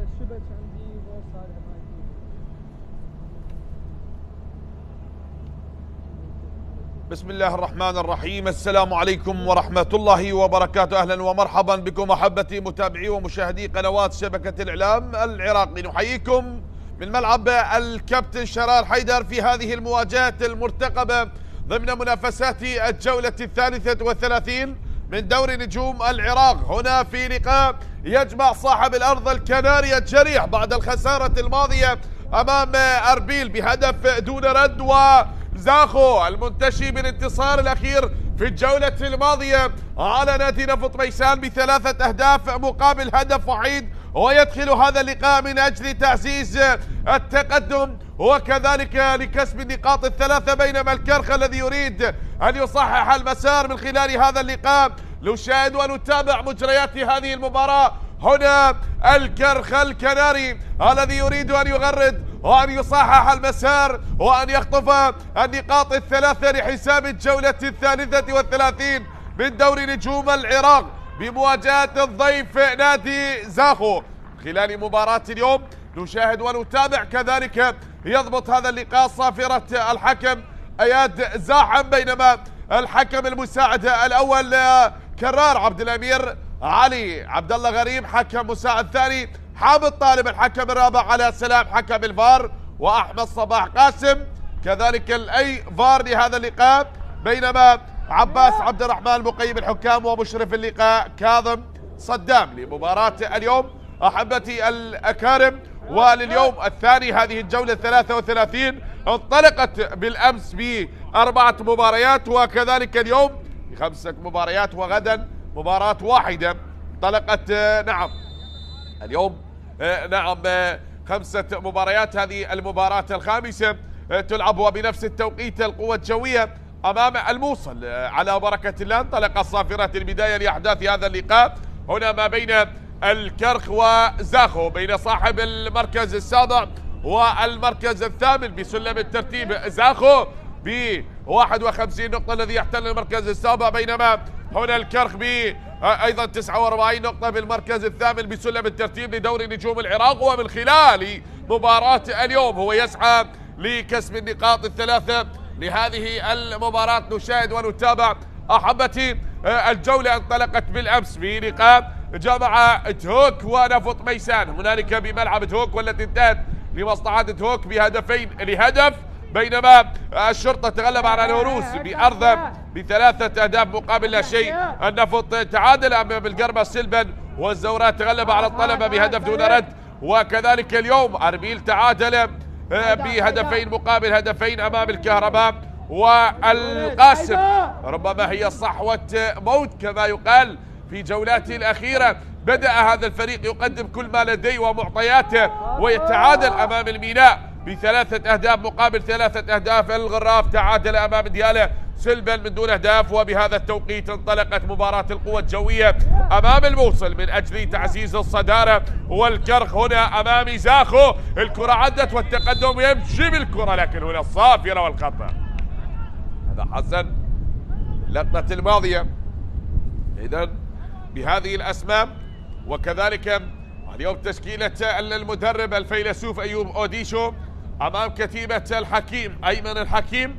الشبك عندي وصل بسم الله الرحمن الرحيم. السلام عليكم ورحمة الله وبركاته. أهلا ومرحبا بكم أحبتي متابعي ومشاهدي قنوات شبكة الإعلام العراقي. نحييكم من ملعب الكابتن شرار حيدر في هذه المواجهة المرتقبة ضمن منافسات الجولة 33 من دوري نجوم العراق، هنا في لقاء يجمع صاحب الأرض الكناري الجريح بعد الخسارة الماضية أمام أربيل بهدف دون رد، وزاخو المنتشي بالانتصار الأخير في الجولة الماضية على نادي نفط ميسان ب3 أهداف مقابل هدف وحيد، ويدخل هذا اللقاء من أجل تعزيز التقدم وكذلك لكسب النقاط الثلاثة، بينما الكرخ الذي يريد أن يصحح المسار من خلال هذا اللقاء. نشاهد ونتابع مجريات هذه المباراة. هنا الكرخ الكناري الذي يريد أن يغرد وأن يصحح المسار وأن يخطف النقاط الثلاثة لحساب الجولة 33 من دوري نجوم العراق بمواجهة الضيف نادي زاخو. خلال مباراة اليوم نشاهد ونتابع كذلك يضبط هذا اللقاء صافرة الحكم اياد زاحم، بينما الحكم المساعد الاول كرار عبد الامير علي عبد الله غريب، حكم مساعد ثاني حامد طالب، الحكم الرابع على سلام حكم الفار، واحمد صباح قاسم كذلك الاي فار لهذا اللقاء، بينما عباس عبد الرحمن مقيم الحكام ومشرف اللقاء كاظم صدام. لمباراة اليوم احبتي الاكارم، ولليوم الثاني هذه الجولة 33 انطلقت بالامس ب4 مباريات، وكذلك اليوم ب5 مباريات، وغدا مباراة واحدة انطلقت. نعم اليوم 5 مباريات. هذه المباراة الخامسة تلعب وبنفس التوقيت القوة الجوية امام الموصل على بركة الله. انطلق صافرة البداية لاحداث هذا اللقاء هنا ما بين الكرخ وزاخو، بين صاحب المركز السابع والمركز الثامن بسلم الترتيب زاخو ب 51 نقطة الذي يحتل المركز السابع، بينما هنا الكرخ ب ايضا 49 نقطة بالمركز الثامن بسلم الترتيب لدوري نجوم العراق. ومن خلال مباراة اليوم هو يسعى لكسب النقاط الثلاثة لهذه المباراة. نشاهد ونتابع احبتي الجولة انطلقت بالامس بلقاء جمع دهوك ونفط ميسان هنالك بملعب دهوك، والتي انتهت لمصلحة دهوك بهدفين لهدف، بينما الشرطة تغلب على الهروس بأرضه ب3 أهداف مقابل لا شيء. النفط تعادل أمام القرمة سلبا، والزورات تغلب على الطلبة بهدف دون رد، وكذلك اليوم أربيل تعادل بهدفين مقابل هدفين أمام الكهرباء والقاسم. ربما هي صحوة موت كما يقال في جولاته الأخيرة. بدأ هذا الفريق يقدم كل ما لديه ومعطياته ويتعادل أمام الميناء ب3 أهداف مقابل 3 أهداف. الغراف تعادل أمام ديالة سلبا من دون أهداف. وبهذا التوقيت انطلقت مباراة القوة الجوية أمام الموصل من أجل تعزيز الصدارة، والكرخ هنا أمام زاخو. الكرة عدت والتقدم يمشي بالكرة، لكن هنا الصافرة والخطأ. هذا حسن اللقطة الماضية. إذن بهذه الأسماء وكذلك اليوم تشكيلة المدرب الفيلسوف أيوب أوديشو أمام كتيبة الحكيم أيمن الحكيم.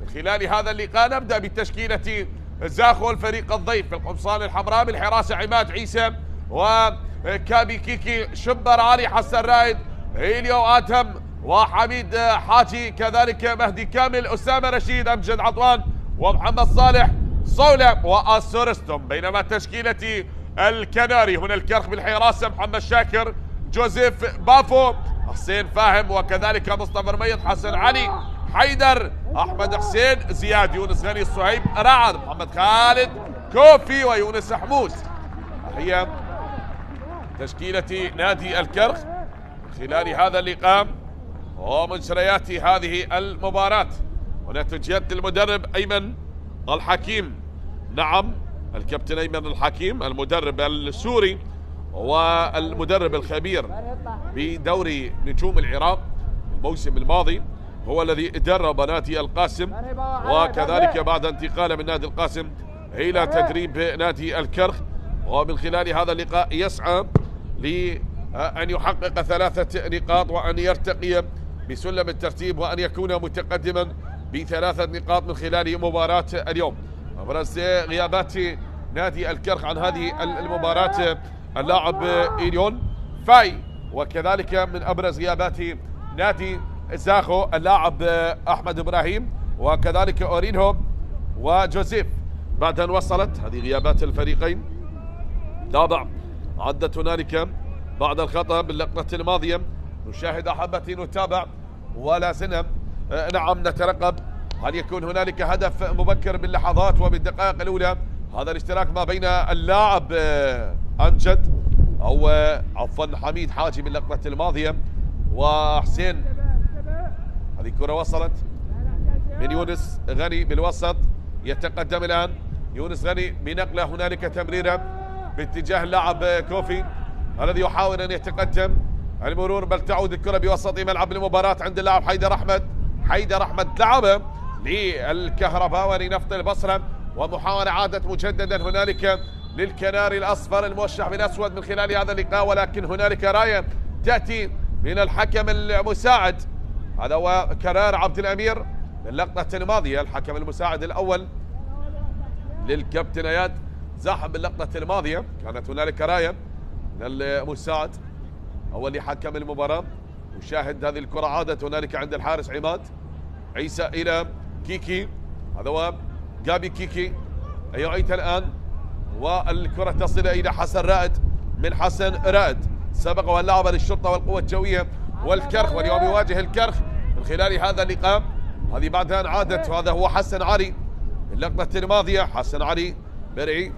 من خلال هذا اللقاء نبدأ بتشكيلة زاخو الفريق الضيف في القمصان الحمراء، بالحراسة عماد عيسى وكابي كيكي شمبر علي حسن رائد هيليو آدم وحميد حاجي، كذلك مهدي كامل أسامة رشيد أمجد عطوان ومحمد صالح صولة وأسورستوم. بينما تشكيلة الكناري هنا الكرخ بالحراسة محمد شاكر جوزيف بافو حسين فاهم، وكذلك مصطفى رميط حسن علي حيدر أحمد حسين زياد يونس غني صهيب رعد محمد خالد كوفي ويونس حمود. هي تشكيلة نادي الكرخ خلال هذا اللقاء ومجريات هذه المباراة. هنا توجيهات المدرب أيمن الحكيم، نعم الكابتن أيمن الحكيم المدرب السوري والمدرب الخبير بدوري نجوم العراق الموسم الماضي، هو الذي درب نادي القاسم، وكذلك بعد انتقاله من نادي القاسم إلى تدريب نادي الكرخ. ومن خلال هذا اللقاء يسعى أن يحقق 3 نقاط وأن يرتقي بسلم الترتيب وأن يكون متقدما ب3 نقاط من خلال مباراة اليوم. أبرز غيابات نادي الكرخ عن هذه المباراة اللاعب إيليون فاي، وكذلك من أبرز غيابات نادي زاخو اللاعب أحمد إبراهيم، وكذلك أورينهو وجوزيف بعد أن وصلت. هذه غيابات الفريقين. تابع عدت هنالك بعد الخطأ باللقطة الماضية. نشاهد أحبتي، نتابع ولا زلنا نعم نترقب هل يكون هنالك هدف مبكر باللحظات وبالدقائق الأولى. هذا الاشتراك ما بين اللاعب أمجد أو عفوا حميد حاجي باللقطة الماضية وحسين. هذه الكرة وصلت من يونس غني بالوسط، يتقدم الآن يونس غني بنقلة. هنالك تمريرة باتجاه اللاعب كوفي الذي يحاول أن يتقدم المرور، بل تعود الكرة بوسط ملعب المباراة عند اللاعب حيدر أحمد. حيدر أحمد لعبه للكهرباء ولنفط البصرة، ومحاولة عادت مجددا هنالك للكناري الأصفر الموشح بالأسود من خلال هذا اللقاء، ولكن هنالك راية تأتي من الحكم المساعد. هذا هو كرار عبد الأمير باللقطة الماضية، الحكم المساعد الأول للكابتن اياد زاحم باللقطة الماضية. كانت هنالك راية من المساعد أول لحكم المباراة. وشاهد هذه الكرة عادت هنالك عند الحارس عماد عيسى إلى كيكي. هذا هو جابي كيكي يعيد الآن، والكرة تصل إلى حسن رائد من حسن رائد. سبقه اللاعب للشرطة والقوة الجوية والكرخ، واليوم يواجه الكرخ من خلال هذا اللقاء. هذه بعد أن عادت، وهذا هو حسن علي اللقطة الماضية. حسن علي برعي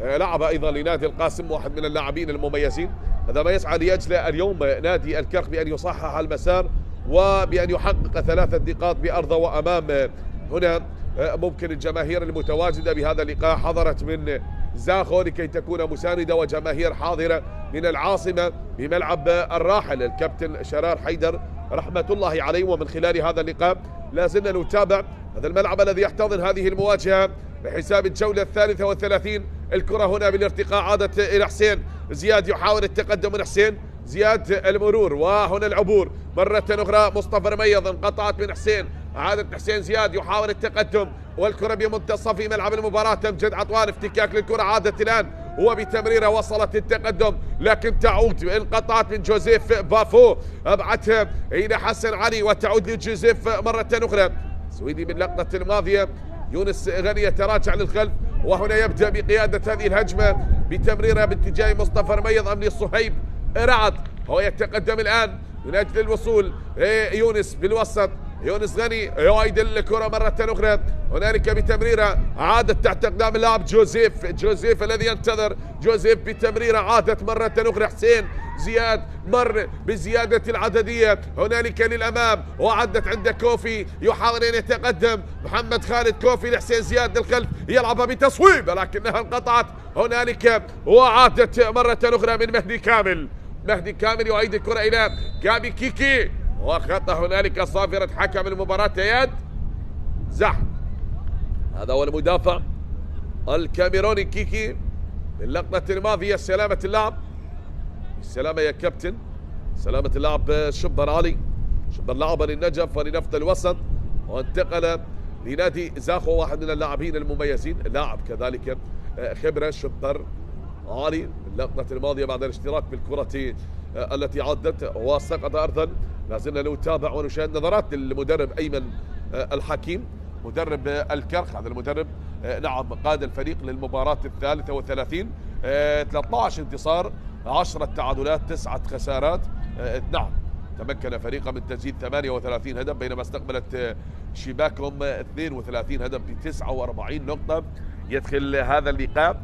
لعب أيضا لنادي القاسم، واحد من اللاعبين المميزين. هذا ما يسعى لأجله اليوم نادي الكرخ بأن يصحح المسار وبأن يحقق 3 نقاط بأرضه وأمام. هنا ممكن الجماهير المتواجدة بهذا اللقاء حضرت من زاخو لكي تكون مساندة وجماهير حاضرة من العاصمة بملعب الراحل الكابتن شرار حيدر رحمة الله عليه. ومن خلال هذا اللقاء لا زلنا نتابع هذا الملعب الذي يحتضن هذه المواجهة بحساب الجولة 33. الكرة هنا بالارتقاء عادت إلى حسين زياد، يحاول التقدم من حسين زياد، المرور وهنا العبور مرة أخرى. مصطفى رميض انقطعت من حسين، عادت حسين زياد يحاول التقدم، والكرة بمنتصف ملعب المباراة. أمجد عطوان افتكاك للكرة عادت الآن وبتمريرة وصلت التقدم، لكن تعود انقطعت من جوزيف بافو، أبعتها إلى حسن علي وتعود لجوزيف مرة أخرى. سويدي باللقطة الماضية يونس غني يتراجع للخلف، وهنا يبدأ بقيادة هذه الهجمة بتمريرة باتجاه مصطفى رميض أم لصهيب رعد. هو يتقدم الآن من أجل الوصول يونس بالوسط. يونس غني يعيد الكرة مرة أخرى، هنالك بتمريرة عادت تحت أقدام اللاعب جوزيف الذي ينتظر. جوزيف بتمريرة عادت مرة أخرى. حسين زياد مر بزيادة العددية هنالك للأمام، وعدت عند كوفي يحاول أن يتقدم. محمد خالد كوفي لحسين زياد للخلف، يلعبها بتصويب لكنها انقطعت هنالك، وعادت مرة أخرى من مهدي كامل. مهدي كامل يعيد الكرة إلى جابي كيكي، وخطأ هنالك صافرة حكم المباراة اياد زحم. هذا هو المدافع الكاميروني كيكي باللقطة الماضية. سلامة اللاعب، السلامة يا كابتن، سلامة اللاعب شبر علي. شبر لعب للنجف ولنفط الوسط وانتقل لنادي زاخو، واحد من اللاعبين المميزين، اللاعب كذلك خبرة. شبر علي اللقطة الماضية بعد الاشتراك بالكرة التي عدت وسقط أرضا. لازلنا نتابع ونشاهد نظرات للمدرب أيمن الحكيم مدرب الكرخ. هذا المدرب نعم قاد الفريق للمباراة 33، 13 انتصار 10 تعادلات 9 خسارات. نعم تمكن فريقه من تسجيل 38 هدف، بينما استقبلت شباكهم 32 هدف ب 49 نقطة. يدخل هذا اللقاء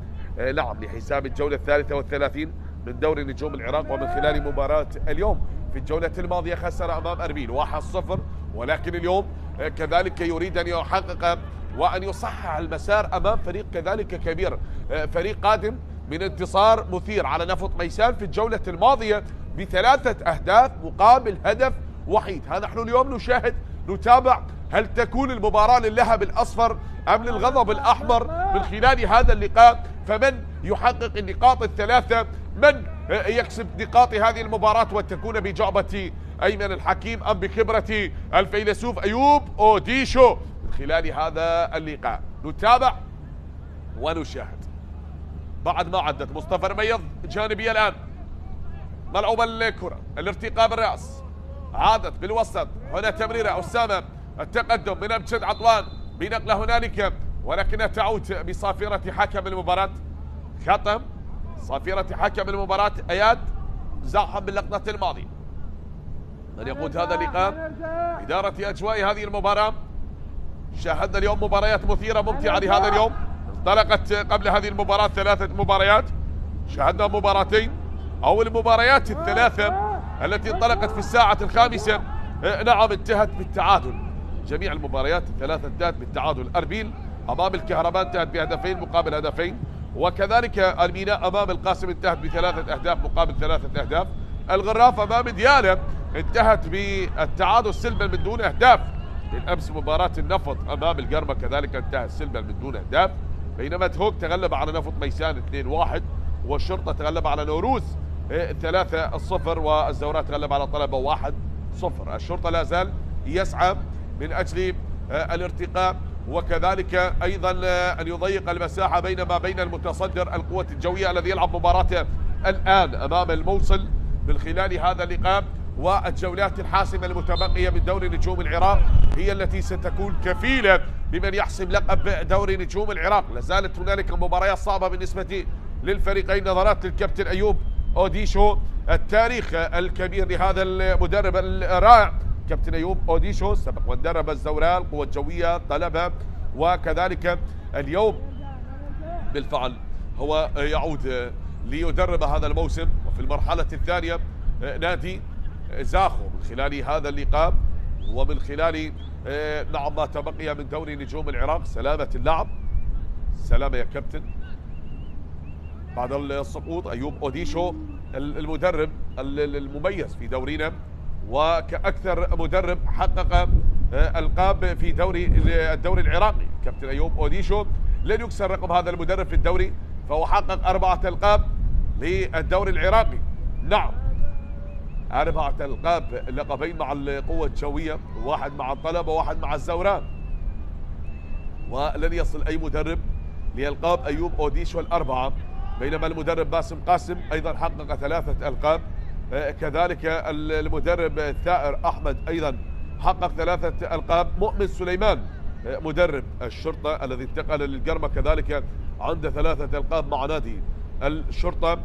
نعم لحساب الجولة 33 من دوري نجوم العراق، ومن خلال مباراة اليوم. في الجولة الماضية خسر أمام أربيل 1-0، ولكن اليوم كذلك يريد أن يحقق وأن يصحح المسار أمام فريق كذلك كبير، فريق قادم من انتصار مثير على نفط ميسان في الجولة الماضية ب3 أهداف مقابل هدف وحيد. ها نحن اليوم نشاهد نتابع هل تكون المباراة للهب الأصفر أم للغضب الأحمر من خلال هذا اللقاء. فمن يحقق النقاط ال3، من يكسب نقاط هذه المباراة وتكون بجعبة أيمن الحكيم أم بخبرة الفيلسوف أيوب أوديشو من خلال هذا اللقاء؟ نتابع ونشاهد. بعد ما عدت مصطفى رميض جانبية الآن، ملعوب الكرة، الارتقاء بالرأس، عادت بالوسط، هنا تمريرة أسامة، التقدم من أمجد عطوان بنقلة هنالك، ولكنها تعود بصافرة حكم المباراة. ختم صافرة حكم المباراة اياد زاحم باللقطة الماضية. من يقود هذا اللقاء إدارة أجواء هذه المباراة. شاهدنا اليوم مباريات مثيرة ممتعة لهذا اليوم. انطلقت قبل هذه المباراة 3 مباريات، شاهدنا مباراتين أو المباريات الثلاثة التي انطلقت في الساعة الخامسة نعم انتهت بالتعادل. جميع المباريات الثلاثة انتهت بالتعادل. أربيل أمام الكهرباء انتهت بهدفين مقابل هدفين، وكذلك الميناء أمام القاسم انتهت ب3 أهداف مقابل 3 أهداف. الغراف أمام ديالى انتهت بالتعادل سلبا من دون أهداف. بالأمس مباراة النفط أمام القرمة كذلك انتهت سلبا من دون أهداف، بينما تهوك تغلب على نفط ميسان 2-1، والشرطة تغلب على نوروز 3-0، والزوراء تغلب على طلبة 1-0. الشرطة لا زال يسعى من أجل الارتقاء، وكذلك أيضا أن يضيق المساحة بين المتصدر القوة الجوية الذي يلعب مباراته الآن أمام الموصل من خلال هذا اللقاء. والجولات الحاسمة المتبقية من دوري نجوم العراق هي التي ستكون كفيلة بمن يحسم لقب دوري نجوم العراق. لازالت هنالك مباريات صعبة بالنسبة للفريقين. نظرات للكابتن أيوب أوديشو، التاريخ الكبير لهذا المدرب الرائع كابتن أيوب أوديشو، سبق ودرب الزوراء القوة الجوية طلبة، وكذلك اليوم بالفعل هو يعود ليدرب هذا الموسم. وفي المرحلة الثانية نادي زاخو من خلال هذا اللقاء ومن خلال نعم ما تبقي من دوري نجوم العراق. سلامة اللعب، سلامة يا كابتن. بعد السقوط أيوب أوديشو المدرب المميز في دورينا، وكأكثر مدرب حقق ألقاب في الدوري العراقي. كابتن أيوب أوديشو لن يكسر رقم هذا المدرب في الدوري، فهو حقق 4 ألقاب للدوري العراقي. نعم 4 ألقاب، لقبين مع القوة الجوية، 1 مع الطلبة، 1 مع الزوراء. ولن يصل أي مدرب لألقاب أيوب أوديشو 4، بينما المدرب باسم قاسم أيضا حقق 3 ألقاب. كذلك المدرب الثائر أحمد أيضا حقق 3 ألقاب. مؤمن سليمان مدرب الشرطة الذي انتقل للقرمة كذلك عنده 3 ألقاب مع نادي الشرطة.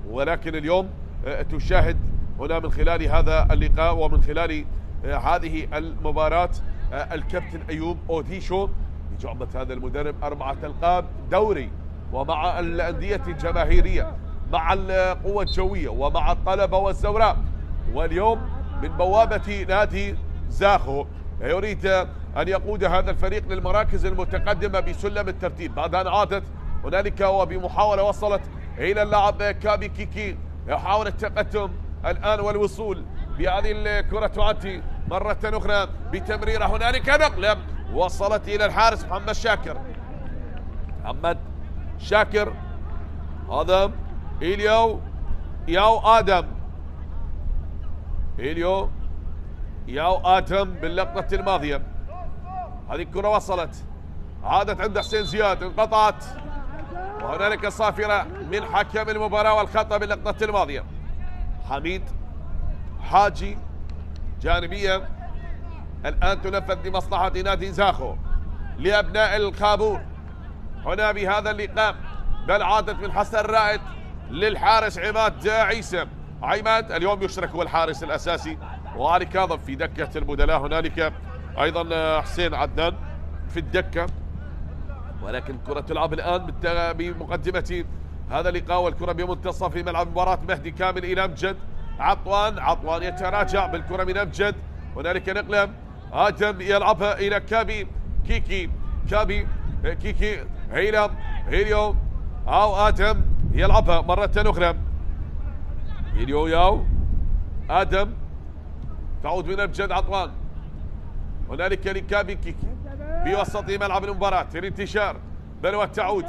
ولكن اليوم تشاهد هنا من خلال هذا اللقاء ومن خلال هذه المباراة الكابتن أيوب أوديشو بجعبة هذا المدرب 4 ألقاب دوري، ومع الأندية الجماهيرية، مع القوة الجوية، ومع الطلبة والزوراء. واليوم من بوابة نادي زاخو يريد أن يقود هذا الفريق للمراكز المتقدمة بسلم الترتيب بعد أن عادت هنالك وبمحاولة وصلت إلى اللاعب كابي كيكي يحاول التقدم الآن والوصول بهذه الكرة. تعدي مرة أخرى بتمريرة، هنالك نقلة وصلت إلى الحارس محمد شاكر. هذا إليو آدم باللقطة الماضية. هذه الكرة وصلت، عادت عند حسين زياد، انقطعت، وهنالك صافرة من حكم المباراة والخطأ باللقطة الماضية. حميد حاجي جانبية الآن تنفذ لمصلحة نادي زاخو لأبناء الخابور هنا بهذا اللقاء، بل عادت من حسن رائد للحارس عماد عيسى. عماد اليوم يشرك هو الحارس الأساسي، وعلي كاظم في دكة البدلاء. هنالك أيضا حسين عدنان في الدكة، ولكن الكرة تلعب الآن بمقدمة هذا اللقاء، والكرة بمنتصف ملعب مباراة مهدي كامل إلى أمجد عطوان يتراجع بالكرة من أمجد. هنالك نقلة، آدم يلعبها إلى كابي كيكي هيليو أو آدم يلعبها مرة أخرى. هيليو آدم تعود من أمجد عطوان، هنالك لكابي كيكي بوسط ملعب المباراة. الانتشار بل وتعود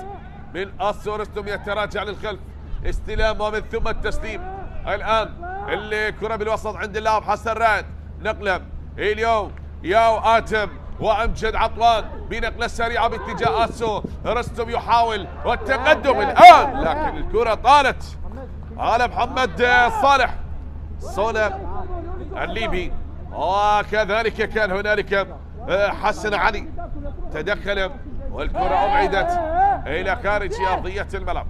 من أسورستم يتراجع للخلف، استلام ومن ثم التسليم. الآن الكرة بالوسط عند اللاعب حسن رائد، نقلة اليوم ياو آتم وأمجد عطوان بنقلة سريعة باتجاه آسو. رستم يحاول والتقدم الآن، لكن الكرة طالت على محمد صالح صولة الليبي، وكذلك كان هنالك حسن علي تدخل والكرة أبعدت إلى خارج أرضية الملعب.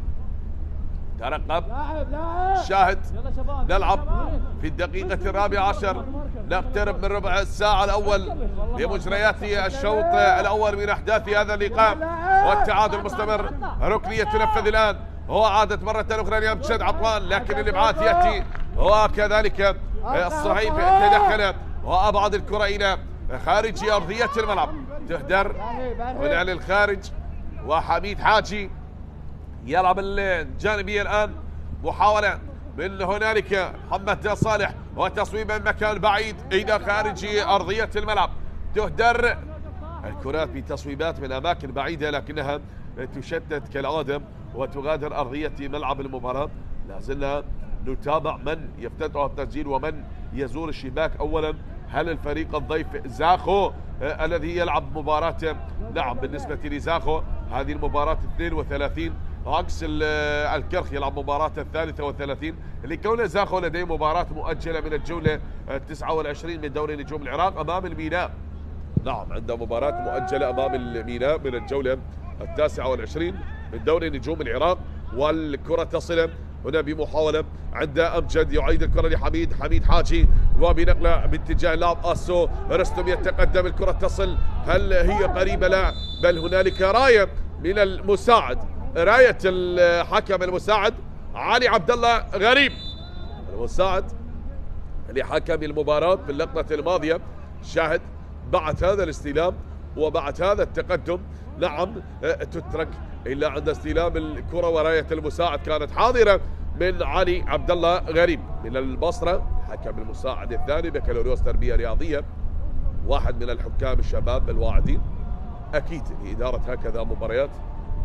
ترقب شاهد. نلعب في الدقيقة 14، نقترب من ربع الساعة الأول لمجريات الشوط الأول من أحداث هذا اللقاء، والتعادل مستمر. ركنية تنفذ الآن، هو عادت مرة أخرى لأمجد عطوان، لكن الإبعاد يأتي، وكذلك الصهيب تدخل وأبعد الكرة إلى خارج أرضية الملعب. تهدر هنا للخارج، وحميد حاجي يلعب الجانبية الآن. محاولة من هنالك محمد صالح وتصويب من مكان بعيد إلى خارج أرضية الملعب. تهدر الكرات بتصويبات من أماكن بعيدة، لكنها تشتت كالعادة وتغادر أرضية ملعب المباراة. لازلنا نتابع من يفتتح التسجيل ومن يزور الشباك أولا. هل الفريق الضيف زاخو الذي يلعب مباراة؟ نعم، بالنسبة لزاخو هذه المباراة 32، عكس الكرخ يلعب مباراة 33 لكون زاخو لديه مباراة مؤجلة من الجولة 29 من دوري نجوم العراق أمام الميناء. نعم، عنده مباراة مؤجلة أمام الميناء من الجولة 29 من دوري نجوم العراق. والكرة تصل هنا بمحاولة عند أمجد، يعيد الكرة حميد حاجي وبنقلة باتجاه لاعب آسو. رستم يتقدم، الكرة تصل، هل هي قريبة؟ لا، بل هنالك راية من المساعد، راية الحكم المساعد علي عبد الله غريب المساعد لحكم المباراة في اللقطة الماضية. شاهد بعد هذا الاستلام وبعد هذا التقدم، نعم تترك إلا عند استلام الكرة، وراية المساعد كانت حاضرة من علي عبد الله غريب من البصرة، حكم المساعد الثاني بكالوريوس تربية رياضية، واحد من الحكام الشباب الواعدين أكيد لإدارة هكذا مباريات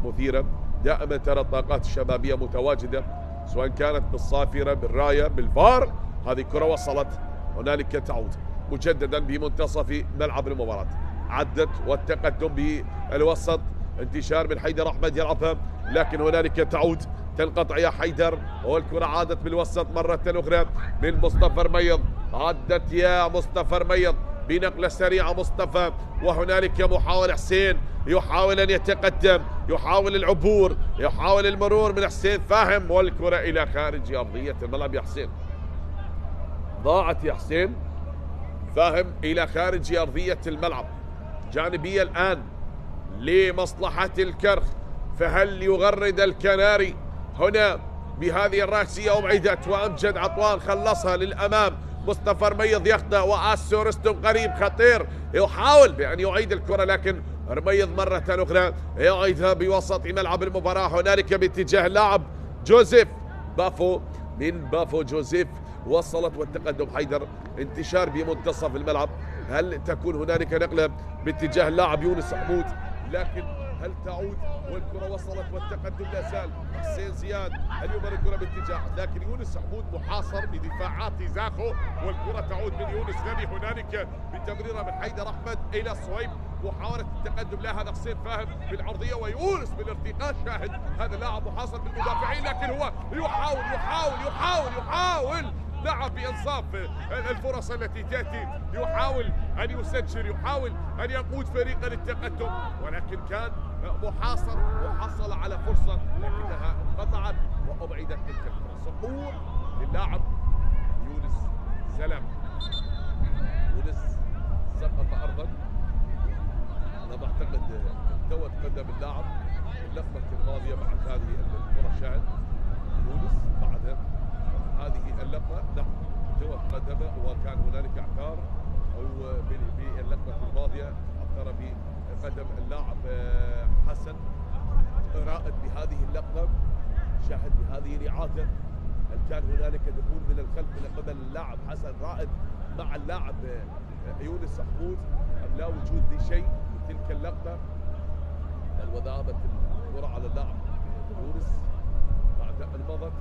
مثيرة. دائما ترى الطاقات الشبابية متواجدة، سواء كانت بالصافرة بالراية بالفار. هذه الكرة وصلت، هنالك تعود مجددا بمنتصف ملعب المباراة، عدت والتقدم بالوسط، انتشار من حيدر أحمد يلعبها، لكن هنالك تعود تنقطع يا حيدر، والكرة عادت بالوسط مرة أخرى من مصطفى رميض، عدت يا مصطفى رميض بنقلة سريعة مصطفى، وهنالك محاولة حسين يحاول أن يتقدم، يحاول العبور، يحاول المرور من حسين فاهم، والكرة إلى خارج أرضية الملعب. يا حسين ضاعت، يا حسين فاهم إلى خارج أرضية الملعب. جانبية الآن لمصلحة الكرخ، فهل يغرد الكناري هنا بهذه الراسية؟ أبعدت وأمجد عطوان خلصها للأمام، مصطفى رميض يخطأ وآسو رستم قريب خطير يحاول بأن يعيد الكرة، لكن رميض مرة أخرى يعيدها بوسط ملعب المباراة. هنالك باتجاه اللاعب جوزيف بافو، من بافو جوزيف وصلت والتقدم حيدر، انتشار بمنتصف الملعب. هل تكون هنالك نقلة باتجاه اللاعب يونس حمود؟ لكن هل تعود والكرة وصلت والتقدم لا زال. حسين زياد اليوم الكرة باتجاه، لكن يونس حمود محاصر بدفاعات زاخو، والكرة تعود من يونس نبي هنالك بتمريرة من حيدر أحمد إلى الصويب، محاولة التقدم لا، هذا حسين فاهم بالعرضية ويونس بالارتقاء. شاهد هذا اللاعب محاصر بالمدافعين، لكن هو يحاول نعم بإنصاف الفرص التي تأتي، يحاول أن يسجل، يحاول أن يقود فريقا للتقدم، ولكن كان محاصر وحصل على فرصة لكنها انقطعت وأبعدت تلك الفرصة. سقوط للاعب يونس سلام، يونس سقط أرضا. أنا بعتقد تو تقدم اللاعب اللقطة الماضية بعد هذه الكرة. شاهد يونس بعد هذه اللقطة، نعم تو تقدم، وكان هنالك اعتار او باللقطة الماضية اعتر بقدم اللاعب حسن رائد بهذه اللقطة. شاهد بهذه الإعادة، هل كان هنالك دخول من الخلف من قبل اللاعب حسن رائد مع اللاعب يونس حمود ام لا وجود لشيء في تلك اللقطة؟ بل وذهبت الكرة على اللاعب يونس بعد مضت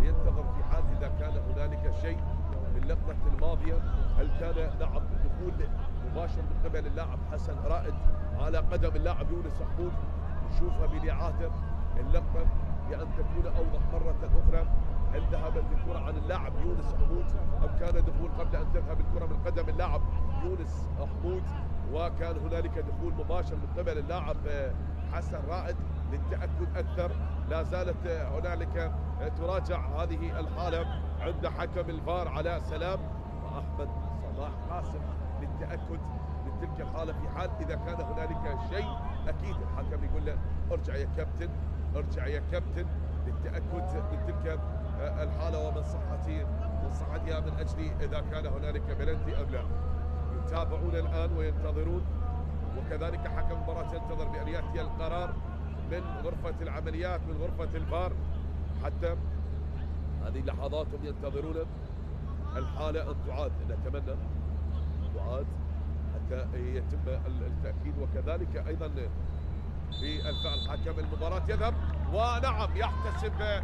ينتظر في حال إذا كان هنالك شيء في اللقطة الماضية. هل كان نعم دخول مباشر من قبل اللاعب حسن رائد على قدم اللاعب يونس حمود؟ نشوفها بإعادة اللقطة بأن تكون أوضح مرة أخرى. هل ذهبت الكرة عن اللاعب يونس حمود أم كان دخول قبل أن تذهب الكرة من قدم اللاعب يونس حمود وكان هنالك دخول مباشر من قبل اللاعب حسن رائد؟ للتأكد أكثر لا زالت هنالك تراجع هذه الحالة عند حكم الفار علاء سلام وأحمد صلاح قاسم للتأكد من تلك الحالة. في حال إذا كان هنالك شيء أكيد الحكم يقول له ارجع يا كابتن، ارجع يا كابتن للتأكد من تلك الحالة ومن صحتها من أجل إذا كان هنالك بلنتي أم لا. يتابعون الآن وينتظرون، وكذلك حكم المباراة ينتظر بأن يأتي القرار من غرفة العمليات من غرفة الفار. حتى هذه لحظاتهم ينتظرون الحالة أن تعاد. نتمنى تعاد حتى يتم التأكيد، وكذلك أيضا بالفعل حكم المباراة يذهب ونعم يحتسب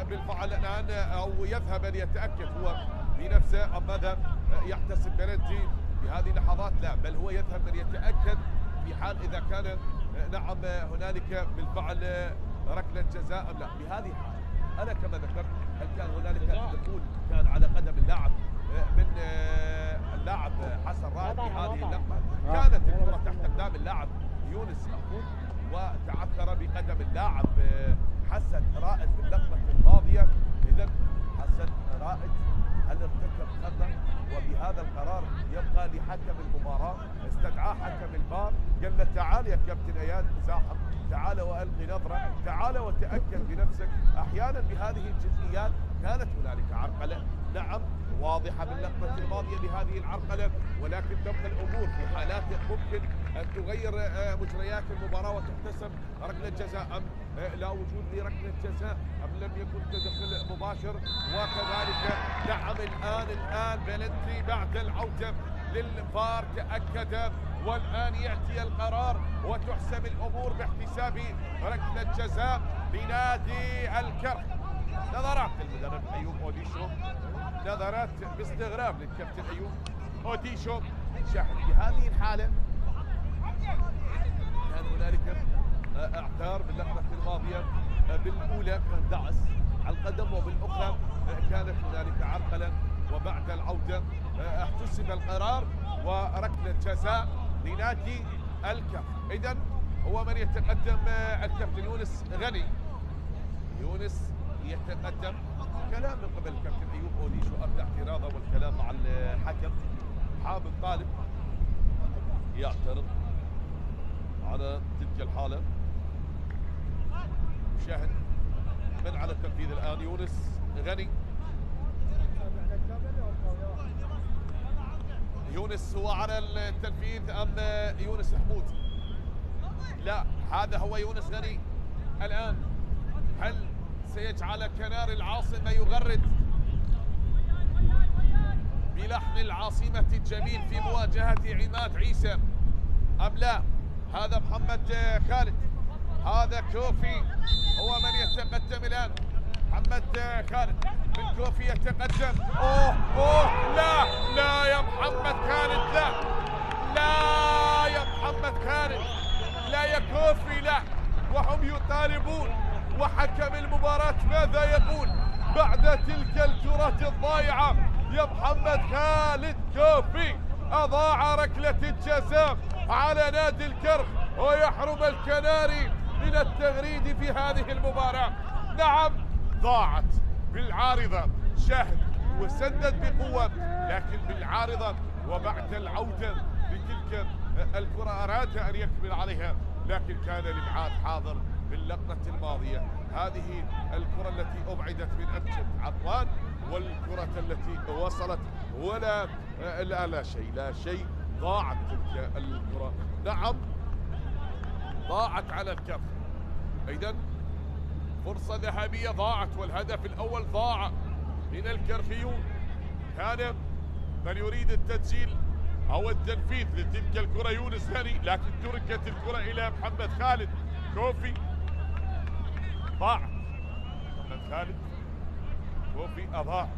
بالفعل الآن أو يذهب ليتأكد هو بنفسه أم ماذا يحتسب بلنتي في هذه اللحظات؟ لا، بل هو يذهب ليتأكد في حال إذا كان نعم هنالك بالفعل ركلة جزاء أم لا. بهذه الحالة أنا كما ذكرت هل كان هنالك دخول كان على قدم اللاعب من اللاعب حسن رائد في هذه اللقطة؟ كانت الكرة تحت أقدام اللاعب يونس حمود وتعثر بقدم اللاعب حسن رائد في اللقطة الماضية. إذا حسن رائد هل ارتكب خطأ؟ وبهذا القرار يبقى لحكم المباراة. استدعاه حكم الفار قال له تعال يا كابتن اياد زاحم، تعال والقي نظرة، تعال وتأكد بنفسك. احيانا بهذه الجزئيات كانت هنالك عرقلة نعم واضحة باللقطة الماضية بهذه العرقلة، ولكن تبقى الامور في حالات ممكن ان تغير مجريات المباراة وتحتسب ركلة جزاء ام لا وجود لركلة جزاء ام لم يكن تدخل مباشر. وكذلك نعم الان بلنتي بعد العودة للفار تأكد، والآن يأتي القرار وتحسم الأمور باحتساب ركلة جزاء لنادي الكرخ. نظرات المدرب أيوب أوديشو، نظرات باستغراب للكابتن أيوب أوديشو. شاهد في هذه الحالة كان هنالك اعتار باللقطة الماضية، بالأولى كان دعس على القدم وبالأخرى كانت هنالك عرقلة، وبعد العودة احتسب القرار وركلة جزاء لنادي الكرخ. إذن هو من يتقدم الكابتن يونس غني. يونس يتقدم، كلام من قبل الكابتن أيوب أوديشو أبدى اعتراضه والكلام مع الحكم حامد طالب يعترض على تلك الحالة. مشاهد من على التنفيذ الآن يونس غني. يونس هو على التنفيذ أم يونس حمود؟ لا، هذا هو يونس غني الآن. هل سيجعل كنار العاصمة يغرد بلحن العاصمة الجميل في مواجهة عماد عيسى أم لا؟ هذا محمد خالد، هذا كوفي هو من يتقدم الآن. محمد خالد من كوفي يتقدم. اوه لا يا محمد خالد، لا يا محمد خالد، لا يا كوفي، لا. وهم يطالبون، وحكم المباراة ماذا يقول بعد تلك الكرة الضائعة؟ يا محمد خالد كوفي أضاع ركلة الجزاء على نادي الكرخ ويحرم الكناري من التغريد في هذه المباراة. نعم ضاعت بالعارضة، شاهد وسدد بقوة لكن بالعارضة، وبعد العودة لتلك الكرة أراد أن يكمل عليها لكن كان الإبعاد حاضر باللقطة الماضية. هذه الكرة التي أبعدت من أمجد عطوان والكرة التي وصلت ولا لا شيء ضاعت تلك الكرة. نعم ضاعت على الكف. إذن فرصة ذهبية ضاعت، والهدف الأول ضاع من الكرخيون. كان من يريد التسجيل أو التنفيذ لتلك الكرة يونس غني، لكن تركت الكرة إلى محمد خالد كوفي. ضاعت محمد خالد كوفي أضاع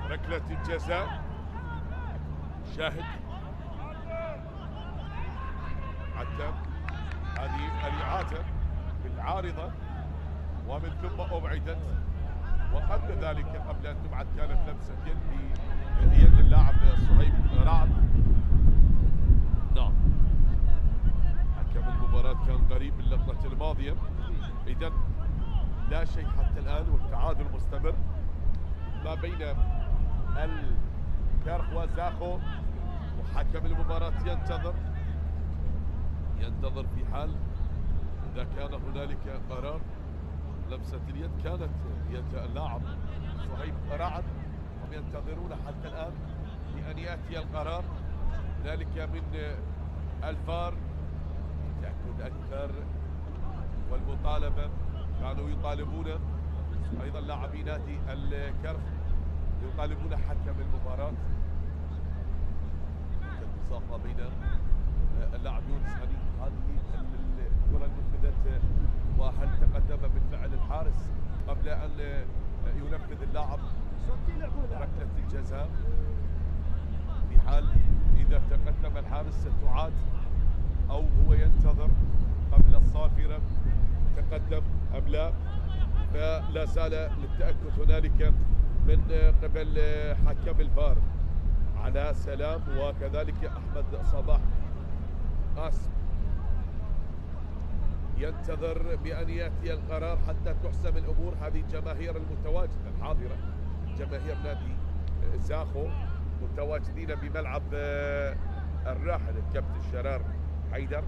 ركلة الجزاء. شاهد عتاب هذه الإعادة بالعارضة ومن ثم أبعدت، وقبل ذلك قبل أن تبعد كانت لمسة يد بيد اللاعب صهيب رعد. نعم حكم المباراة كان قريب من اللقطة الماضية. إذا لا شيء حتى الآن والتعادل مستمر ما بين الكرخ وزاخو، وحكم المباراة ينتظر في حال إذا كان هنالك قرار. لمسة اليد كانت يد اللاعب صهيب رعد، هم ينتظرون حتى الآن بأن يأتي القرار ذلك من الفار تأكد أكثر. والمطالبة كانوا يطالبون أيضا لاعبي نادي الكرخ يطالبون حكم المباراة. التصاقة بين اللاعب يونس هني هذه الكرة نفذت، وهل تقدم بالفعل الحارس قبل أن ينفذ اللاعب ركلة الجزاء؟ في حال إذا تقدم الحارس ستعاد أو هو ينتظر قبل الصافرة تقدم أم لا. فلا زال للتأكد هنالك من قبل حكم الفار على سلام وكذلك أحمد صباح قاسم ينتظر بأن يأتي القرار حتى تحسم الأمور. هذه الجماهير المتواجدة الحاضرة جماهير نادي زاخو متواجدين بملعب الراحل الكابتن شرار حيدر.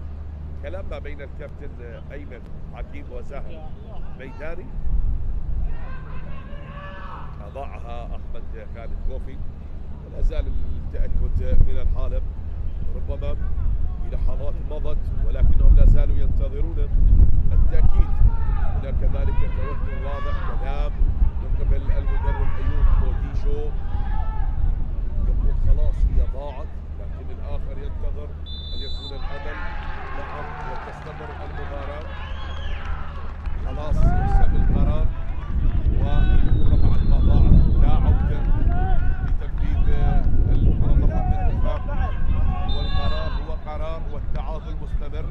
كلام ما بين الكابتن أيمن حكيم وزاهر ميداني. أضاعها أحمد خالد كوفي، ولا زال التأكد من الحالة. ربما في لحظات مضت ولكنهم لا زالوا ينتظرون التأكيد. هناك كذلك توتر واضح، كلام من قبل المدرب أيوب بوديشو يقول خلاص هي ضاعت، لكن الآخر ينتظر أن يكون الأمل نعم وتستمر المباراة. خلاص يحسم القرار والكرة بعد ما ضاعت لا عودة لتنفيذ القرار، والقرار هو قرار والتعادل مستمر.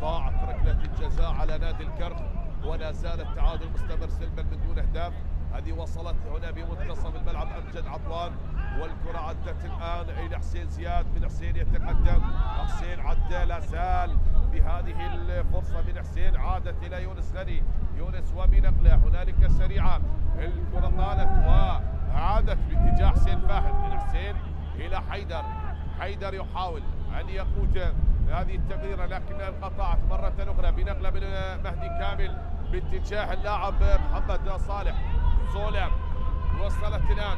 ضاعت ركلة الجزاء على نادي الكرخ ولا زال التعادل مستمر سلبا من دون أهداف. هذه وصلت هنا بمنتصف الملعب أمجد عطوان، والكرة عدت الآن إلى حسين زياد. من حسين يتقدم، حسين عدى لا زال بهذه الفرصة من حسين، عادت إلى يونس غني، يونس وبنقلة هنالك سريعة، الكرة طالت وعادت باتجاه حسين فاهد. من حسين إلى حيدر، حيدر يحاول أن يقود هذه التمريرة لكنها انقطعت مرة أخرى بنقلة من مهدي كامل باتجاه اللاعب محمد صالح. صولم وصلت الآن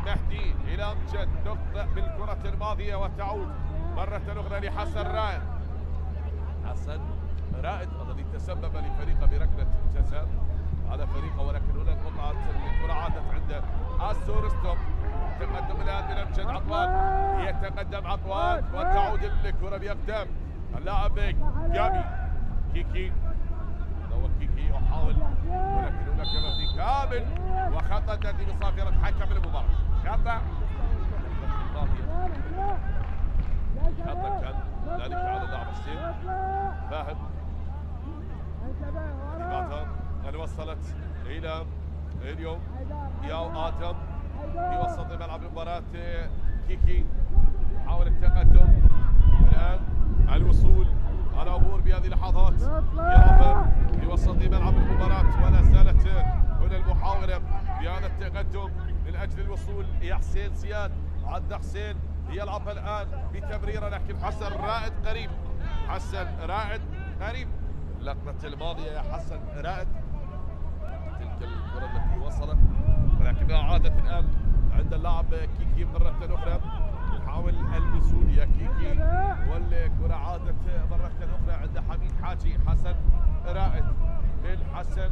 مهدي إلى أمجد، تخطئ بالكرة الماضية وتعود مرة أخرى لحسن رائد. حسن رائد الذي تسبب لفريقه بركلة جزاء على فريقه، ولكن هنا انقطعت الكرة، عادت عند السورستوم. تقدم الآن من أمجد عطوان، يتقدم عطوان وتعود الكرة بأقدام اللاعب جابي كيكي. هو كيكي يحاول ولكن هناك مهدي كامل وخطأ تأتي بصافرة حكم المباراة. خطأ خطأ كان ذلك على اللاعب حسين فاهد. اللي وصلت إلى اليوم ياو آدم في وسط ملعب المباراة. كيكي حاول التقدم الآن، الوصول على أمور بهذه اللحظات. يعبر في وسط ملعب المباراة ولا زالت هنا المحاولة بهذا التقدم من أجل الوصول. يا حسين زياد، عدى حسين يلعب الآن بتمريرة لكن حسن رائد قريب، حسن رائد قريب. اللقطة الماضية يا حسن رائد تلك الكرة التي وصلت ولكنها عادت الآن عند اللاعب كيكي مرة أخرى، يحاول الوصول يا كيكي والكرة عادت مرة أخرى عند حميد حاجي. حسن رائد للحسن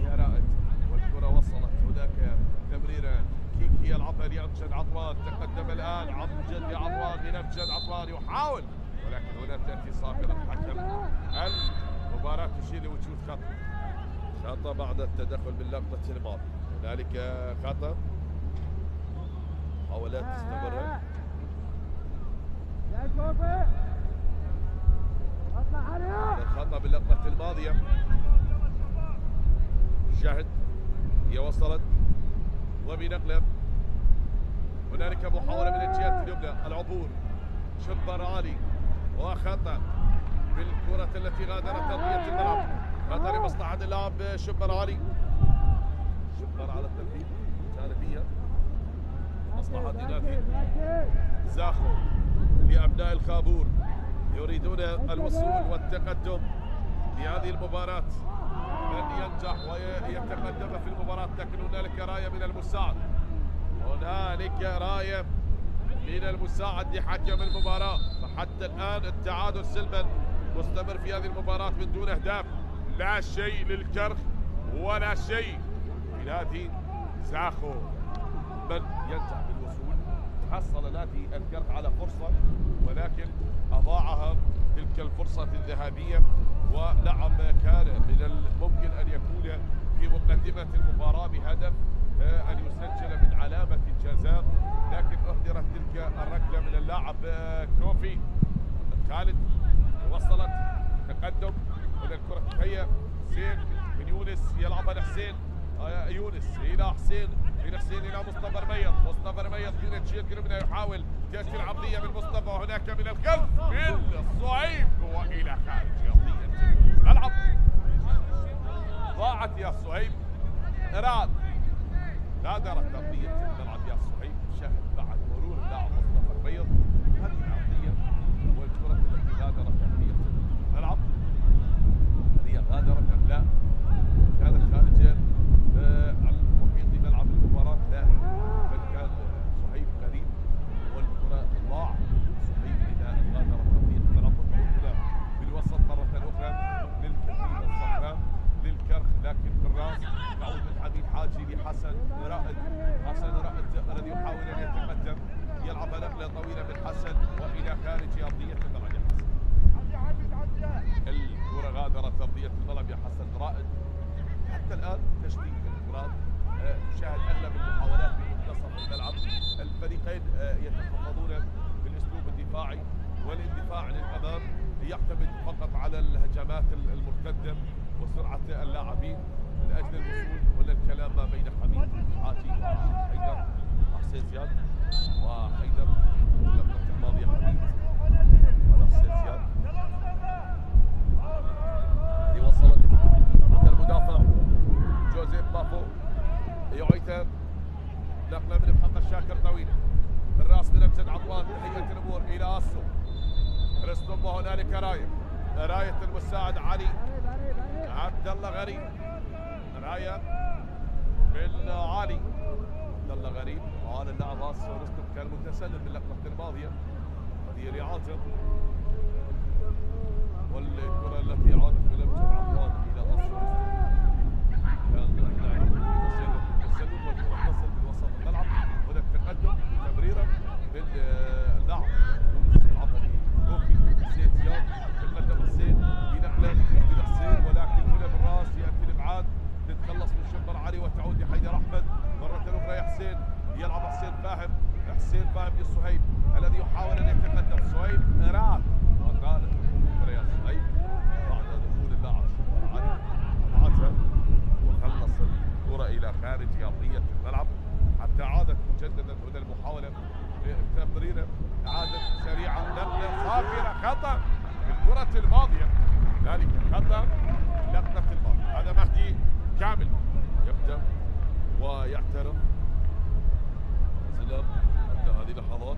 يا رائد، والكرة وصلت هناك تمريرة كيكي يلعبها لأمجد عطوان. تقدم الآن أمجد يا عطوان من أمجد عطوان يحاول، ولكن هنا تأتي صافرة حكم المباراة تشير لوجود خطأ بعد التدخل باللقطة الماضية. هنالك خطأ، محاولات مستمرة. الخطأ باللقطة الماضية. شهد هي وصلت وبنقلة. هنالك محاولة من الجهة اليمنى العبور، شبر عالي وخطأ بالكرة التي غادرت أرضية الملعب. خطأ لمصلحة اللاعب شبر عالي. شبر على التنفيذ جانبية مصلحة نادي زاخو لأبناء الخابور يريدون الوصول والتقدم لهذه المباراة. من ينجح ويتقدم في المباراة، لكن هنالك راية من المساعد. هنالك راية من المساعد لحكم المباراة. فحتى الآن التعادل سلبا مستمر في هذه المباراة من دون أهداف. لا شيء للكرخ ولا شيء لنادي زاخو. من ينجح بالوصول؟ حصل نادي الكرخ على فرصة ولكن أضاعها تلك الفرصة الذهبية. ونعم كان من الممكن أن يكون في مقدمة المباراة بهدف أن يسجل من علامة الجزاء، لكن أهدرت تلك الركلة من اللاعب كوفي خالد. وصلت تقدم من الكرة، هي حسين من يونس يلعبها لحسين، يونس إلى حسين، من حسين إلى مصطفى رميض، مصطفى رميض من الجهة اليمنى يحاول تأتي العرضية من مصطفى، وهناك من الخلف من الصعيب وإلى خارج أرضية الملعب. ضاعت يا صهيب، إراد غادرت أرضية الملعب يا صهيب. شاهد بعد مرور اللاعب مصطفى رميض هذه العرضية والكرة التي غادرت أرضية الملعب. هل هي غادرت أم لا؟ كانت خارجة عن محيط ملعب المباراة؟ لا، بل كان صهيب قريب والكرة ضاع صهيب إذا غادرت أرضية الملعب. وتعود بالوسط مرة أخرى للكتيبة الصفراء للكرخ، لكن بالراس تعود من حميد حاجي لحسن رائد. حسن رائد الذي يحاول أن يتقدم، يلعب نقلة طويلة من حسن وإلى خارج أرضية الملعب. يا حسن الكرة غادرت أرضية الملعب يا حسن رائد. حتى الآن تشتيت الكرات، تشاهد أغلب المحاولات بمنتصف الملعب. الفريقين يتحفظون بالأسلوب الدفاعي، والاندفاع للأمام يعتمد فقط على الهجمات المرتدة وسرعة اللاعبين من أجل الوصول. هنا الكلام ما بين حميد حاجي وحيدر حسين زياد، وحيدر اللقطة الماضية حميد وهذا حسين زياد. اللي وصلت عند المدافع جوزيف بافو يعيث نقلة من محمد شاكر طويلة بالراس من امجد عضوان. تحية الامور الى اسو رستم، وهنالك راية المساعد علي عبد الله غريب. راية من علي عبد الله غريب. هذا اللاعب اسو رستم كان متسلل باللقطة الماضية. هذه رعاية والكرة التي عادت من امجد عضوان الى اسو رستم. كان لاعب التسلل والكرة تصل من وسط الملعب. هنا التقدم تمريرا من اللاعب يلعبها لكوفي حسين زياد. تقدم حسين بنقله من حسين، ولكن هنا بالراس ياتي الابعاد، تتخلص من شبر علي وتعود لحيدر احمد مرة اخرى. يا حسين يلعب حسين فاهم، حسين فاهم لصهيب الذي يحاول ان يتقدم. صهيب اراد وقالت يا صهيب بعد دخول اللاعب شبر علي ابعدها وخلص الكرة الى خارج ارضية الملعب. حتى عادت مجددا هنا المحاولة تمريرة، عادت سريعة، نقلة صافرة، خطأ بالكرة الماضية. ذلك خطأ لقطة الماضية. هذا مهدي كامل يبدأ ويعترض زلام حتى هذه اللحظات.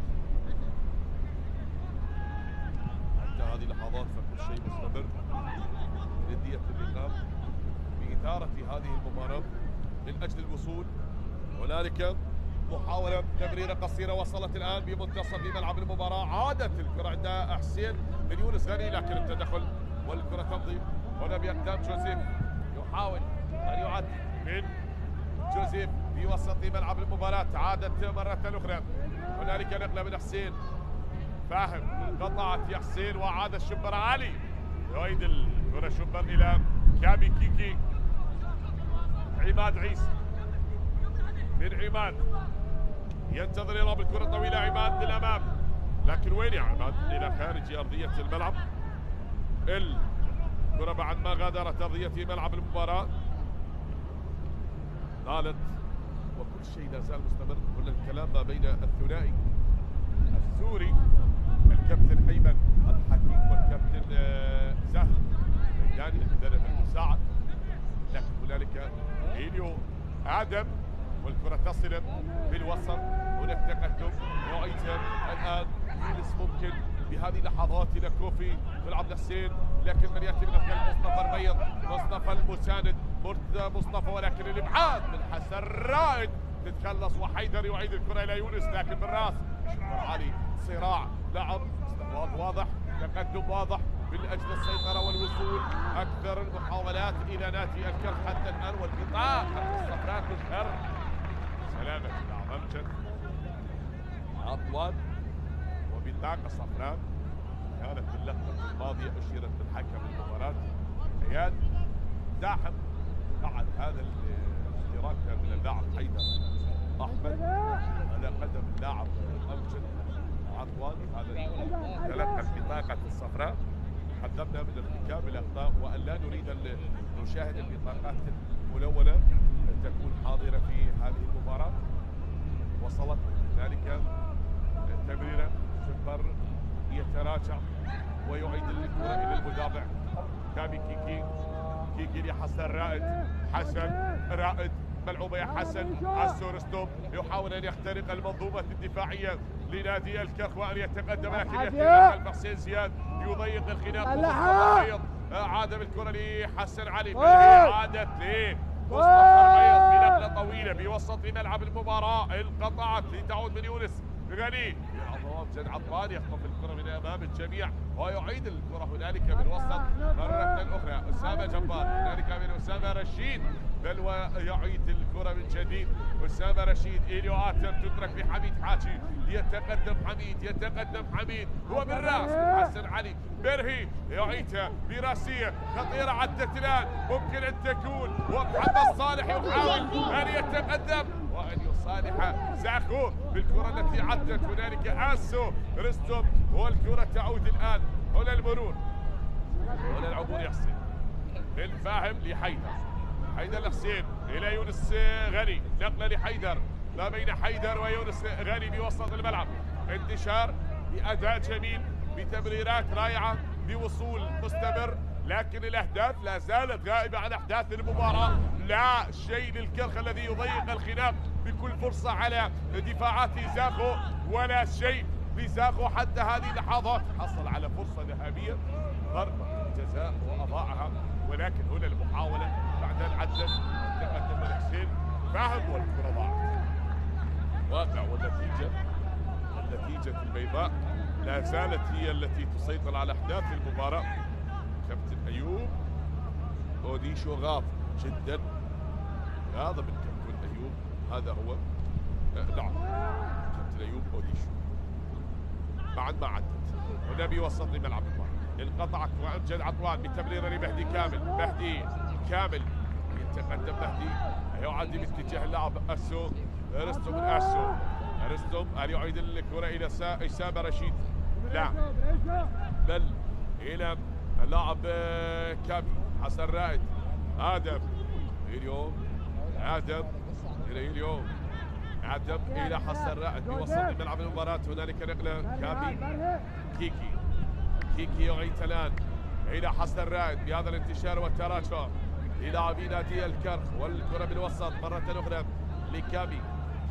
حتى هذه اللحظات فكل شيء مستمر. ندية اللقاء بإثارة هذه المباراة من أجل الوصول. هنالك محاولة تمريرة قصيرة وصلت الآن بمنتصف ملعب المباراة. عادت الكرة عند حسين بن يونس غني، لكن التدخل والكرة تمضي. هنا بأقدام جوزيف يحاول أن يعد من جوزيف في وسط ملعب المباراة. عادت مرة أخرى. هنالك نقلة من حسين فاهم، قطعت يا حسين وعاد الشبر علي. يعيد الكرة شبر إلى كابي كيكي. عماد عيسى من عماد ينتظر يلعب الكرة طويلة عماد للأمام، لكن وين يا عماد؟ إلى خارج أرضية الملعب. الكرة بعد ما غادرت أرضية ملعب المباراة نالت، وكل شيء لا زال مستمر. كل الكلام ما بين الثنائي السوري الكابتن أيمن الحكيم والكابتن سهل يعني المدرب المساعد، لكن هنالك إليو آدم والكرة تصل بالوسط. هناك تقدم رؤيته الآن يونس ممكن بهذه اللحظات إلى كوفي والعبد حسين، لكن من يأتي من الخلف مصطفى البيض، مصطفى المساند مصطفى، ولكن الإبعاد من حسن رائد تتخلص وحيدر يعيد الكرة إلى يونس، لكن بالراس شكر علي. صراع لعب استحواذ واضح، تقدم واضح من أجل السيطرة والوصول. أكثر المحاولات إلى نادي الكرخ حتى الآن، والبطاقة الصفراء تظهر. سلامة لاعب أمجد عطوان وبطاقة صفراء كانت اللقطة الماضية أشيرت بالحكم المباراة اياد زاحم. بعد هذا الاشتراك من اللاعب حيدر أحمد على قدم اللاعب أمجد عطوان، هذا تلقى البطاقة الصفراء. حذرنا من ارتكاب الأخطاء وأن لا نريد أن نشاهد البطاقات الملونة تكون حاضرة في هذه المباراة. وصلت ذلك التمريرة، سوبر يتراجع ويعيد الكرة إلى المدافع كامي كيكي لحسن رائد، حسن رائد ملعوبة يا حسن. السورستوم يحاول أن يخترق المنظومة الدفاعية لنادي الكرخ وأن يتقدم، لكن يأتي خلف حسين زياد يضيق الخناق. عاد بالكرة لحسن علي، عادت مصطفى البيض بنقلة طويلة بوسط ملعب المباراة، انقطعت لتعود من يونس غني. أمجد عطوان يخطف الكرة من أمام الجميع ويعيد الكرة هنالك من وسط مرة أخرى. أسامة جبار هنالك من أسامة رشيد، بل ويعيد الكرة من جديد أسامة رشيد. إليو آتم تترك لحميد حاجي، يتقدم حميد هو بالراس من حسن علي. برهي يعيدها براسية خطيرة عدت الآن، ممكن أن تكون، ومحمد صالح يحاول أن يتقدم وأن يصالح زاخو بالكرة التي عدت. هنالك آسو رستم والكرة تعود الآن. هنا المرور، هنا العبور يحسن بالفاهم لحيدر، حيدر الحسين إلى يونس غني، نقلة لحيدر ما بين حيدر ويونس غني بوسط الملعب. انتشار بأداء جميل بتمريرات رائعة بوصول مستمر، لكن الأهداف لا زالت غائبة عن أحداث المباراة. لا شيء للكرخ الذي يضيق الخناق بكل فرصة على دفاعات زاخو، ولا شيء لزاخو حتى هذه اللحظات. حصل على فرصة ذهبية ضربة جزاء وأضاعها، ولكن هنا المحاولة بعد أن عدت تقدم الحسين فاهم والكرة ضاعت. واقع والنتيجة البيضاء لا زالت هي التي تسيطر على أحداث المباراة. كابتن أيوب أوديشو غاضب جدا، غاضب الكابتن أيوب، هذا هو نعم كابتن أيوب أوديشو بعد ما عدت. هنا بوسط ملعب المباراة انقطعت وأمجد عطوان بتمريره لمهدي كامل يتقدم مهدي، يعدي باتجاه اللاعب أسو رستم رستم أن يعيد الكرة إلى أسامة رشيد، لا بل إلى اللاعب كامي حسن رائد. آدم إلى حسن رائد بوسط ملعب المباراة. هنالك نقلة كامي كيكي يعيد الآن إلى حسن رائد بهذا الانتشار والتراجع للاعبي نادي الكرخ، والكرة بالوسط مرة أخرى لكامي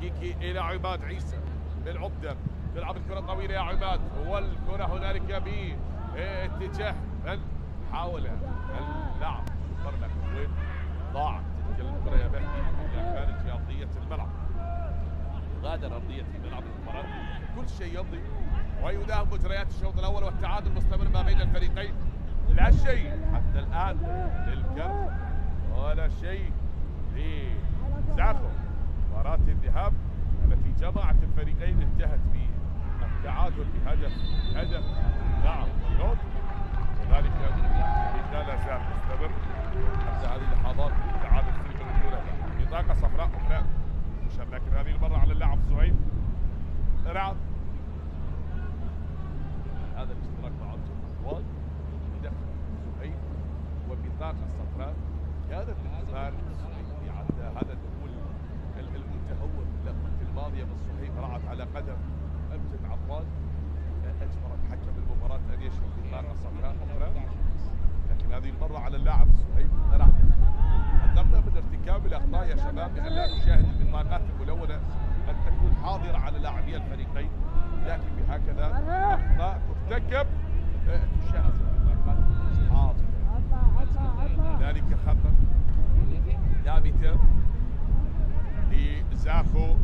كيكي إلى عماد عيسى بالعبدة، يلعب الكرة طويلة يا عماد، والكرة هنالك باتجاه من حاول اللعب فرنا وين ضاعت تلك الكرة يا مهدي إلى خارج أرضية الملعب. غادر أرضية الملعب المباراة، كل شيء يمضي ويداهم مجريات الشوط الأول والتعادل مستمر ما بين الفريقين. لا شيء حتى الآن للكرخ ولا شيء لزاخو. مباراة الذهاب التي جمعت الفريقين انتهت بالتعادل بهدف نعم اليوم، وذلك لا زال مستمر حتى هذه اللحظات. التعادل 0-0 بطاقة صفراء أخرى تشير، لكن هذه المرة على اللاعب صهيب رعد. هذا الاشتراك مع الجمهور دخل صهيب وبطاقة صفراء. كانت بالنسبة صهيب يعني هذا الدخول المتهور في اللقطة الماضية من صهيب رعد على قدم أمجد عطوان، أجبر الحكم المباراة أن يشهد بطاقة صفراء أخرى، لكن هذه المرة على اللاعب صهيب رعد. حذرنا من ارتكاب الأخطاء يا شباب، بأن لا نشاهد البطاقات الملونة أن تكون حاضرة على لاعبي الفريقين، لكن بهكذا أخطاء ترتكب تشاهد البطاقات حاضرة. ذلك خطأ ثابتة لزاخو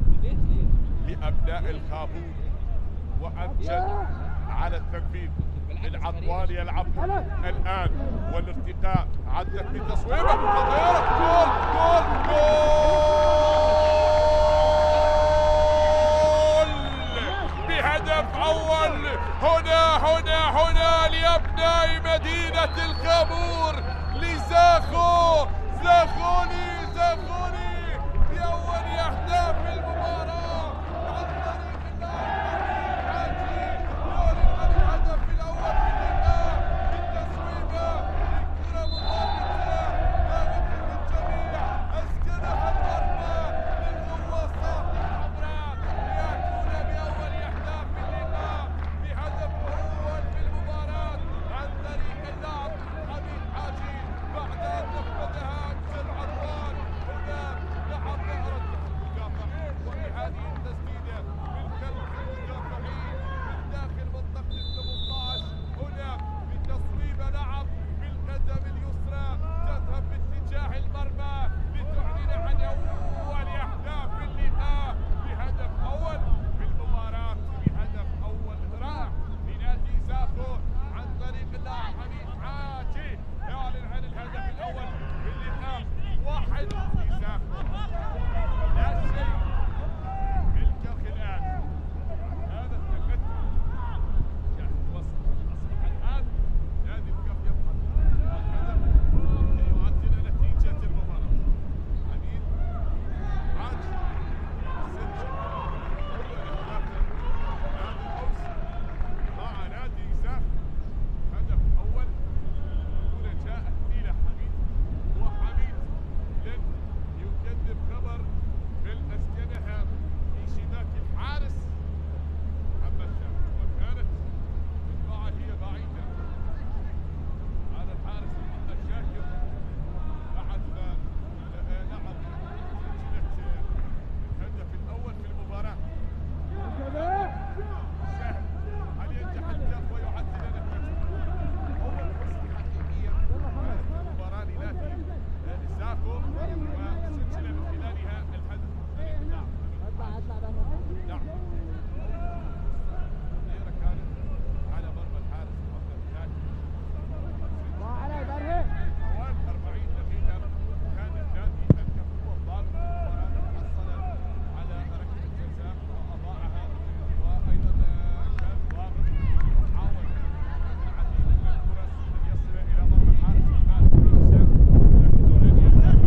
لأبناء الخابور وأمجد على التنفيذ. العطوان يلعب الآن والارتقاء، عدت بتصويبة خطيرة، جول جول جول بهدف أول هنا لأبناء مدينة الخابور، لزاخو زاخوني بأول أهداف المباراة عن طريق اللاعب حاجي، يعلن عن الهدف الأول في اللقاء بالتصويبة للكرة مضادة هدف للجميع، أسكنها المرمى للغواصات الحمراء ليأتون بأول أهداف اللقاء بهدف أول في المباراة عن طريق اللاعب حميد حاجي بعد أن نفذها أمجد عطوان. هنا لعب ظهر المدافع وبهذه التسديدة من خلف المدافعين من داخل منطقة ال18. هنا بتصويبة لعب بالقدم اليسرى تذهب باتجاه المرمى لتعلن عن أول أهداف اللقاء بهدف أول في المباراة، بهدف أول رائع لنادي زاخو عن طريق اللاعب حميد حاجي، يعلن عن الهدف الأول في اللقاء. 1 لزاخو، لا شيء للكرخ الآن. هذا التقدم شاهد وسط أصبح الآن نادي الكرخ يبحث عن هدف ليعدل نتيجة المباراة. حميد حاجي سجل أول أهدافه هذا الموسم مع نادي زاخو، هدف أول. هنا جاءت إلى حميد، وحميد لن يكذب خبر بل أسكنها في شباك الحارس محمد شاكر، وكانت الدفاعة هي بعيدة على الحارس محمد شاكر بعد ما لعب سجلت الهدف الأول في المباراة. سهل هل ينجح الكاف ويعدل نتيجة؟ أول فرصة حقيقية كانت في المباراة لنادي زاخو وسجل من خلالها الهدف. نعم نعم خطيرة كانت على مرمى الحارس محمد شاكر. أوان 40 دقيقة كان النادي الكاف هو الضاغط وحصل على ركلة جزاء وأضاعها، وأيضا كان ضاغط وحاول العديد من الفرص أن يصل إلى مرمى الحارس خالد موسى، لكنه لن ينجح.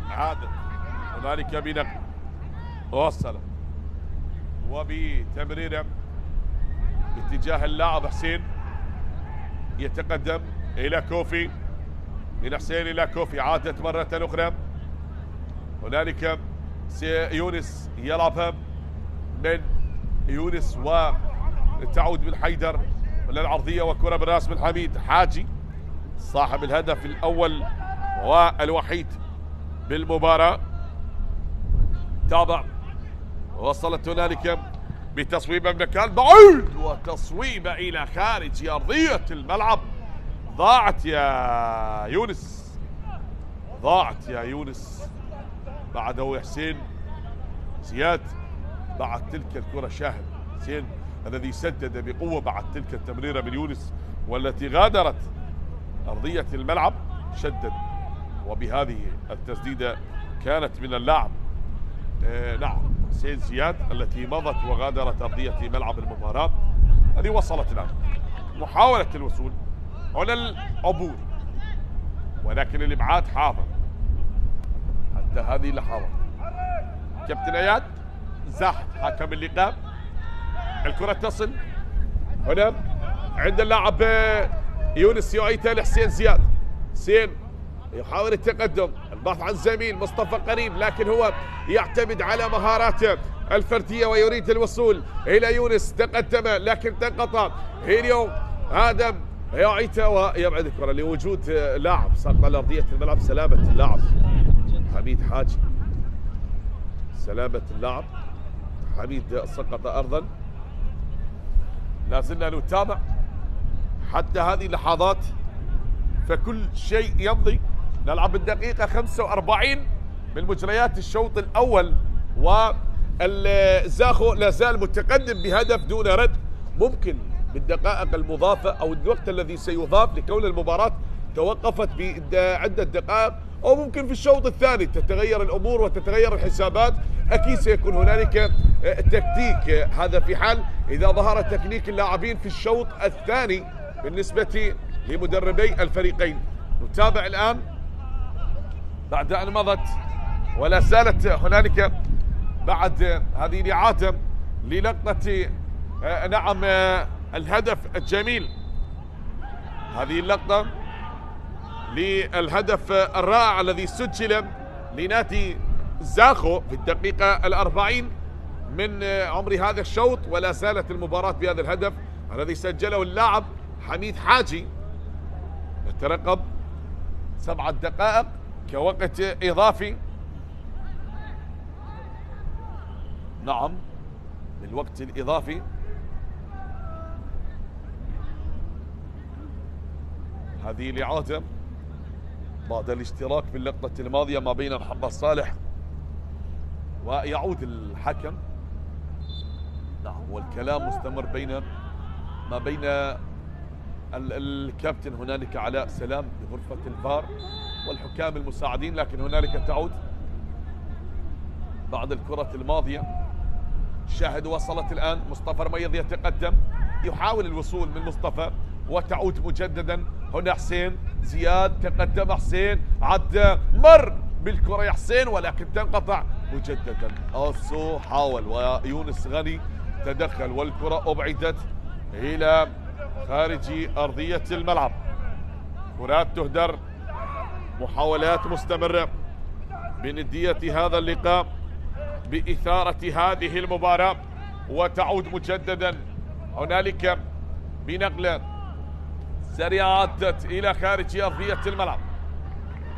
عادت وذلك بنقل وصل وبتمريره باتجاه اللاعب حسين، يتقدم الى كوفي، من حسين الى كوفي، عادت مرة اخرى هنالك يونس يلعبها من يونس وتعود من حيدر للعرضية، وكرة بالراس من حميد حاجي صاحب الهدف الأول والوحيد بالمباراة. تابع، وصلت هنالك بتصويبة من مكان بعيد وتصويبة إلى خارج أرضية الملعب. ضاعت يا يونس، ضاعت يا يونس. بعده حسين زياد بعد تلك الكرة. شاهد حسين الذي سدد بقوة بعد تلك التمريرة من يونس والتي غادرت أرضية الملعب، شدد، وبهذه التسديدة كانت من اللاعب نعم حسين زياد التي مضت وغادرت أرضية ملعب المباراة. هذه وصلت الآن محاولة الوصول على العبور، ولكن الإبعاد حافظ حتى هذه اللحظة. كابتن اياد زاحف حكم اللقاء. الكرة تصل هنا عند اللاعب يونس يعيدها لحسين زياد. حسين يحاول التقدم، البحث عن زميل مصطفى قريب، لكن هو يعتمد على مهاراته الفردية ويريد الوصول إلى يونس. تقدم لكن تنقطع. هيليو آدم يعيدها ويبعد الكرة لوجود لاعب ساقط على أرضية الملعب. سلامة اللاعب حميد حاجي، سلامة اللاعب حميد سقط أرضا. لا زلنا نتابع حتى هذه اللحظات، فكل شيء يمضي. نلعب الدقيقة 45 من مجريات الشوط الأول، والزاخو لا زال متقدم بهدف دون رد. ممكن بالدقائق المضافة أو الوقت الذي سيضاف لكون المباراة توقفت بعدة دقائق، أو ممكن في الشوط الثاني تتغير الأمور وتتغير الحسابات. أكيد سيكون هنالك تكتيك، هذا في حال إذا ظهر تكنيك اللاعبين في الشوط الثاني بالنسبة لمدربي الفريقين. نتابع الآن بعد أن مضت ولا زالت هنالك بعد هذه الإعادة للقطة نعم الهدف الجميل، هذه اللقطة للهدف الرائع الذي سجل لنادي زاخو في الدقيقة 40 من عمر هذا الشوط، ولا زالت المباراة بهذا الهدف الذي سجله اللاعب حميد حاجي. نترقب 7 دقائق كوقت إضافي، نعم بالوقت الإضافي. هذه الإعادة بعد الاشتراك في اللقطة الماضية ما بين محمد صالح ويعود الحكم. نعم، والكلام مستمر ما بين الكابتن هنالك علاء سلام بغرفة الفار والحكام المساعدين، لكن هنالك تعود بعد الكرة الماضية. شاهد وصلت الآن. مصطفى رميض يتقدم، يحاول الوصول من مصطفى وتعود مجددا. هنا حسين زياد، تقدم حسين، عدى، مر بالكرة يا حسين ولكن تنقطع مجددا. أوسو حاول ويونس غني تدخل والكرة أبعدت إلى خارج أرضية الملعب. كرات تهدر، محاولات مستمرة بندية هذا اللقاء بإثارة هذه المباراة، وتعود مجددا هنالك بنقلة سريعة عدت إلى خارج أرضية الملعب.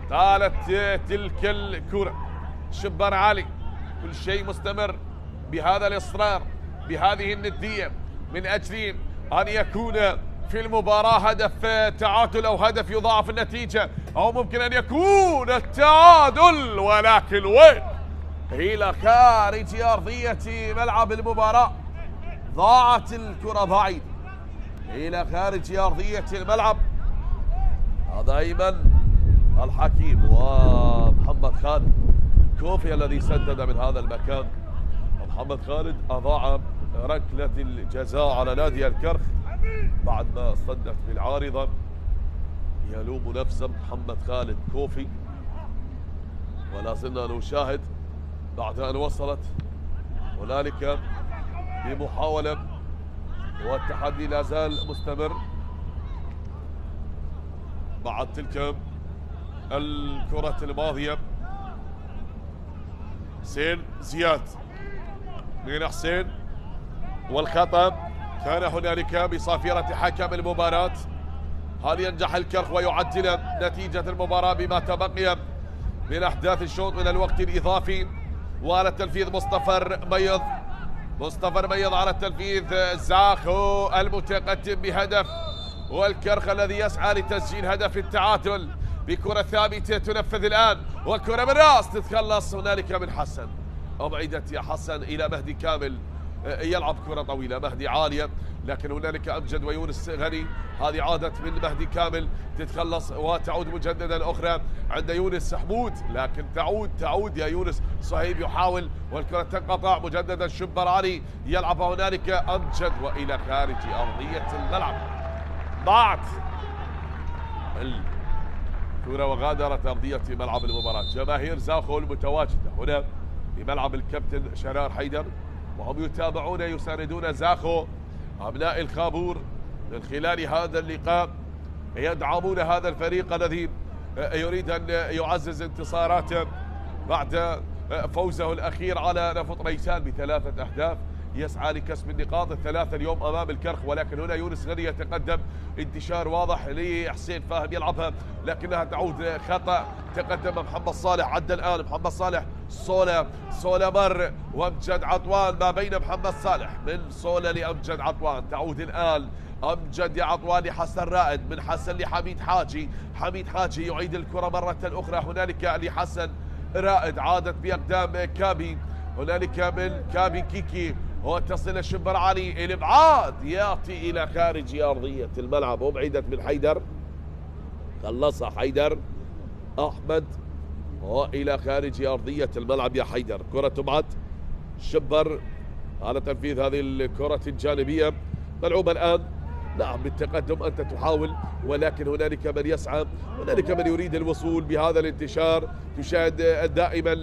طالت تلك الكرة شبان عالي، كل شيء مستمر بهذا الإصرار بهذه الندية من أجل أن يكون في المباراة هدف تعادل أو هدف يضاعف النتيجة، أو ممكن أن يكون التعادل، ولكن وين إلى خارج أرضية ملعب المباراة. ضاعت الكرة بعيد إلى خارج أرضية الملعب. هذا أيمن الحكيم ومحمد خالد كوفي الذي سدد من هذا المكان. محمد خالد أضاع ركلة الجزاء على نادي الكرخ بعد ما صدت بالعارضة. يلوم نفسه محمد خالد كوفي، ولا زلنا نشاهد بعد أن وصلت هنالك بمحاولة والتحدي لا زال مستمر بعد تلك الكرة الماضية. حسين زياد من حسين، والخطأ كان هنالك بصافرة حكم المباراة. هل ينجح الكرخ ويعدل نتيجة المباراة بما تبقي من أحداث الشوط من الوقت الإضافي؟ وعلى التنفيذ مصطفى ميض على التنفيذ. زاخو المتقدم بهدف، والكرخ الذي يسعى لتسجيل هدف التعادل بكرة ثابتة تنفذ الآن، والكرة بالراس تتخلص هنالك من حسن. أبعدت يا حسن إلى مهدي كامل، يلعب كرة طويلة، مهدي عالية، لكن هنالك أمجد ويونس غني. هذه عادت من مهدي كامل، تتخلص وتعود مجددا أخرى عند يونس حمود، لكن تعود يا يونس. صهيب يحاول والكرة تنقطع مجددا. شبر علي يلعب هنالك أمجد وإلى خارج أرضية الملعب. ضاعت الكرة وغادرت أرضية ملعب المباراة. جماهير زاخو المتواجدة هنا في ملعب الكابتن شرار حيدر، وهم يتابعون يساندون زاخو. أبناء الخابور من خلال هذا اللقاء يدعمون هذا الفريق الذي يريد أن يعزز انتصاراته بعد فوزه الأخير على نفط ريسان ب3 أهداف. يسعى لكسب النقاط الثلاثة اليوم أمام الكرخ، ولكن هنا يونس غني يتقدم. انتشار واضح لحسين فاهم يلعبها، لكنها تعود خطأ. تقدم محمد صالح، عدى الآن محمد صالح. صولة مر وأمجد عطوان ما بين محمد صالح من صولة لأمجد عطوان. تعود الآن أمجد يا عطوان لحسن رائد، من حسن لحميد حاجي. حميد حاجي يعيد الكرة مرة أخرى هنالك لحسن رائد، عادت بأقدام كابي. هنالك من كابي كيكي وتصل شبر علي، الابعاد ياتي الى خارج ارضيه الملعب. ابعدت من حيدر، خلصها حيدر احمد والى خارج ارضيه الملعب. يا حيدر كره تبعد. شبر على تنفيذ هذه الكره الجانبيه ملعوبه الان. نعم بالتقدم أنت تحاول، ولكن هنالك من يسعى، هنالك من يريد الوصول بهذا الانتشار. تشاهد دائما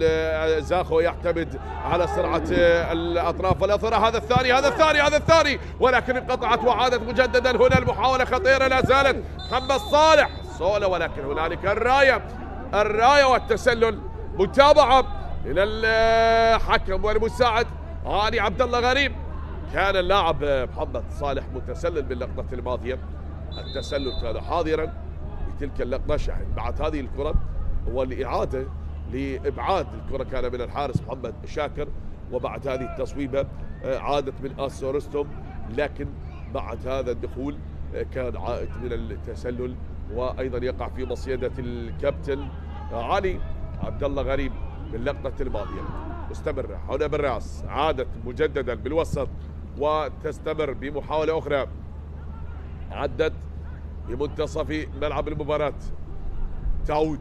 زاخو يعتمد على سرعة الأطراف والأثرة. هذا الثاني ولكن انقطعت وعادت مجددا. هنا المحاولة خطيرة لا زالت. محمد صالح صولة، ولكن هنالك الراية والتسلل. متابعة إلى الحكم والمساعد علي عبد الله غريب. كان اللاعب محمد صالح متسلل باللقطة الماضية، التسلل كان حاضرا بتلك اللقطة. شاهد بعد هذه الكرة والإعادة لإبعاد الكرة كان من الحارس محمد شاكر، وبعد هذه التصويبة عادت من آسو رستم، لكن بعد هذا الدخول كان عائد من التسلل وأيضا يقع في مصيدة الكابتن علي عبد الله غريب باللقطة الماضية. مستمرة هنا بالراس، عادت مجددا بالوسط وتستمر بمحاولة أخرى. عدت بمنتصف ملعب المباراة. تعود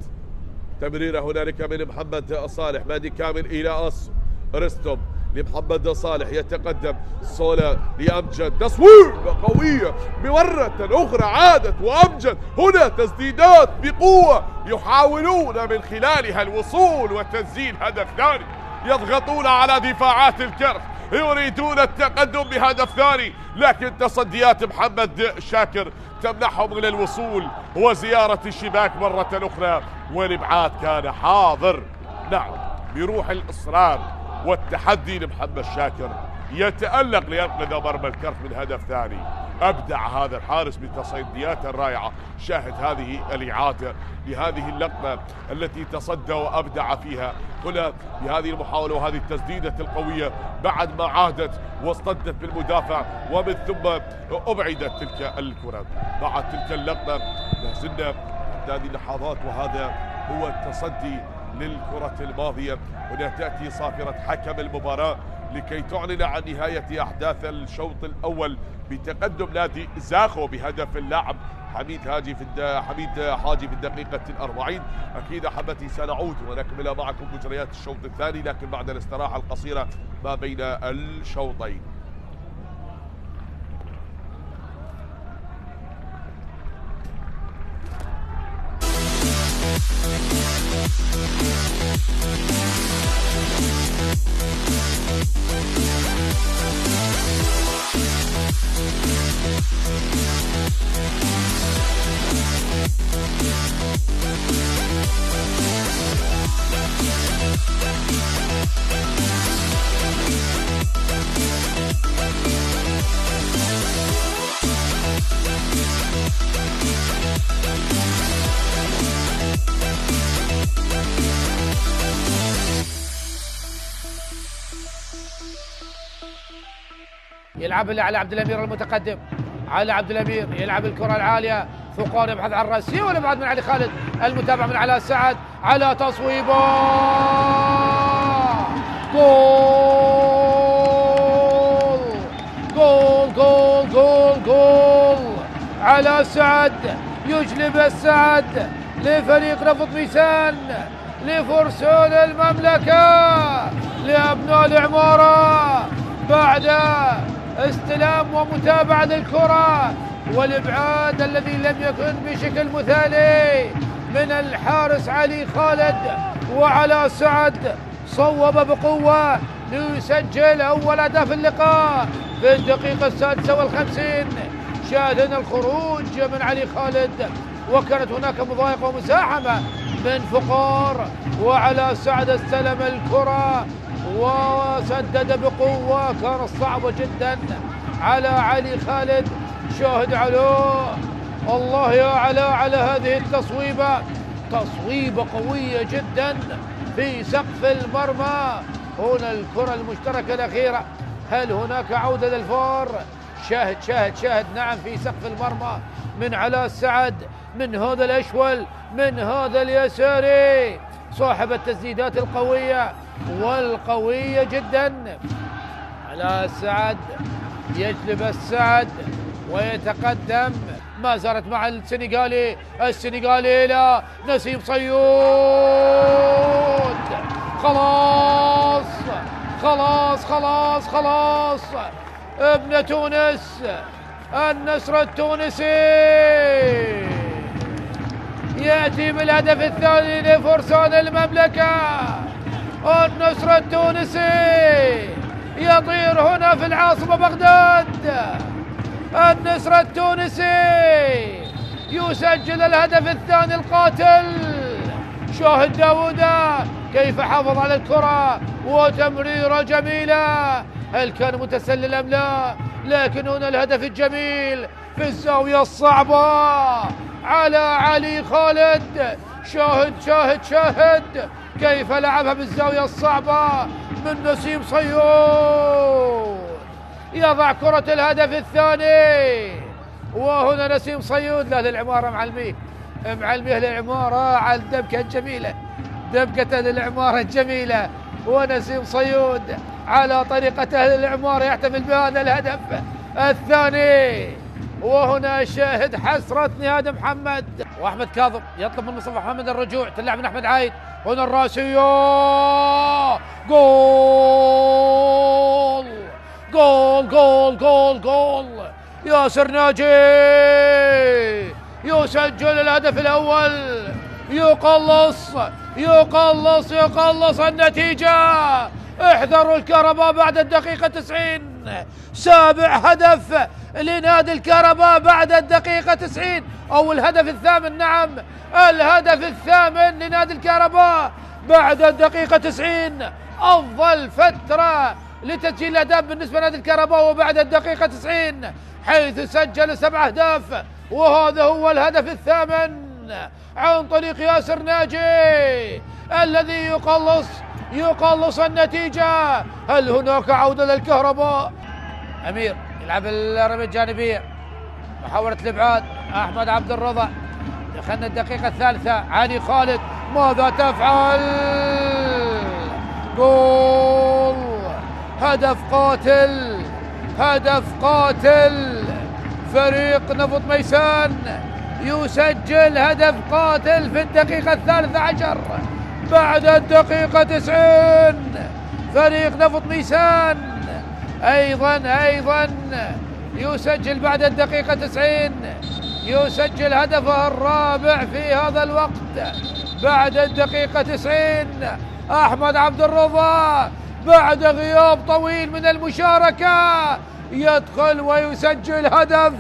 تمريرة هنالك من محمد صالح. مهدي كامل إلى أس رستم لمحمد صالح، يتقدم صولة لأمجد. تصوير قوية مرة أخرى عادت، وأمجد هنا تسديدات بقوة يحاولون من خلالها الوصول وتسجيل هدف ثاني. يضغطون على دفاعات الكرخ، يريدون التقدم بهدف ثاني، لكن تصديات محمد شاكر تمنحهم من الوصول وزيارة الشباك مرة أخرى، والإبعاد كان حاضر. نعم بروح الإصرار والتحدي لمحمد شاكر، يتألق لينقذ مرمى الكرخ من هدف ثاني. أبدع هذا الحارس بتصديات رائعة. شاهد هذه الإعادة لهذه اللقطة التي تصدى وأبدع فيها هنا بهذه المحاولة وهذه التسديدة القوية بعد ما عادت واصطدت بالمدافع ومن ثم أبعدت تلك الكرة. بعد تلك اللقطة لازلنا هذه اللحظات، وهذا هو التصدي للكرة الماضية. هنا تأتي صافرة حكم المباراة لكي تعلن عن نهاية أحداث الشوط الأول بتقدم نادي زاخو بهدف اللاعب حميد حاجي في الدقيقة 40. أكيد أحبتي سنعود ونكمل معكم مجريات الشوط الثاني، لكن بعد الاستراحة القصيرة ما بين الشوطين. يلعب على عبد الامير المتقدم. على عبد الامير يلعب الكره العاليه، ثقار يبحث عن الراسيه والابعاد من علي خالد، المتابع من علاء سعد على تصويبه، جول جول جول جول جول. علاء سعد يجلب السعد لفريق نفط ميسان، لفرسان المملكة، لأبناء العمارة، بعد استلام ومتابعة للكرة والإبعاد الذي لم يكن بشكل مثالي من الحارس علي خالد. وعلى سعد صوب بقوة ليسجل أول هدف اللقاء في الدقيقة 56، شاهدنا الخروج من علي خالد وكانت هناك مضايقة ومزاحمة من فقار، وعلى سعد استلم الكرة وسدد بقوة، كانت صعبة جدا على علي خالد. شاهد علوه، الله يا علاء على هذه التصويبة، تصويبة قوية جدا في سقف المرمى. هنا الكرة المشتركة الأخيرة، هل هناك عودة للفار؟ شاهد شاهد شاهد، نعم، في سقف المرمى من علاء سعد، من هذا الأشول، من هذا اليساري، صاحب التسديدات القوية والقوية جدا. علاء سعد يجلب السعد ويتقدم، ما زالت مع السنغالي إلى نسيم صيود. خلاص خلاص خلاص خلاص، ابن تونس النصر التونسي يأتي بالهدف الثاني لفرسان المملكة. النصر التونسي يطير هنا في العاصمة بغداد. النصر التونسي يسجل الهدف الثاني القاتل. شاهد داوودة كيف حافظ على الكرة وتمريرة جميلة، هل كان متسلل أم لا؟ لكن هنا الهدف الجميل في الزاوية الصعبة على علي خالد. شاهد شاهد شاهد كيف لعبها بالزاوية الصعبة من نسيم صيود، يضع كرة الهدف الثاني. وهنا نسيم صيود لا للعمارة معلميه للعمارة على الدبكة الجميلة، دبكة للعمارة الجميلة، ونسيم صيود على طريقة أهل العمارة يحتفل بهذا الهدف الثاني. وهنا شاهد حسرة نهاد محمد، وأحمد كاظم يطلب من مصطفى محمد الرجوع، تلعب من أحمد عايد، هنا الراسية، جول جول جول جول جول. ياسر ناجي يسجل الهدف الأول، يقلص النتيجة. احذروا الكهرباء بعد الدقيقة 90، سابع هدف لنادي الكهرباء بعد الدقيقة 90، أو الهدف الثامن، نعم الهدف الثامن لنادي الكهرباء بعد الدقيقة 90. أفضل فترة لتسجيل الأهداف بالنسبة لنادي الكهرباء وبعد الدقيقة 90، حيث سجل 7 أهداف، وهذا هو الهدف الثامن عن طريق ياسر ناجي الذي يقلص النتيجة. هل هناك عودة للكهرباء؟ أمير يلعب الرمية الجانبية، محاولة الإبعاد، أحمد عبد الرضا، دخلنا الدقيقة الثالثة، علي خالد ماذا تفعل؟ جول، هدف قاتل. فريق نفط ميسان يسجل هدف قاتل في الدقيقة 13 بعد الدقيقة 90. فريق نفط ميسان أيضا يسجل بعد الدقيقة 90، يسجل هدفه الرابع في هذا الوقت بعد الدقيقة 90. أحمد عبد الرضا بعد غياب طويل من المشاركة يدخل ويسجل هدف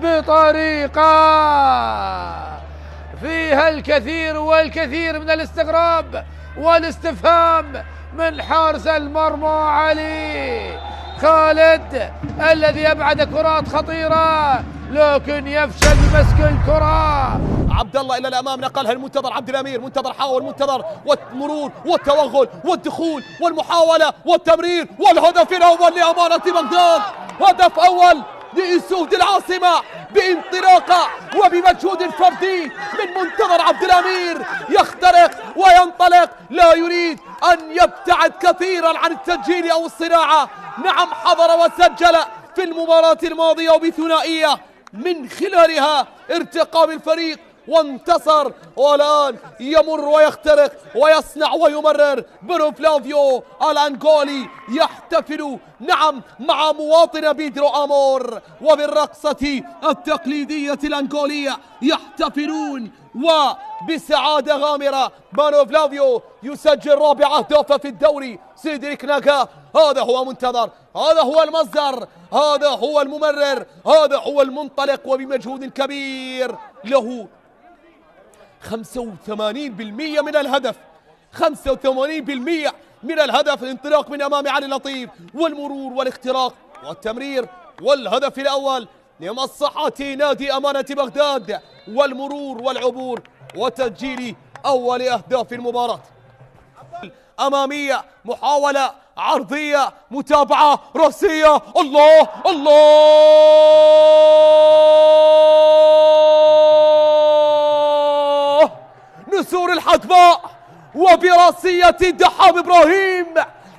بطريقة فيها الكثير والكثير من الاستغراب والاستفهام من حارس المرمى علي خالد الذي أبعد كرات خطيرة لكن يفشل بمسك الكرة. عبد الله الى الامام، نقلها المنتظر عبد الامير، منتظر حاول، منتظر والمرور والتوغل والدخول والمحاولة والتمرير والهدف الاول لأمانة بغداد. هدف اول لأسود العاصمة بانطلاقة وبمجهود فردي من منتظر عبد الامير، يخترق وينطلق، لا يريد ان يبتعد كثيرا عن التسجيل او الصناعة. نعم، حضر وسجل في المباراة الماضية وبثنائية من خلالها ارتقى بالفريق وانتصر، والآن يمر ويخترق ويصنع ويمرر. برو فلافيو الأنغولي يحتفل نعم مع مواطن بيدرو أمور، وبالرقصة التقليدية الأنغولية يحتفلون وبسعادة غامرة. بانو فلافيو يسجل رابع أهدافه في الدوري. سيدريك ناكا، هذا هو منتظر، هذا هو المصدر، هذا هو الممرر، هذا هو المنطلق، وبمجهود كبير له 85% من الهدف، 85% من الهدف. الانطلاق من أمام علي لطيف والمرور والاختراق والتمرير والهدف الأول لمصلحة نادي أمانة بغداد، والمرور والعبور وتسجيل أول أهداف المباراة. أمامية، محاولة عرضية، متابعة رأسية، الله الله، نسور الحدباء وبراسية دحام إبراهيم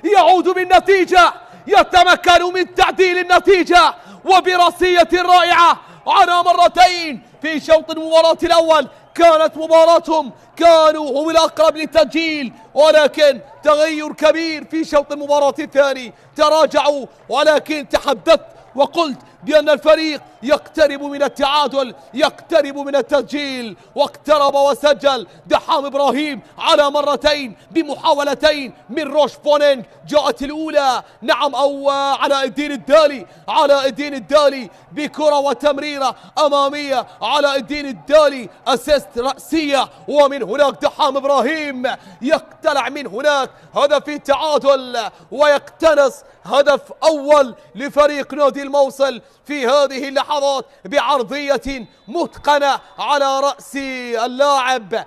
يعود بالنتيجة، يتمكن من تعديل النتيجة وبراسية رائعة على مرتين في شوط المباراة الأول. كانت مباراتهم، كانوا هم الأقرب للتسجيل، ولكن تغير كبير في شوط المباراة الثاني، تراجعوا. ولكن تحدثت وقلت بأن الفريق يقترب من التعادل، يقترب من التسجيل، واقترب وسجل دحام إبراهيم على مرتين بمحاولتين من روش بونينغ. جاءت الأولى نعم أو على الدين الدالي، على الدين الدالي بكرة وتمريرة أمامية، على الدين الدالي أسيست رأسية، ومن هناك دحام إبراهيم يقتلع من هناك هدف التعادل ويقتنص هدف أول لفريق نادي الموصل في هذه اللحظات بعرضية متقنة على رأس اللاعب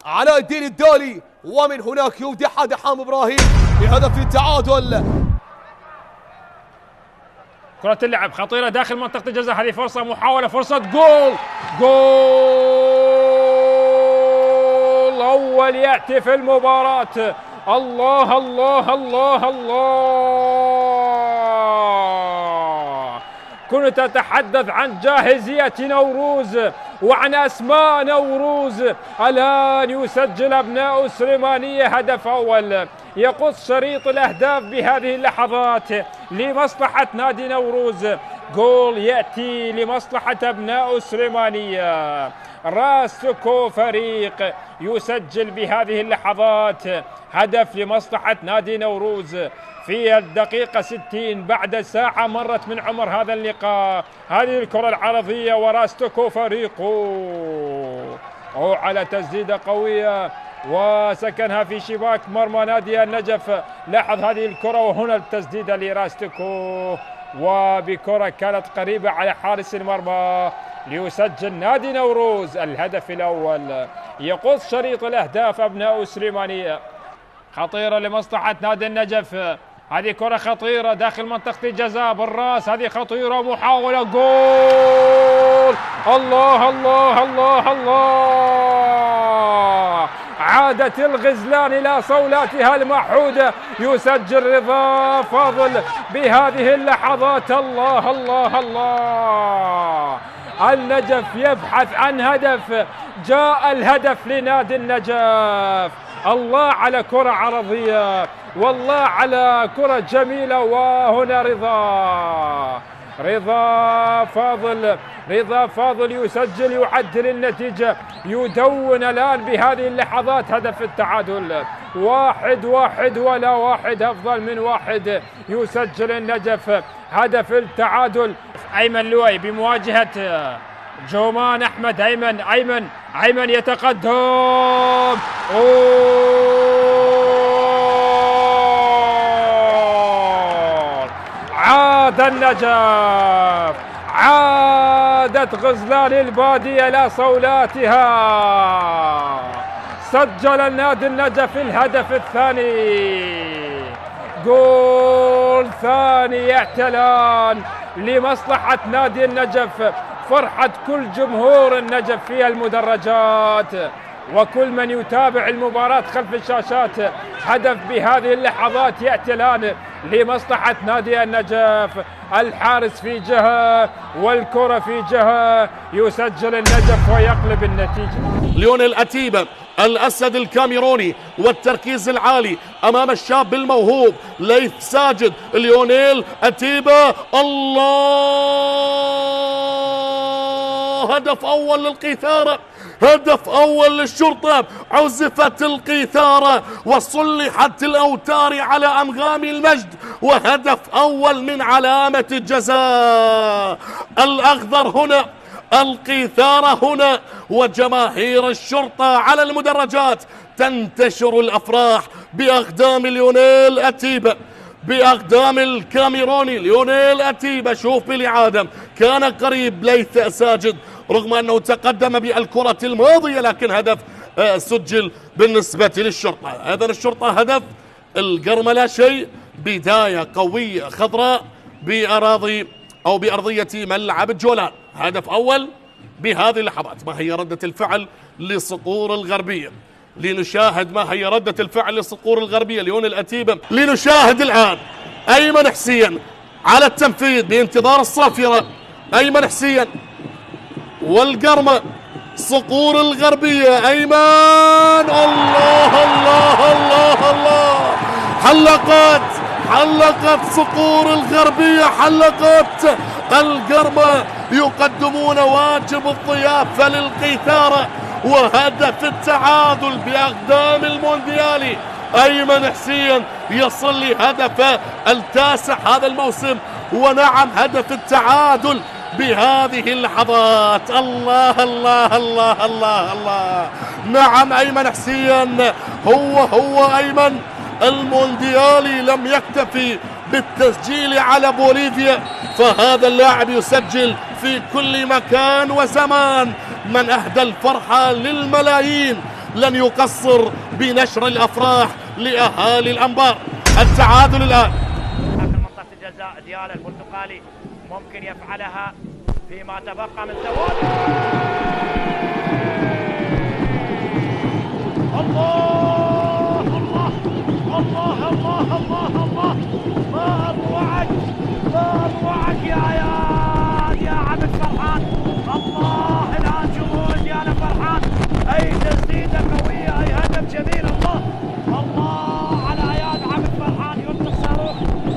علاء الدين الدالي، ومن هناك يودع دحام إبراهيم بهدف التعادل. كرة اللعب خطيرة داخل منطقة الجزاء، هذه فرصة، محاولة، فرصة، جول، جول أول يأتي في المباراة. الله الله الله الله، كنت أتحدث عن جاهزية نوروز وعن أسماء نوروز. الآن يسجل أبناء سليمانية هدف أول يقص شريط الأهداف بهذه اللحظات لمصلحة نادي نوروز. جول يأتي لمصلحة أبناء سليمانية. راستوكو فريق يسجل بهذه اللحظات هدف لمصلحة نادي نوروز في الدقيقة 60 بعد ساعة مرت من عمر هذا اللقاء. هذه الكرة العرضية وراستوكو فريقه على تسديدة قوية وسكنها في شباك مرمى نادي النجف. لاحظ هذه الكرة وهنا التسديدة لراستوكو، وبكرة كانت قريبة على حارس المرمى ليسجل نادي نوروز الهدف الأول. يقص شريط الأهداف أبناء سليمانية. خطيرة لمصلحة نادي النجف، هذه كرة خطيرة داخل منطقة الجزاء بالراس، هذه خطيرة، محاولة، جول، الله الله الله الله، عادت الغزلان إلى صولاتها المحودة. يسجل رضا فاضل بهذه اللحظات، الله الله الله، النجف يبحث عن هدف، جاء الهدف لنادي النجف. الله على كرة عرضية، والله على كرة جميلة. وهنا رضا فاضل يسجل، يعدل النتيجة، يدون الآن بهذه اللحظات هدف التعادل. 1-1 ولا واحد أفضل من واحد. يسجل النجف هدف التعادل. أيمن لوي بمواجهة جومان أحمد. أيمن يتقدم، عاد النجف، عاد عادت غزلان البادية إلى صولاتها. سجل النادي النجف الهدف الثاني، جول ثاني اعتلان لمصلحة نادي النجف. فرحة كل جمهور النجف في المدرجات وكل من يتابع المباراة خلف الشاشات. هدف بهذه اللحظات اعتلان لمصلحة نادي النجف. الحارس في جهة والكرة في جهة، يسجل النجف ويقلب النتيجة. ليونيل أتيبة الأسد الكاميروني والتركيز العالي أمام الشاب الموهوب ليث ساجد. ليونيل أتيبة، الله، هدف أول للقيثارة، هدف أول للشرطة. عزفت القيثارة وصلحت الأوتار على أنغام المجد، وهدف أول من علامة الجزاء. الأخضر هنا، القيثارة هنا، وجماهير الشرطة على المدرجات. تنتشر الأفراح بأقدام ليونيل أتيبة، بأقدام الكاميروني ليونيل أتيبة. شوف بالإعادة كان قريب ليث ساجد رغم أنه تقدم بالكرة الماضية، لكن هدف سجل بالنسبة للشرطة. إذن الشرطة هدف، القرمة لا شيء. بداية قوية خضراء بأراضي أو بأرضية ملعب الجولان. هدف أول بهذه اللحظات. ما هي ردة الفعل لصقور الغربية؟ لنشاهد ما هي ردة الفعل لصقور الغربية. ليونيل أتيبة. لنشاهد الآن أيمن حسين على التنفيذ بانتظار الصافرة. أيمن حسين والقرمة، صقور الغربية. أيمن، الله الله الله الله، حلقت صقور الغربية، حلقت القرمة. يقدمون واجب الضيافة للقيثارة، وهدف التعادل بأقدام المونديالي. أيمن حسين يصل لهدفه التاسع هذا الموسم، ونعم هدف التعادل بهذه اللحظات. الله الله الله الله الله، نعم أيمن حسين هو أيمن. المونديالي لم يكتفي بالتسجيل على بوليفيا، فهذا اللاعب يسجل في كل مكان وزمان. من أهدى الفرحة للملايين لن يقصر بنشر الأفراح لأهالي الأنبار. التعادل الآن داخل منطقة الجزاء. ديالا البرتقالي ممكن يفعلها فيما تبقى من ثواني. الله الله الله الله الله الله، ما أروعك يا عبد فرحان. الله، الآن جمهور ديالا فرحان. أي تسديدة قوية، أي هدف جميل. الله على اياد عبد فرحان. يطلق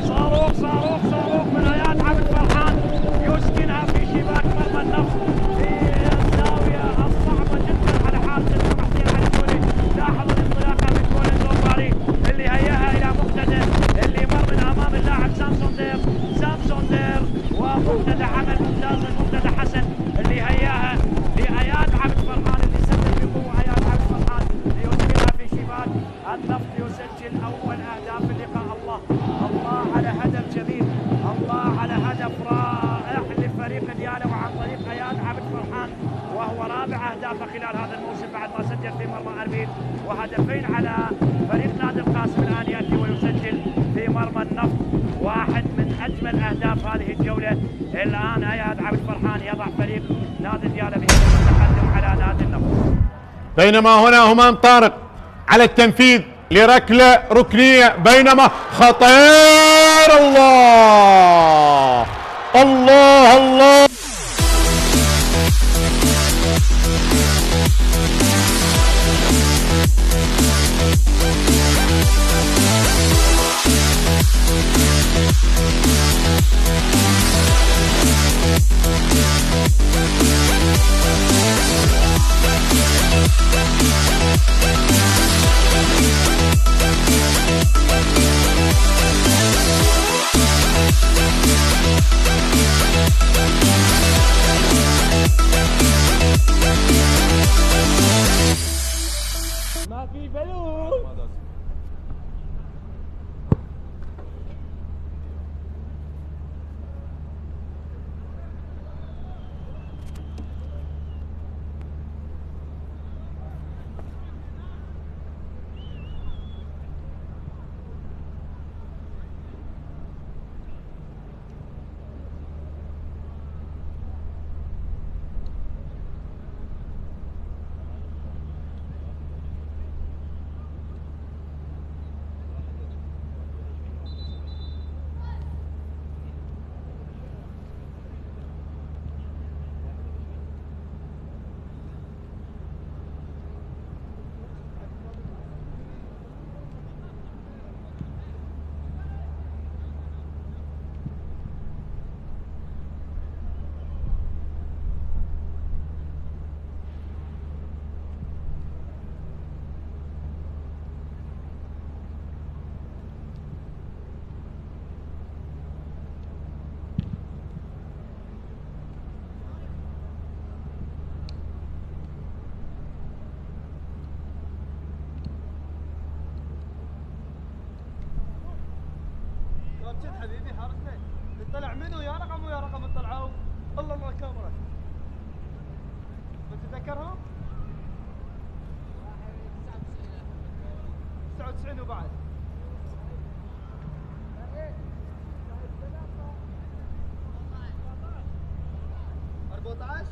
صاروخ من اياد عبد فرحان، يسكنها في شباك مرمى النفط في الزاويه الصعبه جدا على حارس حسين العلي. لاحظ الانطلاقه من جول الدوباري اللي هياها الى مقتدى، اللي مر من امام اللاعب سامسون دير ومقتدى عمل ممتاز. مقتدى حسن اللي هياها لاياد عبد فرحان، اللي سدد بقوه اياد عبد فرحان ليسكنها في شباك النفط. يسجل اول اهداف اللقاء. الله على هدف جميل، الله على هدف رائع لفريق ديالا وعن طريق اياد عبد فرحان، وهو رابع اهدافه خلال هذا الموسم بعد ما سجل في مرمى اربيل، وهدفين على فريق نادي القاسم. الان ياتي ويسجل في مرمى النفط واحد من اجمل اهداف هذه الجوله. الان اياد عبد فرحان يضع فريق نادي ديالا بهدف التقدم على نادي النفط. بينما هنا همام طارق على التنفيذ لركلة ركنية، بينما خطير. الله الله الله، جد حبيبي حارسنا طلع منو يا رقم ويا رقم طلعوا الله الله الكاميرا تتذكرهم؟ 99 وبعد 14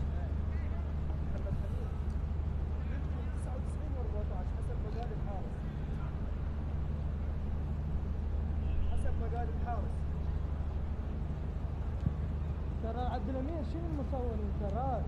ترى عبد الامير شنو المصورين ترى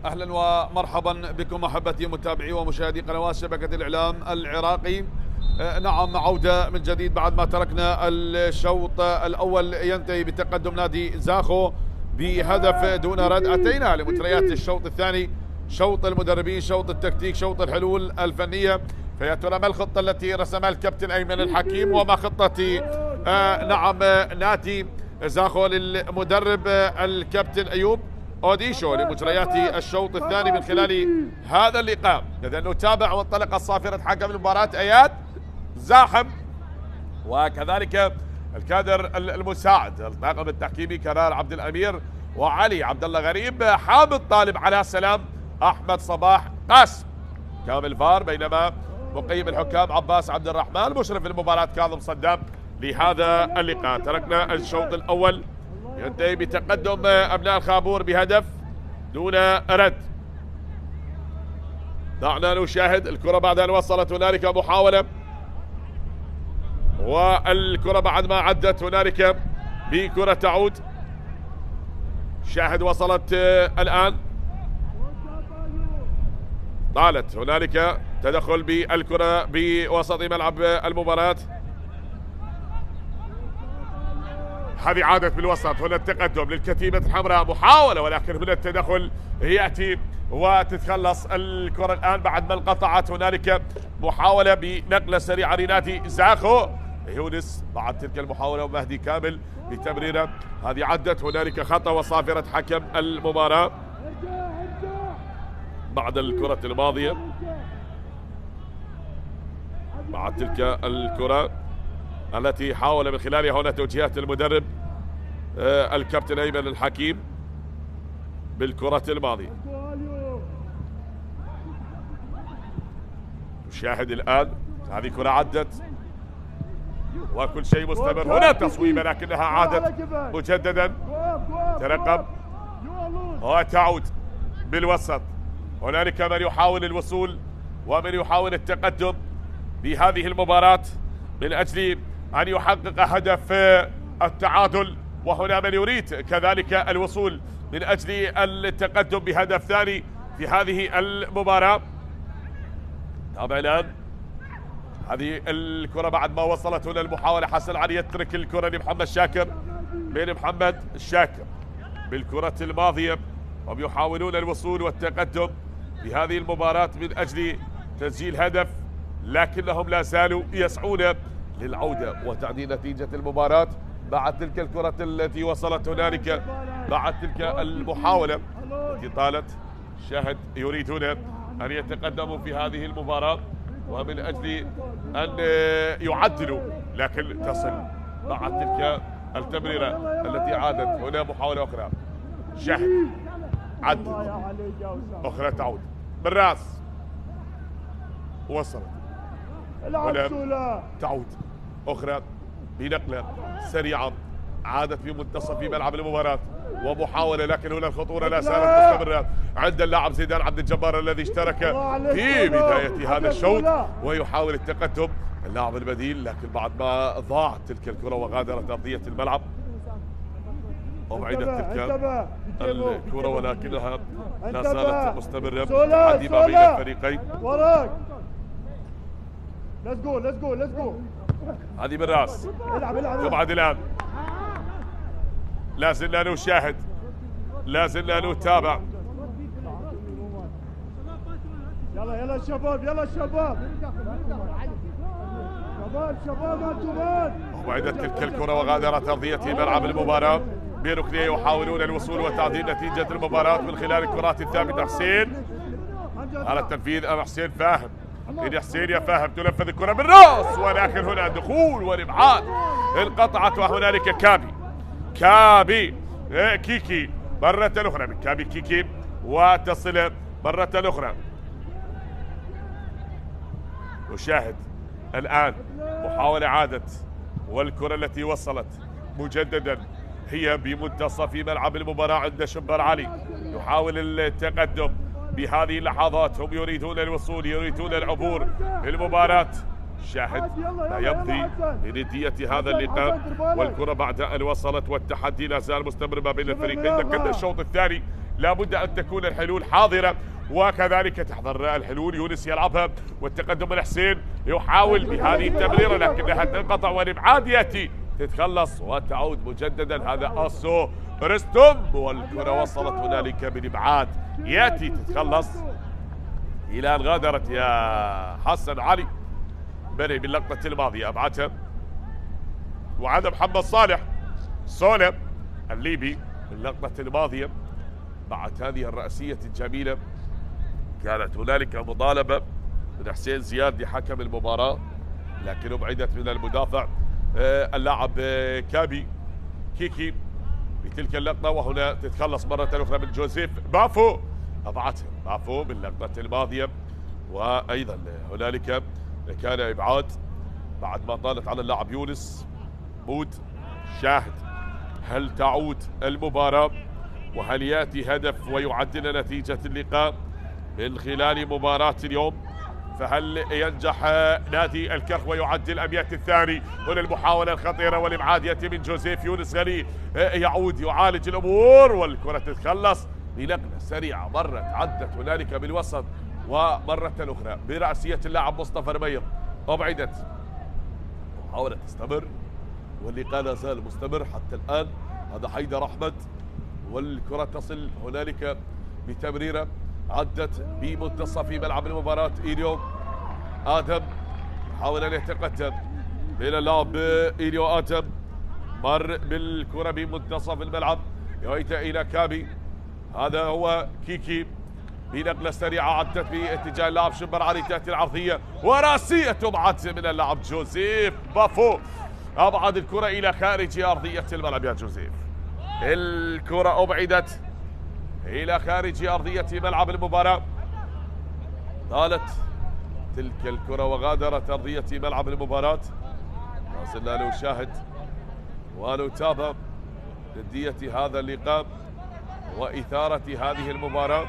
اهلا ومرحبا بكم احبتي متابعي ومشاهدي قنوات شبكه الاعلام العراقي. نعم، عوده من جديد بعد ما تركنا الشوط الاول ينتهي بتقدم نادي زاخو بهدف دون رد. اتينا لمجريات الشوط الثاني، شوط المدربين، شوط التكتيك، شوط الحلول الفنيه. فيا ترى ما الخطه التي رسمها الكابتن ايمن الحكيم وما خطه نعم نادي زاخو للمدرب الكابتن ايوب اوديشو لمجريات الشوط الثاني من خلال هذا اللقاء. اذا نتابع وانطلق صافره حكم المباراه اياد زاحم وكذلك الكادر المساعد الطاقم التحكيمي كرار عبد الامير وعلي عبد الله غريب، حامد طالب على السلام، احمد صباح قاسم كامل فار، بينما مقيم الحكام عباس عبد الرحمن، مشرف المباراه كاظم صدام لهذا اللقاء. تركنا الشوط الاول ينتهي بتقدم ابناء الخابور بهدف دون رد. دعنا نشاهد الكرة بعد ان وصلت، هنالك محاولة والكرة بعد ما عدت هنالك بكرة تعود. شاهد وصلت الان، طالت، هنالك تدخل بالكرة بوسط ملعب المباراة. هذه عادت بالوسط، هنا التقدم للكتيبة الحمراء، محاولة ولكن هنا التدخل يأتي وتتخلص الكرة الآن بعد ما انقطعت. هنالك محاولة بنقلة سريعة لنادي زاخو، يونس بعد تلك المحاولة ومهدي كامل بتمريرة، هذه عدت. هنالك خطأ وصافرة حكم المباراة بعد الكرة الماضية، بعد تلك الكرة التي حاول من خلالها هنا توجيهات المدرب الكابتن ايمن الحكيم بالكرة الماضية. نشاهد الآن، هذه كرة عدت وكل شيء مستمر. هنا تصويبة لكنها عادت مجددا، ترقب وتعود بالوسط. هنالك من يحاول الوصول ومن يحاول التقدم بهذه المباراة من أجل أن يحقق هدف التعادل، وهنا من يريد كذلك الوصول من أجل التقدم بهدف ثاني في هذه المباراة. تابع الآن هذه الكرة بعد ما وصلت هنا المحاولة، حسن علي يترك الكرة لمحمد شاكر، بين محمد شاكر بالكرة الماضية، وهم يحاولون الوصول والتقدم في هذه المباراة من أجل تسجيل هدف، لكنهم لا زالوا يسعون للعودة وتعديل نتيجة المباراة بعد تلك الكرة التي وصلت هنالك، بعد تلك المحاولة التي طالت. شاهد يريدون أن يتقدموا في هذه المباراة ومن أجل أن يعدلوا، لكن تصل بعد تلك التمريرة التي عادت. هنا محاولة أخرى، شاهد عدل أخرى تعود بالراس، وصلت هنا تعود أخرى بنقلة سريعة، عادت في منتصف ملعب المباراة ومحاولة، لكن هنا الخطورة لا زالت مستمرة عند اللاعب زيدان عبد الجبار الذي اشترك في بداية هذا الشوط ويحاول التقدم اللاعب البديل، لكن بعد ما ضاعت تلك الكرة وغادرت أرضية الملعب وبعدت تلك الكرة، ولكنها لا زالت مستمرة تحدي ما بين الفريقين. وراك ليتس جو هذه بالراس تبعد الآن. لا زلنا نشاهد، لا زلنا نتابع. يلا شباب وبعدت تلك الكرة وغادرت أرضية ملعب المباراة بركنية، يحاولون الوصول وتعديل نتيجة المباراة من خلال الكرات الثابتة. حسين على التنفيذ أم حسين فاهم؟ إن حسين يا فاهم تنفذ الكرة بالراس، ولكن هنا دخول والإبعاد انقطعت، وهنالك كابي كيكي مرة أخرى من كابي كيكي وتصل مرة أخرى. نشاهد الآن محاولة عادت، والكرة التي وصلت مجددا هي بمنتصف ملعب المباراة عند شبر علي، يحاول التقدم بهذه اللحظات. هم يريدون الوصول، يريدون العبور في المباراة. شاهد لا يمضي لندية هذا اللقاء، والكرة بعد أن وصلت والتحدي لا زال مستمر ما بين الفريقين. لكن الشوط الثاني لابد أن تكون الحلول حاضرة، وكذلك تحضر الحلول. يونس يلعبها والتقدم من حسين، يحاول بهذه التمريرة لكنها تنقطع والإبعاد يأتي، تتخلص وتعود مجددا. هذا أسو رستم، والكرة وصلت هنالك بالإبعاد يأتي، تتخلص إلى أن غادرت يا حسن علي بري باللقطة الماضية، أبعدها وعاد محمد صالح سولم الليبي باللقطة الماضية. بعد هذه الرأسية الجميلة كانت هنالك مطالبة من حسين زياد لحكم المباراة، لكن أبعدت من المدافع اللاعب كابي كيكي بتلك اللقطة، وهنا تتخلص مرة أخرى من جوزيف بافو، أبعدها بافو باللقطة الماضية. وأيضا هنالك كان إبعاد بعد ما طالت على اللاعب يونس بود. شاهد هل تعود المباراة وهل يأتي هدف ويعدل نتيجة اللقاء من خلال مباراة اليوم؟ فهل ينجح نادي الكرخ ويعدل أم يأتي الثاني؟ هنا المحاولة الخطيرة والإبعاد يأتي من جوزيف. يونس غني يعود يعالج الأمور والكرة تتخلص بنقلة سريعة، مرت عدت هنالك بالوسط ومرة أخرى برأسية اللاعب مصطفى رمير، أبعدت. محاولة تستمر واللقاء لا زال مستمر حتى الآن. هذا حيدر أحمد والكرة تصل هنالك بتمريرة عدت بمنتصف ملعب المباراة. إيليو آدم حاول أن يتقدم من اللاعب إيليو آدم، مر بالكرة بمنتصف الملعب يعيد إلى كابي. هذا هو كيكي بنقلة سريعة عدت باتجاه اللاعب شبر علي، تأتي العرضية وراسية تبعد من اللاعب جوزيف بافو، أبعد الكرة إلى خارج أرضية الملعب. يا جوزيف الكرة أبعدت إلى خارج أرضية ملعب المباراة، طالت تلك الكرة وغادرت أرضية ملعب المباراة. ما زلنا نشاهد ونتابع جدية هذا اللقاء وإثارة هذه المباراة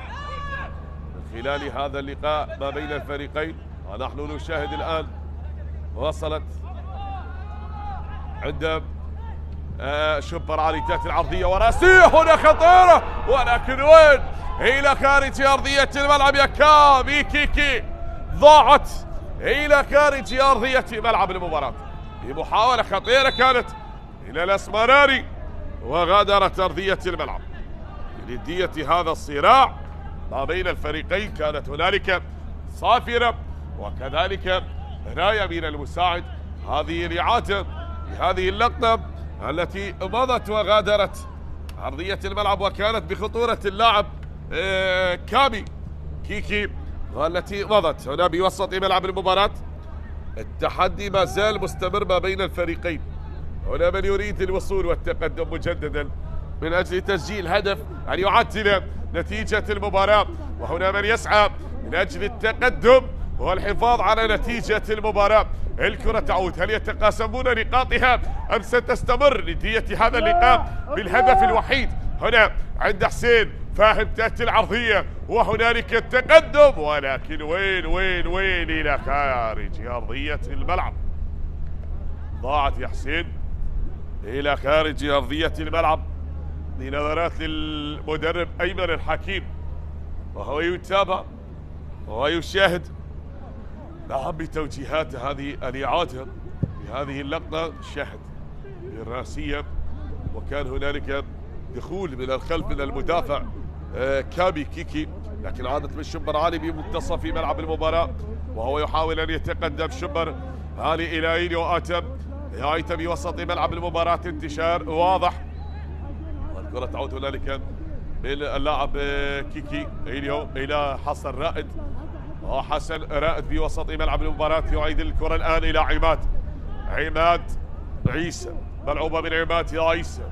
من خلال هذا اللقاء ما بين الفريقين. ونحن نشاهد الآن وصلت عند شبر علي، تأتي العرضية وراسية هنا خطيرة، ولكن وين؟ إلى خارج أرضية الملعب. يا كابي كيكي ضاعت إلى خارج أرضية ملعب المباراة بمحاولة خطيرة كانت إلى الأسمراني وغادرت أرضية الملعب. جدية هذا الصراع ما بين الفريقين كانت هنالك صافرة وكذلك راية من المساعد. هذه الإعادة بهذه اللقطة التي مضت وغادرت أرضية الملعب وكانت بخطورة اللاعب كابي كيكي والتي مضت هنا بوسط ملعب المباراة. التحدي ما زال مستمر ما بين الفريقين. هنا من يريد الوصول والتقدم مجددا من أجل تسجيل هدف أن يعدل نتيجة المباراة، وهنا من يسعى من أجل التقدم والحفاظ على نتيجة المباراة. الكرة تعود، هل يتقاسمون نقاطها أم ستستمر ندية هذا اللقاء بالهدف الوحيد؟ هنا عند حسين فاهم تأتي العرضية وهنالك التقدم، ولكن وين وين وين إلى خارج أرضية الملعب. ضاعت يا حسين إلى خارج أرضية الملعب بنظرات للمدرب أيمن الحكيم، وهو يتابع ويشاهد نعم بتوجيهات هذه الإعادة بهذه اللقطة. شاهد بالراسية، وكان هنالك دخول من الخلف من المدافع كابي كيكي، لكن عادت من شبر علي بمنتصف ملعب المباراة، وهو يحاول أن يتقدم شبر علي إلى إيليو آتم. آيتا بوسط ملعب المباراة، انتشار واضح، والكرة تعود هنالك من اللاعب كيكي إيليو إلى حسن رائد، وحسن رائد بوسط ملعب المباراة يعيد الكرة الآن إلى عماد عيسى، ملعوبة من عماد عيسى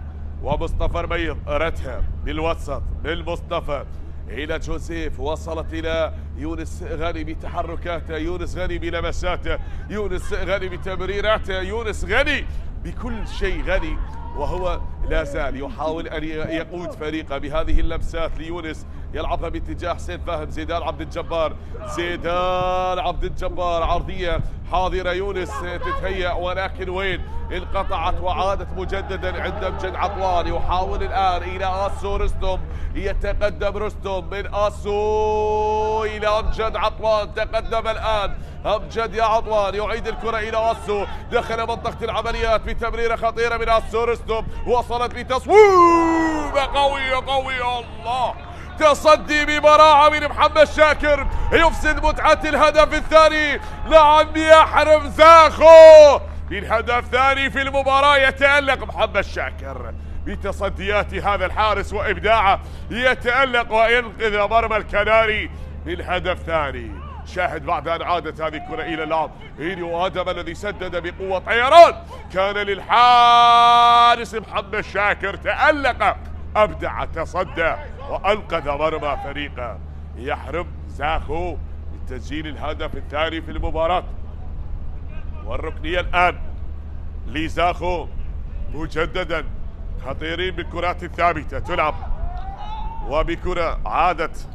ومصطفى رميض، ردها بالوسط من مصطفى إلى جوزيف، وصلت إلى يونس غني بتحركاته، يونس غني بلمساته، يونس غني بتمريراته، يونس غني بكل شيء غني، وهو لا زال يحاول أن يقود فريقه بهذه اللمسات. ليونس يلعبها باتجاه حسين فهد، زيدان عبد الجبار، زيدان عبد الجبار، عرضية حاضرة، يونس تتهيأ ولكن وين؟ انقطعت وعادت مجددا عند أمجد عطوان. يحاول الآن إلى آسو رستم، يتقدم رستم من آسو إلى أمجد عطوان، تقدم الآن أمجد يا عطوان، يعيد الكرة إلى آسو، دخل منطقة العمليات بتمريرة خطيرة من آسو رستم، وصلت بتصويبة قوية قوية، الله، تصدي ببراعة من محمد شاكر يفسد متعة الهدف الثاني. نعم يحرم زاخو بالهدف الثاني في المباراة. يتألق محمد شاكر بتصديات هذا الحارس وإبداعه، يتألق وينقذ مرمى الكناري بالهدف الثاني. شاهد بعد أن عادت هذه الكرة إلى اللعب، إيليو آدم الذي سدد بقوة طيران، كان للحارس محمد شاكر، تألق، أبدع، تصدى وأنقذ مرمى فريقه. يحرم زاخو بتسجيل الهدف الثاني في المباراة، والركنية الآن لزاخو مجددا. خطيرين بالكرات الثابتة تلعب، وبكرة عادت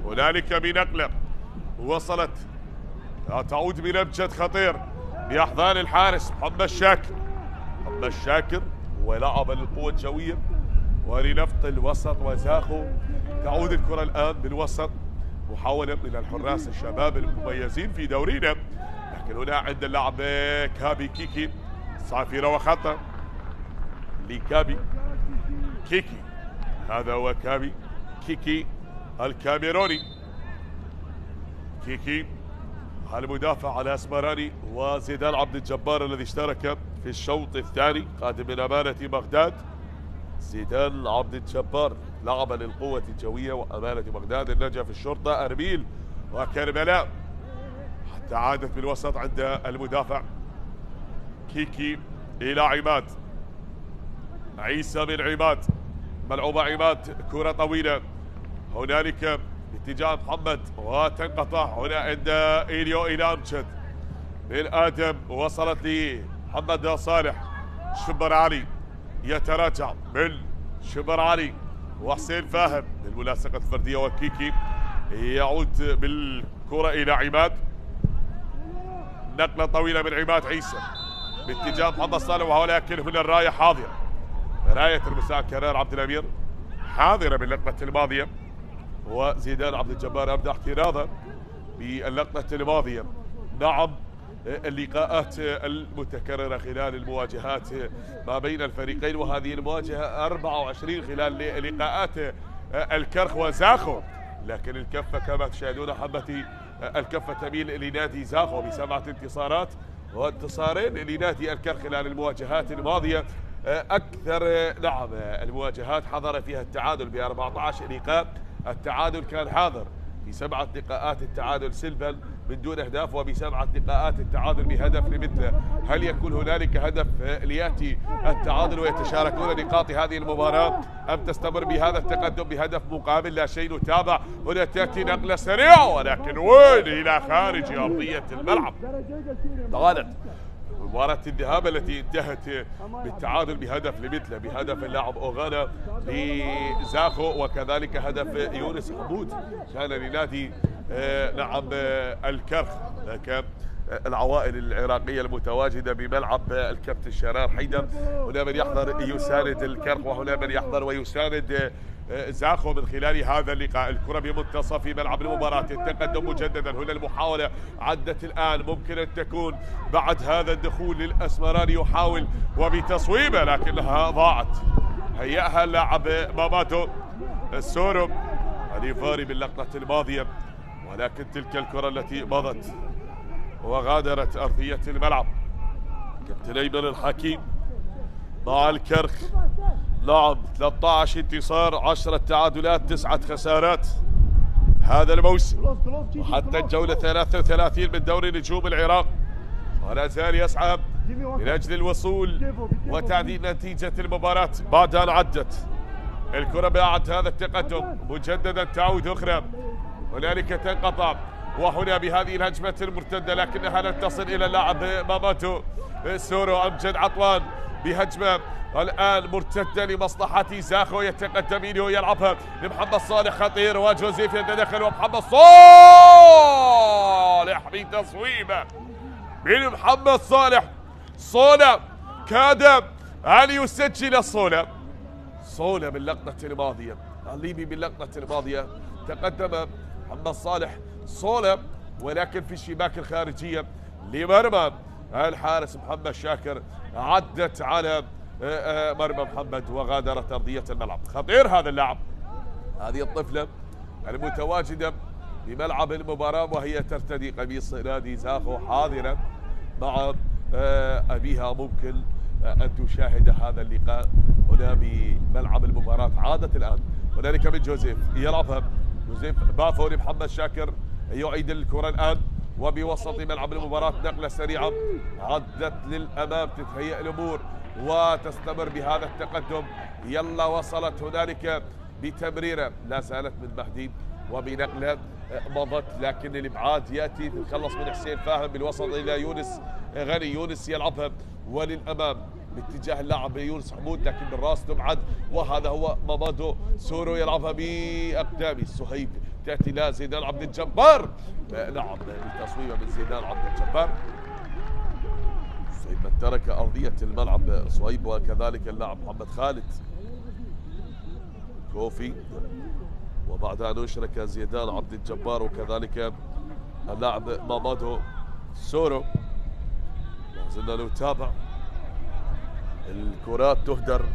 هنالك بنقلة وصلت تعود من أمجد خطير بأحضان الحارس محمد شاكر. محمد شاكر ولعب للقوة الجوية ولنفط الوسط، وزاخو تعود الكرة الآن بالوسط، محاولة من الحراس الشباب المميزين في دورينا، لكن هنا عند اللاعب كابي كيكي، صافرة وخطأ لكابي كيكي، هذا هو كابي كيكي الكاميروني. كيكي المدافع على اسمراني، وزيدان عبد الجبار الذي اشترك في الشوط الثاني قادم من أمانة بغداد. زيدان عبد الجبار لعب للقوة الجوية وأمانة بغداد، النجف الشرطة، أربيل وكربلاء، حتى عادت بالوسط عند المدافع كيكي إلى عماد عيسى. من عماد، ملعوبة عماد، كرة طويلة هنالك باتجاه محمد وتنقطع هنا عند إيليو إلى أمجد. من آدم وصلت لمحمد صالح، شبر علي يتراجع من شبر علي وحسين فاهم للملاصقة الفردية، وكيكي يعود بالكرة إلى عماد. نقلة طويلة من عماد عيسى باتجاه محمد صالح، ولكن هنا الراية حاضرة، راية المساعد كرار عبد الأمير حاضرة باللقطة الماضية، وزيدان عبد الجبار أبدع احتراضا باللقطة الماضية. نعم اللقاءات المتكررة خلال المواجهات ما بين الفريقين، وهذه المواجهة 24 خلال لقاءات الكرخ وزاخو، لكن الكفة كما تشاهدون حبتي الكفة تميل لنادي زاخو ب7 انتصارات وانتصارين لنادي الكرخ خلال المواجهات الماضية. أكثر نعم المواجهات حضر فيها التعادل ب14 لقاء، التعادل كان حاضر في 7 لقاءات التعادل سلبا من دون أهداف، وب7 لقاءات التعادل بهدف لمثله. هل يكون هنالك هدف ليأتي التعادل ويتشاركون نقاط هذه المباراة، أم تستمر بهذا التقدم بهدف مقابل لا شيء؟ نتابع. هنا تأتي نقلة سريعة ولكن وين إلى خارج أرضية الملعب. طالت مباراة الذهاب التي انتهت بالتعادل بهدف لمثله، بهدف اللاعب أوغانا لزاخو وكذلك هدف يونس حمود كان لنادي الكرخ. كان العوائل العراقية المتواجدة بملعب الكابتن شرار حيدر، هنا من يحضر يساند الكرخ وهنا من يحضر ويساند زاخو من خلال هذا اللقاء. الكرة بمنتصف ملعب المباراة، التقدم مجددا. هنا المحاولة عدت الآن، ممكن أن تكون بعد هذا الدخول للأسمراني يحاول وبتصويبة لكنها ضاعت. هيأها اللاعب ماماتو السورو الإيفاري باللقطة الماضية، ولكن تلك الكرة التي مضت وغادرت أرضية الملعب. كابتن أيمن الحكيم مع الكرخ، نعم 13 انتصار 10 تعادلات 9 خسارات هذا الموسم، وحتى الجولة 33 من دوري نجوم العراق، ولا زال يسعى من أجل الوصول وتعديل نتيجة المباراة بعد أن عدت الكرة بعد هذا التقدم. مجددا تعود أخرى، هنالك تنقطع، وهنا بهذه الهجمة المرتدة لكنها لن تصل إلى اللاعب ماماتو سورو. أمجد عطوان بهجمة الآن مرتدة لمصلحة زاخو، يتقدم ويلعبها لمحمد صالح خطير، وجوزيف يتدخل ومحمد صالح بتصويبة من محمد صالح. صولة كاد أن يسجل صولة باللقطة الماضية، الليبي باللقطة الماضية تقدم محمد صالح صولة، ولكن في الشباك الخارجية لمرمى الحارس محمد شاكر عدت على مرمى محمد وغادرت أرضية الملعب. خطير هذا اللاعب، هذه الطفلة المتواجدة بملعب المباراة وهي ترتدي قميص نادي زاخو حاضرة مع أبيها. ممكن أن تشاهد هذا اللقاء هنا بملعب المباراة. عادت الآن هنالك من جوزيف، يلعبها جوزيف بافو لمحمد شاكر، يعيد الكرة الآن وبوسط ملعب المباراة نقلة سريعة عدت للأمام، تتهيأ الأمور وتستمر بهذا التقدم. يلا وصلت هنالك بتمريرة لا زالت من مهدي وبنقلة مضت، لكن الإبعاد يأتي تتخلص من حسين فاهم بالوسط إلى يونس غني. يونس يلعبها وللأمام باتجاه اللاعب يونس حمود، لكن بالراس تبعد، وهذا هو مامادو سورو يلعبها بأقدامي. صهيب تأتي لا زيدان عبد الجبار، نعم بتصويبة من زيدان عبد الجبار. صهيب من ترك أرضية الملعب صهيب، وكذلك اللاعب محمد خالد كوفي، وبعد أن أشرك زيدان عبد الجبار وكذلك اللاعب مامادو سورو. لازلنا نتابع الكرات تهدر،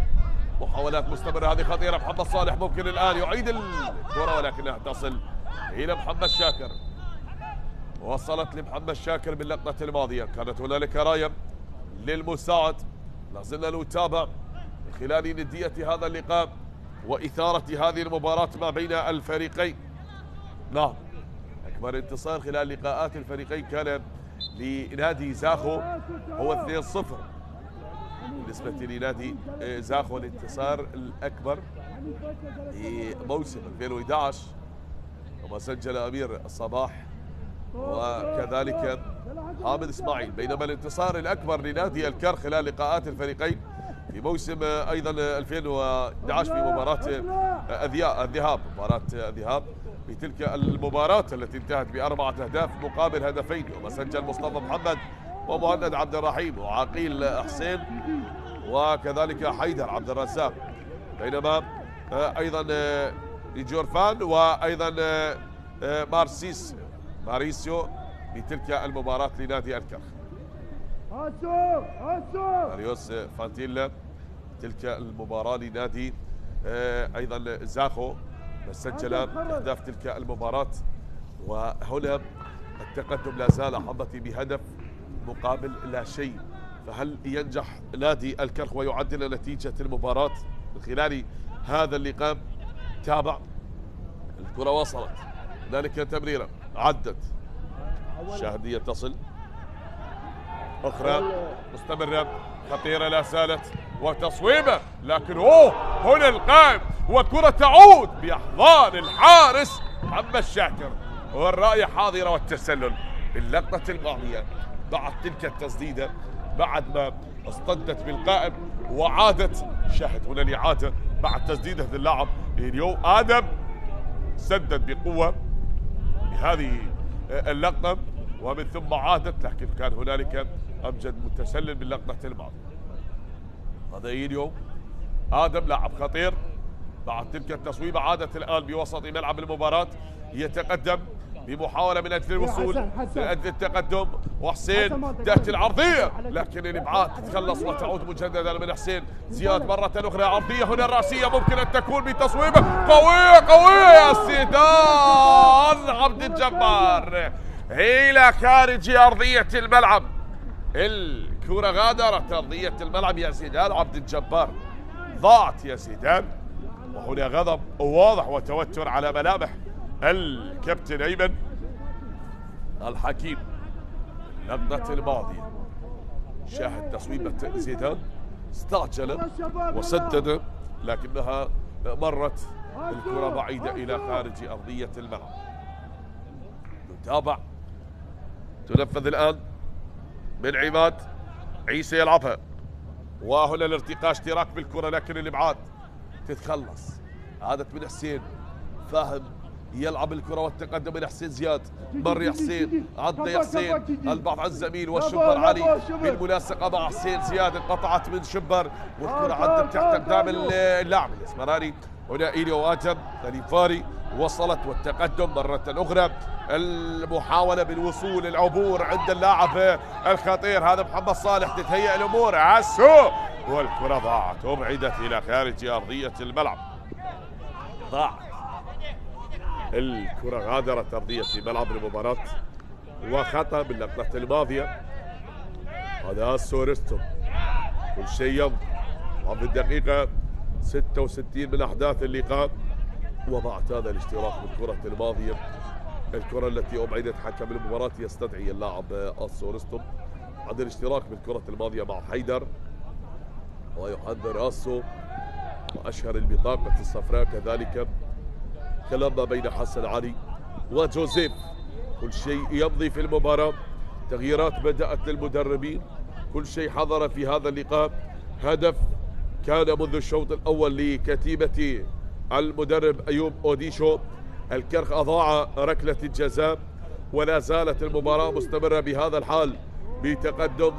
محاولات مستمرة، هذه خطيرة. محمد صالح ممكن الآن يعيد الكرة ولكنها تصل إلى محمد شاكر، وصلت لمحمد شاكر باللقطة الماضية. كانت هنالك راية للمساعد. لازلنا نتابع من خلال ندية هذا اللقاء وإثارة هذه المباراة ما بين الفريقين. نعم أكبر انتصار خلال لقاءات الفريقين كان لنادي زاخو هو 2-0 بالنسبة لنادي زاخو، الانتصار الأكبر في موسم 2011 وما سجل أمير الصباح وكذلك حامد إسماعيل، بينما الانتصار الأكبر لنادي الكرخ خلال لقاءات الفريقين في موسم أيضا 2011 في مباراة الذهاب، مباراة الذهاب في تلك المباراة التي انتهت ب4 أهداف مقابل هدفين، وما سجل مصطفى محمد ومهند عبد الرحيم وعقيل حسين وكذلك حيدر عبد الرزاق، بينما أيضا جورفان وأيضا ماريسيو في تلك المباراة لنادي الكرخ. ماريوس فانتيلا تلك المباراة لنادي أيضا زاخو سجل أهداف تلك المباراة. وهنا التقدم لا زال حظتي بهدف مقابل لا شيء، فهل ينجح نادي الكرخ ويعدل نتيجة المباراة من خلال هذا اللقاء؟ تابع الكرة وصلت، ذلك تمريرة عدت، شاهدية تصل أخرى مستمرة خطيرة لا زالت وتصويبة، لكن هنا القائم وكرة تعود بأحضان الحارس محمد شاكر، والرأي حاضرة والتسلل باللقطة الماضية بعد تلك التسديدة بعد ما اصطدت بالقائم وعادت. شاهد هنا الإعادة بعد تسديدة اللاعب إليو آدم، سدد بقوة بهذه اللقطة ومن ثم عادت، لكن كان هنالك أمجد متسلل باللقطة الماضية. هذا إليو آدم لاعب خطير بعد تلك التصويبة، عادت الآن بوسط ملعب المباراة، يتقدم بمحاولة من أجل الوصول من أجل التقدم، وحسين تأتي العرضية لكن الإبعاد تتخلص وتعود مجددا من حسين زياد مرة أخرى. عرضية هنا الرأسية ممكن أن تكون بتصويبة قوية يا سيدان عبد الجبار إلى خارج أرضية الملعب. الكرة غادرت أرضية الملعب يا زيدان عبد الجبار، ضاعت يا زيدان، وهنا غضب واضح وتوتر على ملامح الكابتن أيمن الحكيم. اللقطة الماضية شاهد تصويبة زيدان، استعجل وسدد لكنها مرت الكرة بعيدة إلى خارج أرضية الملعب. نتابع، تنفذ الآن من عماد عيسى يلعبها، وهنا الارتقاء اشتراك بالكرة لكن الإبعاد تتخلص. عادت من حسين فاهم يلعب الكرة والتقدم من حسين زياد، مر يا حسين، عدى يا حسين، البعض عن زميل والشبر علي بالملاصقة مع حسين زياد، انقطعت من شبر والكرة عدت تحت اقدام اللاعب الاسمراني. هنا إليو آدم الإيفاري وصلت والتقدم مرة أخرى، المحاولة بالوصول العبور عند اللاعب الخطير هذا محمد صالح، تتهيأ الأمور عسو والكرة ضاعت وابعدت إلى خارج أرضية الملعب. ضاعت الكرة، غادرت أرضية ملعب المباراة وخطأ باللقطة الماضية. هذا سورستو كل شيء يمضي، وفي الدقيقة 66 من أحداث اللقاء وضعت هذا الاشتراك بالكرة الماضية، الكرة التي أبعدت حكم المباراة يستدعي اللاعب سورستو عند الاشتراك بالكرة الماضية مع حيدر، ويحذر آسو وأشهر البطاقة الصفراء كذلك. كلام ما بين حسن علي وجوزيف، كل شيء يمضي في المباراة، تغييرات بدأت للمدربين، كل شيء حضر في هذا اللقاء. هدف كان منذ الشوط الأول لكتيبة المدرب أيوب أوديشو، الكرخ أضاع ركلة الجزاء، ولا زالت المباراة مستمرة بهذا الحال بتقدم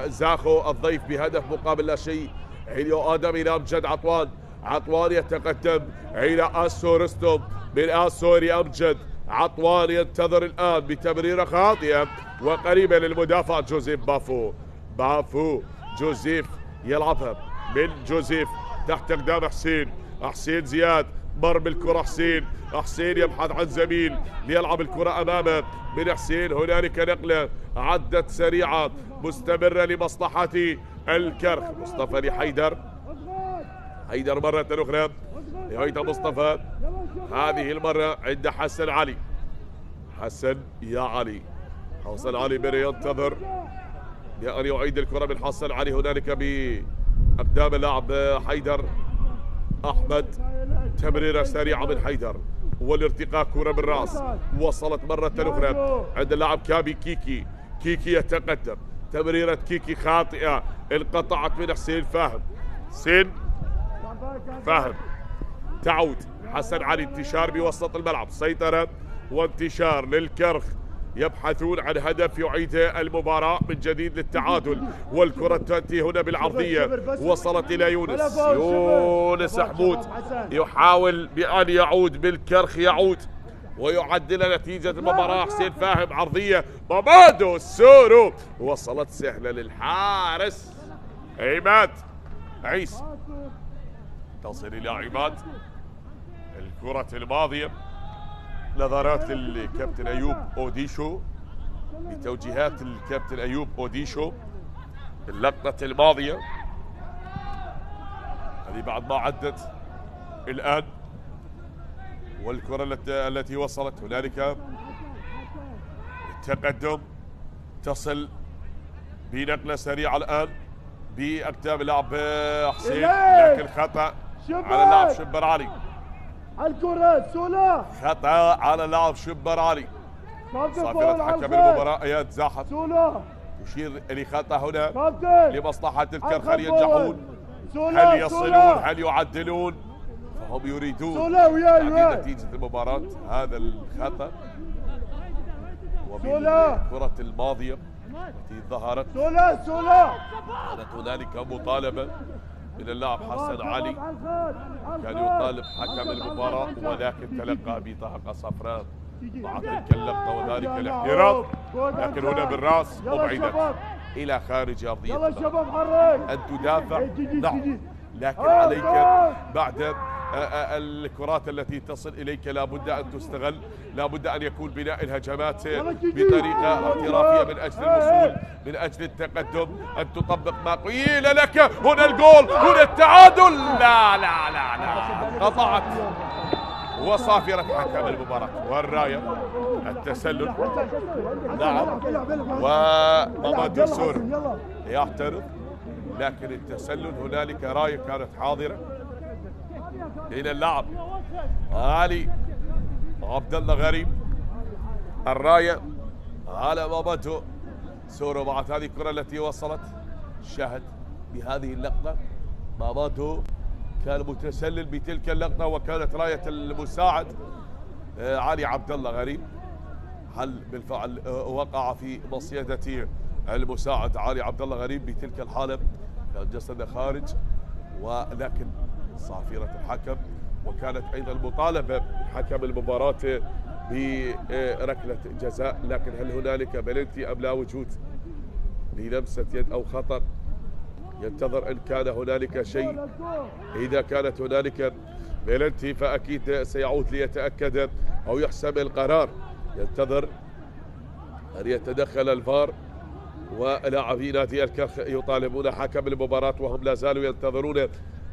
زاخو الضيف بهدف مقابل لا شيء. إليو آدم إلى أمجد عطوان يتقدم إلى آسو رستم، من آسو لأمجد، عطوان ينتظر الآن بتمريرة خاطئة وقريبة للمدافع جوزيف بافو جوزيف يلعبها من جوزيف تحت أقدام حسين زياد، مر بالكرة حسين يبحث عن زميل ليلعب الكرة أمامه من حسين. هنالك نقلة عدت سريعة مستمرة لمصلحة الكرخ. مصطفى لحيدر، حيدر مرة أخرى لهيثم مصطفى، هذه المرة عند حسن علي. حسن يا علي، حسن علي ينتظر لأن يعيد الكرة من حسن علي، هنالك بأقدام اللاعب حيدر أحمد، تمريرة سريعة من حيدر والارتقاء كرة بالرأس، وصلت مرة أخرى عند اللاعب كابي كيكي يتقدم، تمريرة كيكي خاطئة انقطعت من حسين فاهم تعود حسن علي، انتشار بوسط الملعب، سيطرة وانتشار للكرخ، يبحثون عن هدف يعيد المباراة من جديد للتعادل، والكرة تأتي هنا بالعرضية، وصلت إلى يونس حمود يحاول بأن يعود بالكرخ، يعود ويعدل نتيجة المباراة. حسين فاهم، عرضية مامادو السورو، وصلت سهلة للحارس عماد عيسى، تصل إلى عماد. الكرة الماضية نظرات الكابتن أيوب أوديشو بتوجيهات الكابتن أيوب أوديشو اللقطة الماضية هذه بعد ما عدت الآن والكرة التي وصلت هنالك التقدم تصل بنقلة سريعة الآن بأكتاف اللاعب حسين، لكن خطأ على اللاعب شبر علي. الكرة سولا، خطأ على اللاعب شبر علي. صافرة حكم المباراة اياد زاحف سولا تشير لخطأ هنا كابتن لمصلحة الكرخ. هل ينجحون؟ هل يصلون؟ هل يعدلون؟ فهم يريدون تعديل نتيجة المباراة. هذا الخطأ وبالكرة الماضية التي ظهرت كانت هنالك مطالبة من اللاعب حسن علي، كان يطالب حكم المباراة ولكن تلقى بطاقة صفراء مع تلك اللقطة وذلك الاحتراف، لكن هنا بالراس أبعدت إلى خارج أرضية الملعب. أن تدافع نعم، لكن عليك بعد الكرات التي تصل إليك لابد أن تستغل، لابد أن يكون بناء الهجمات بطريقة احترافية من أجل الوصول، من أجل التقدم، أن تطبق ما قيل لك. هنا الجول، هنا التعادل. لا لا لا لا، قطعت وصافرة حكم المباراة والراية. التسلل نعم، ومامادو سور يعترض، لكن التسلل هنالك راية كانت حاضرة إلى اللاعب علي عبد الله غريب. الراية على مامادو سور. مع هذه الكرة التي وصلت شاهد بهذه اللقطة مامادو كان متسلل بتلك اللقطة، وكانت راية المساعد علي عبد الله غريب. هل بالفعل وقع في مصيدة المساعد علي عبد الله غريب بتلك الحالة؟ كان جسده خارج، ولكن صافرة الحكم، وكانت أيضا مطالبة حكم المباراة بركلة جزاء. لكن هل هنالك بلنتي أم لا وجود للمسة يد أو خطأ؟ ينتظر إن كان هنالك شيء. إذا كانت هنالك بلنتي فأكيد سيعود ليتأكد أو يحسم القرار. ينتظر أن يتدخل الفار، ولاعبي نادي الكرخ يطالبون حكم المباراة وهم لا زالوا ينتظرون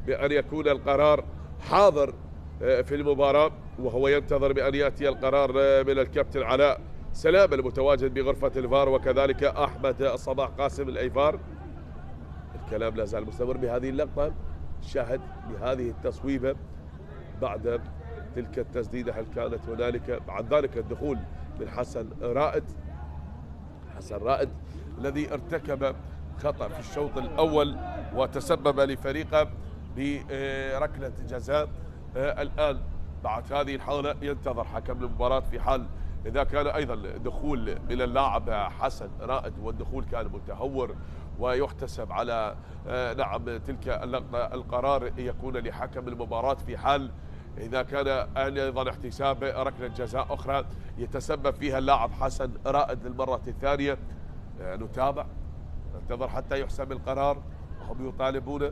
بأن يكون القرار حاضر في المباراة، وهو ينتظر بأن يأتي القرار من الكابتن علاء سلام المتواجد بغرفة الفار، وكذلك أحمد صباح قاسم الأيفار. الكلام لا زال مستمر بهذه اللقطة. شاهد بهذه التصويبة بعد تلك التسديدة. هل كانت هنالك بعد ذلك الدخول من حسن رائد؟ حسن رائد الذي ارتكب خطأ في الشوط الأول وتسبب لفريقه بركلة جزاء. الآن بعد هذه الحالة ينتظر حكم المباراة في حال إذا كان أيضا دخول من اللاعب حسن رائد والدخول كان متهور ويحتسب على نعم تلك اللقطة، القرار يكون لحكم المباراة في حال إذا كان أيضا احتساب ركلة جزاء أخرى يتسبب فيها اللاعب حسن رائد للمرة الثانية. نتابع ننتظر حتى يحسم القرار، وهم يطالبون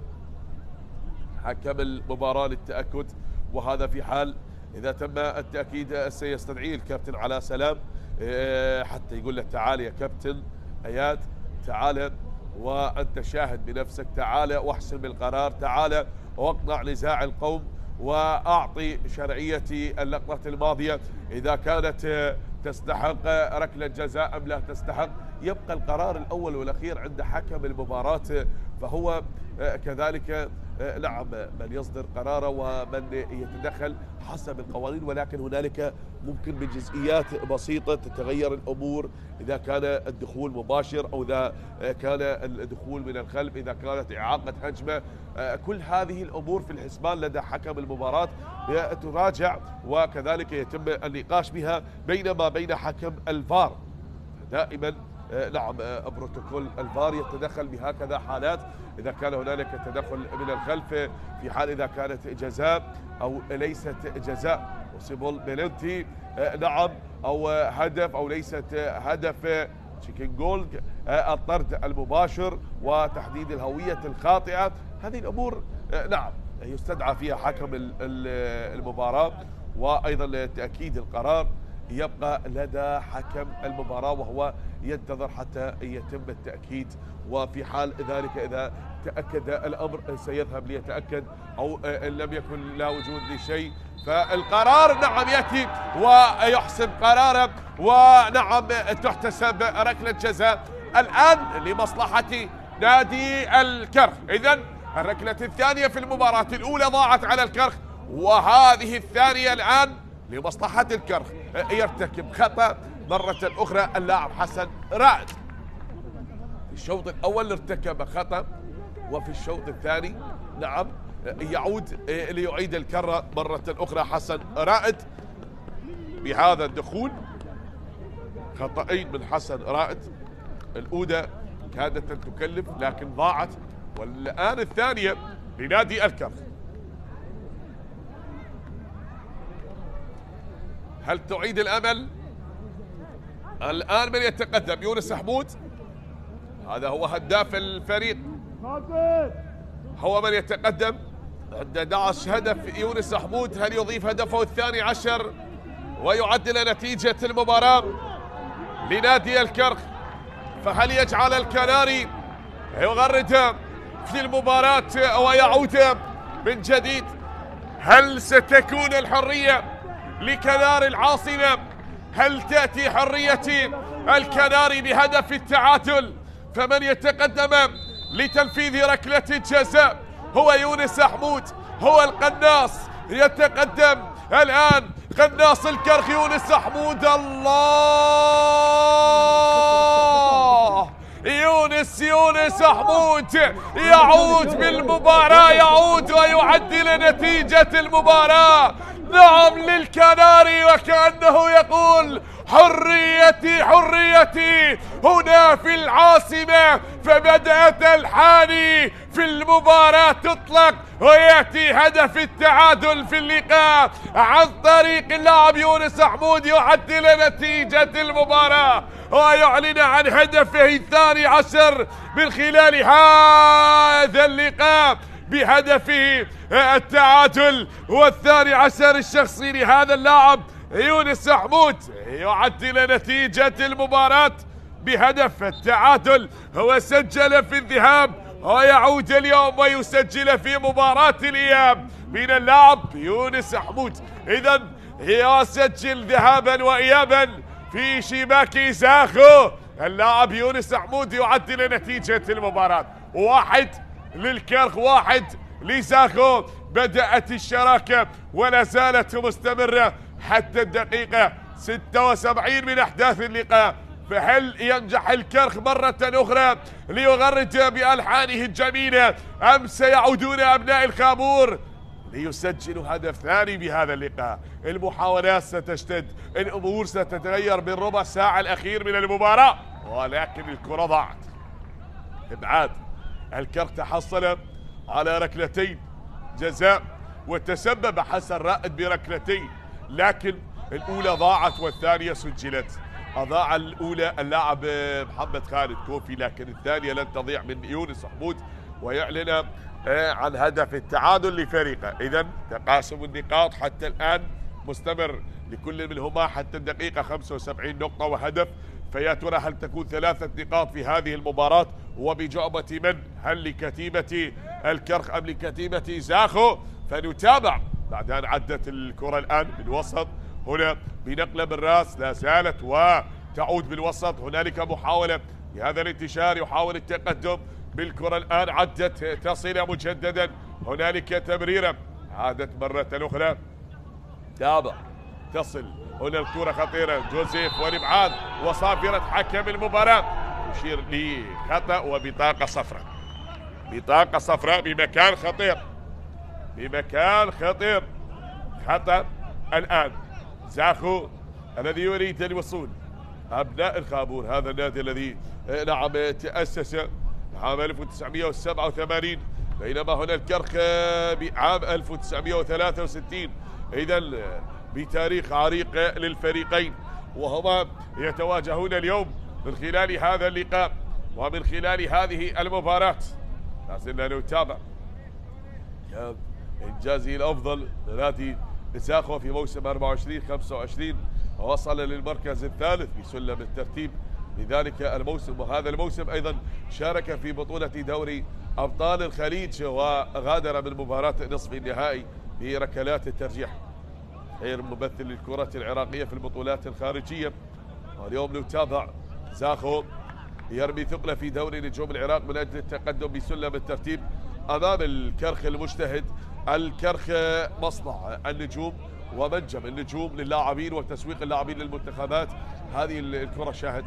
حكم المباراة للتأكد، وهذا في حال إذا تم التأكيد سيستدعيه الكابتن علاء سلام حتى يقول له تعال يا كابتن اياد، تعال وأنت شاهد بنفسك، تعال واحسم القرار، تعال واقنع نزاع القوم وأعطي شرعية اللقطة الماضية إذا كانت تستحق ركلة جزاء أم لا تستحق. يبقى القرار الأول والأخير عند حكم المباراة، فهو كذلك نعم من يصدر قراره ومن يتدخل حسب القوانين، ولكن هنالك ممكن بجزئيات بسيطة تتغير الأمور إذا كان الدخول مباشر أو إذا كان الدخول من الخلف، إذا كانت إعاقة هجمة. كل هذه الأمور في الحسبان لدى حكم المباراة تراجع وكذلك يتم النقاش بها بينما بين حكم الفار. دائما نعم بروتوكول الفار يتدخل بهكذا حالات إذا كان هنالك تدخل من الخلف، في حال إذا كانت جزاء أو ليست جزاء، وسيبول بلنتي نعم أو هدف أو ليست هدف، تشيكن جول، الطرد المباشر وتحديد الهوية الخاطئة. هذه الأمور نعم يستدعى فيها حكم المباراة، وأيضا تأكيد القرار يبقى لدى حكم المباراة، وهو ينتظر حتى يتم التأكيد، وفي حال ذلك إذا تأكد الأمر سيذهب ليتأكد، أو إن لم يكن لا وجود لشيء فالقرار نعم يأتي ويحسم قراره، ونعم تحتسب ركلة جزاء الآن لمصلحة نادي الكرخ. إذن الركلة الثانية في المباراة الأولى ضاعت على الكرخ، وهذه الثانية الآن لمصلحة الكرخ. يرتكب خطأ مرة أخرى اللاعب حسن رائد. في الشوط الأول ارتكب خطأ، وفي الشوط الثاني نعم يعود ليعيد الكرة مرة أخرى حسن رائد بهذا الدخول. خطأين من حسن رائد، الأولى كادت أن تكلف لكن ضاعت، والآن الثانية لنادي الكرخ. هل تعيد الأمل؟ الآن من يتقدم؟ يونس حمود، هذا هو هداف الفريق، هو من يتقدم عند 11 هدف. يونس حمود هل يضيف هدفه الثاني عشر ويعدل نتيجة المباراة لنادي الكرخ؟ فهل يجعل الكناري يغرد في المباراة ويعود من جديد؟ هل ستكون الحرية لكناري العاصمة؟ هل تأتي حرية الكناري بهدف التعادل؟ فمن يتقدم لتنفيذ ركلة الجزاء هو يونس حمود، هو القناص. يتقدم الآن قناص الكرخ يونس حمود. الله، يونس حمود يعود بالمباراة، يعود ويعدل نتيجة المباراة. نعم للكناري، وكأنه يقول حريتي حريتي هنا في العاصمة. فبدأت الحاني في المباراة تطلق، ويأتي هدف التعادل في اللقاء عن طريق اللاعب يونس حمود، يعدل نتيجة المباراة ويعلن عن هدفه الثاني عشر من خلال هذا اللقاء بهدفه التعادل والثاني عشر الشخصي لهذا اللاعب يونس حمود. يعدل نتيجة المباراة بهدف التعادل، هو سجل في الذهاب ويعود اليوم ويسجل في مباراة الإياب من اللاعب يونس حمود. إذن يسجل ذهابا وإيابا في شباك زاخو. اللاعب يونس حمود يعدل نتيجة المباراة، 1 للكرخ 1 لزاخو. بدأت الشراكة ولا زالت مستمرة حتى الدقيقة 76 من أحداث اللقاء. فهل ينجح الكرخ مرة أخرى ليغرد بألحانه الجميلة، أم سيعودون أبناء الخابور ليسجلوا هدف ثاني بهذا اللقاء؟ المحاولات ستشتد، الأمور ستتغير بالربع ساعة الأخير من المباراة، ولكن الكرة ضاعت. إبعاد الكرخ تحصل على ركلتين جزاء، وتسبب حسن رائد بركلتين، لكن الأولى ضاعت والثانية سجلت. أضاع الأولى اللاعب محمد خالد كوفي، لكن الثانية لن تضيع من يونس حمود، ويعلن عن هدف التعادل لفريقه. إذن تقاسم النقاط حتى الآن مستمر لكل منهما حتى الدقيقة 75 نقطة وهدف. فيا ترى هل تكون 3 نقاط في هذه المباراة، وبجعبة من؟ هل لكتيبة الكرخ أم لكتيبة زاخو؟ فنتابع بعد أن عدت الكرة الآن بالوسط، هنا بنقلة بالراس لا زالت وتعود بالوسط. هنالك محاولة بهذا الانتشار، يحاول التقدم بالكرة الآن، عدت تصل مجددا. هنالك تمريرة عادت مرة أخرى، تابع تصل. هنا الكرة خطيرة، جوزيف والإبعاد وصافرة حكم المباراة يشير لخطأ وبطاقة صفراء. بطاقة صفراء بمكان خطير، بمكان خطير. خطأ الآن زاخو الذي يريد الوصول. أبناء الخابور هذا النادي الذي نعم تأسس عام 1987، بينما هنا الكرخ بعام 1963. إذا بتاريخ عريق للفريقين، وهما يتواجهون اليوم من خلال هذا اللقاء ومن خلال هذه المباراة. لازلنا نتابع إنجازه الأفضل لنادي زاخو في موسم 24-25 وصل للمركز الثالث بسلم الترتيب لذلك الموسم. وهذا الموسم أيضا شارك في بطولة دوري أبطال الخليج وغادر من مباراة نصف النهائي بركلات الترجيح. غير ممثل للكرة العراقية في البطولات الخارجية. واليوم نتابع زاخو يرمي ثقله في دوري نجوم العراق من أجل التقدم بسلم الترتيب أمام الكرخ المجتهد. الكرخ مصنع النجوم ومنجم النجوم للاعبين وتسويق اللاعبين للمنتخبات. هذه الكرة شاهد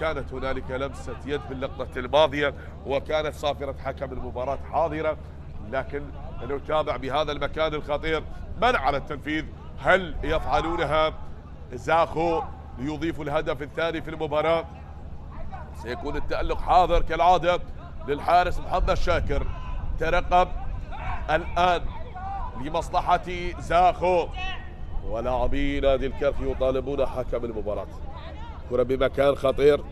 كانت هنالك لمسة يد باللقطة الماضية وكانت صافرة حكم المباراة حاضرة، لكن نتابع بهذا المكان الخطير من على التنفيذ. هل يفعلونها زاخو ليضيفوا الهدف الثاني في المباراة؟ سيكون التألق حاضر كالعادة للحارس محمد شاكر. ترقب الآن لمصلحة زاخو ولاعبي نادي الكرخ يطالبون حكم المباراة. كرة بمكان خطير،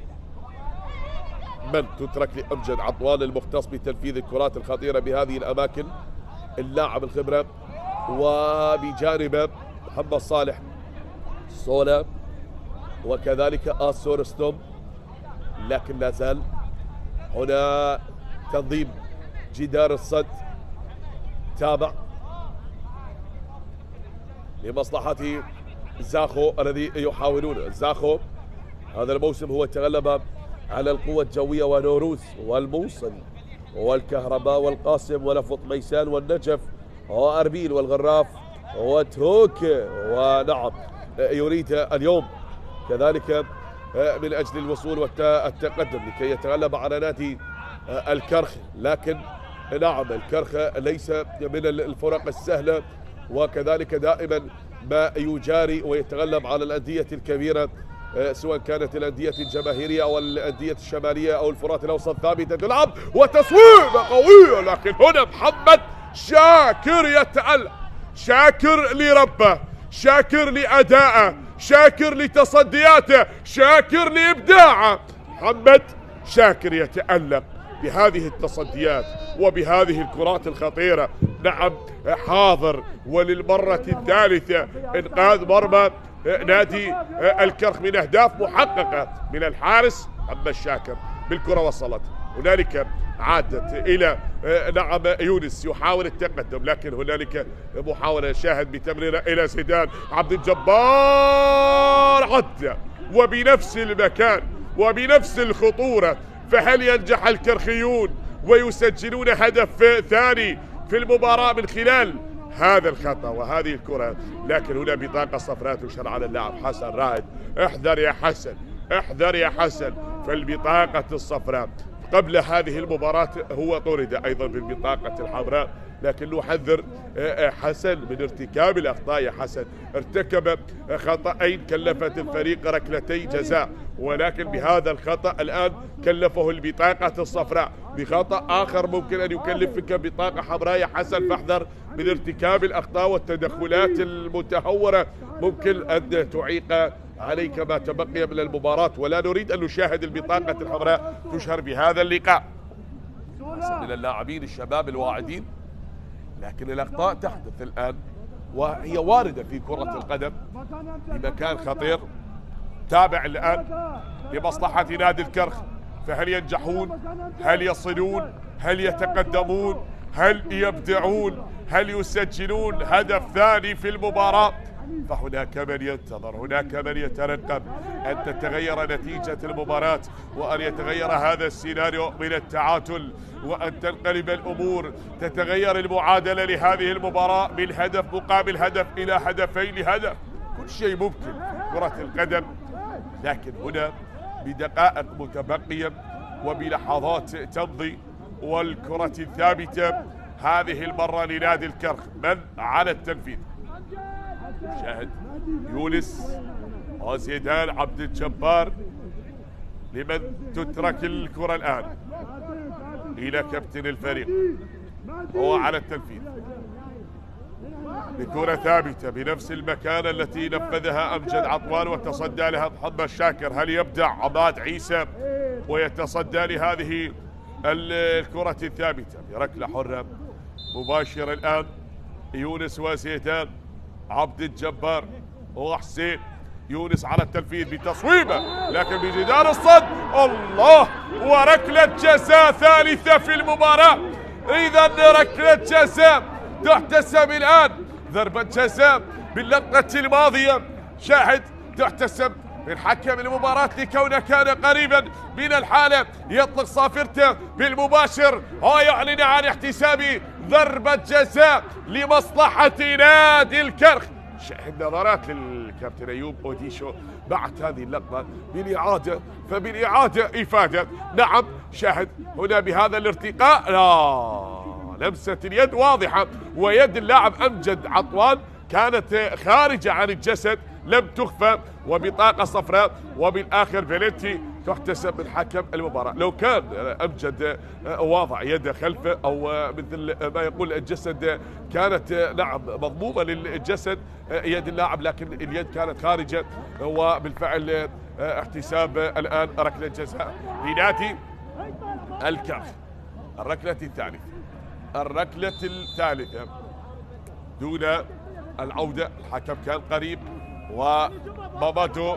من تترك لأمجد عطوان المختص بتنفيذ الكرات الخطيرة بهذه الأماكن، اللاعب الخبرة، وبجانبه محمد صالح صولة وكذلك آسورستوم. لكن لا زال هنا تنظيم جدار الصد تابع لمصلحة زاخو الذي يحاولون. زاخو هذا الموسم هو تغلب على القوة الجوية ونوروز والموصل والكهرباء والقاسم ولفط ميسان والنجف وأربيل والغراف وتوك، ونعم يريد اليوم كذلك من أجل الوصول والتقدم لكي يتغلب على نادي الكرخ. لكن نعم الكرخ ليس من الفرق السهلة، وكذلك دائما ما يجاري ويتغلب على الأندية الكبيرة سواء كانت الأندية الجماهيرية أو الأندية الشمالية أو الفرات الأوسط. ثابتة تلعب وتصويبة قوية، لكن هنا محمد شاكر يتألق. شاكر لربه، شاكر لأدائه، شاكر لتصدياته، شاكر لإبداعه. محمد شاكر يتألق بهذه التصديات وبهذه الكرات الخطيرة. نعم حاضر وللمرة الثالثة إنقاذ مرمى نادي الكرخ من أهداف محققة من الحارس محمد شاكر. بالكرة وصلت هنالك عادت إلى نعم يونس يحاول التقدم، لكن هنالك محاولة شاهد بتمريرة إلى زيدان عبد الجبار عدى وبنفس المكان وبنفس الخطورة. فهل ينجح الكرخيون ويسجلون هدف ثاني في المباراة من خلال هذا الخطأ وهذه الكرة؟ لكن هنا بطاقة صفراء تشار على اللاعب حسن رائد. احذر يا حسن، احذر يا حسن. فالبطاقة الصفراء قبل هذه المباراة هو طرد أيضا بالبطاقة الحمراء، لكن نحذر حسن من ارتكاب الأخطاء. يا حسن ارتكب خطأين كلفت الفريق ركلتي جزاء، ولكن بهذا الخطأ الآن كلفه البطاقة الصفراء. بخطأ آخر ممكن أن يكلفك بطاقة حمراء يا حسن، فاحذر من ارتكاب الأخطاء والتدخلات المتهورة، ممكن أن تعيق عليك ما تبقي من المباراة. ولا نريد أن نشاهد البطاقة الحمراء تشهر بهذا اللقاء من اللاعبين الشباب الواعدين. لكن الأخطاء تحدث الآن وهي واردة في كرة القدم بمكان خطير. تابع الآن لمصلحة نادي الكرخ. فهل ينجحون؟ هل يصلون؟ هل يتقدمون؟ هل يبدعون؟ هل يسجلون هدف ثاني في المباراة؟ فهناك من ينتظر، هناك من يترقب أن تتغير نتيجة المباراة وأن يتغير هذا السيناريو من التعادل وأن تنقلب الأمور، تتغير المعادلة لهذه المباراة من هدف مقابل هدف إلى هدفين لهدف. كل شيء ممكن كرة القدم، لكن هنا بدقائق متبقية وبلحظات تمضي والكرة الثابتة هذه المرة لنادي الكرخ. من على التنفيذ؟ شاهد يونس وزيدان عبد الجبار. لمن تترك الكرة الآن؟ إلى كابتن الفريق، هو على التنفيذ بكرة ثابتة بنفس المكان التي نفذها أمجد عطوان وتصدى لها محمد شاكر. هل يبدع عماد عيسى ويتصدى لهذه الكرة الثابتة بركلة حرة مباشرة الآن؟ يونس وزيدان عبد الجبار وحسين يونس على التنفيذ بتصويبه لكن بجدار الصد. الله، وركلة جزاء ثالثة في المباراة. إذا ركلة جزاء تحتسب الآن، ضربة جزاء باللقطة الماضية شاهد تحتسب من حكم المباراة لكونه كان قريبا من الحالة، يطلق صافرته بالمباشر ويعلن عن احتساب ضربة جزاء لمصلحة نادي الكرخ. شاهد نظرات للكابتن أيوب أوديشو بعد هذه اللقطة بالإعادة، فبالإعادة إفادة. نعم شاهد هنا بهذا الارتقاء، لا لمسة اليد واضحة، ويد اللاعب أمجد عطوان كانت خارجة عن الجسد لم تخفى وبطاقة صفراء، وبالآخر فالنتي تحتسب من حكم المباراة. لو كان أمجد واضع يده خلفه أو مثل ما يقول الجسد كانت نعم مضمومة للجسد يد اللاعب، لكن اليد كانت خارجة، وبالفعل احتساب الآن ركلة جزاء لنادي الكرخ. الركلة الثالثة دون العودة، الحكم كان قريب، ومامادو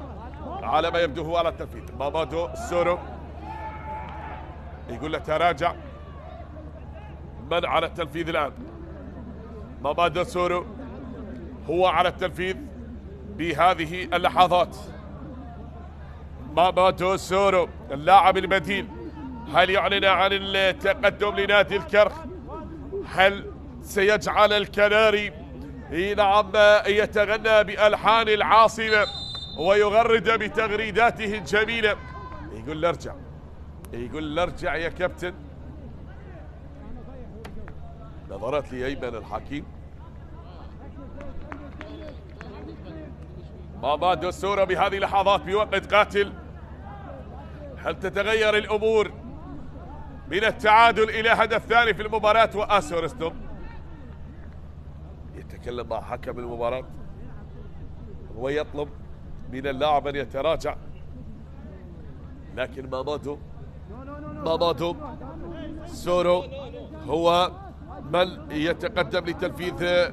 على ما يبدو هو على التنفيذ. مامادو سورو يقول له تراجع، من على التنفيذ الآن؟ مامادو سورو هو على التنفيذ بهذه اللحظات. مامادو سورو اللاعب البديل، هل يعلن عن التقدم لنادي الكرخ؟ هل سيجعل الكناري نعم يتغنى بألحان العاصمة ويغرد بتغريداته الجميلة؟ يقول ارجع، يقول ارجع يا كابتن. نظرات لأيمن الحكيم. مامادو سورو بهذه اللحظات بوقت قاتل. هل تتغير الأمور من التعادل إلى هدف ثاني في المباراة؟ وآسو رستم يتكلم مع حكم المباراة ويطلب من اللاعب أن يتراجع، لكن مامادو سورو هو من يتقدم لتنفيذ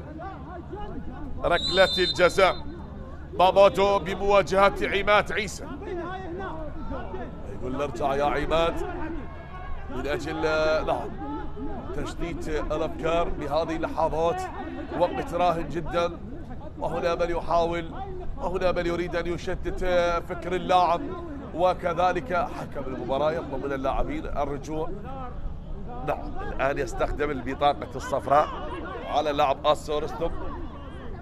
ركلة الجزاء. مامادو بمواجهة عماد عيسى، يقول ارجع يا عماد من أجل تشتيت الأفكار بهذه اللحظات، وقت راهن جدا، وهنا من يحاول وهنا من يريد أن يشتت فكر اللاعب، وكذلك حكم المباراة يطلب من اللاعبين الرجوع. نعم الآن يستخدم البطاقة الصفراء على اللاعب آسو رستم،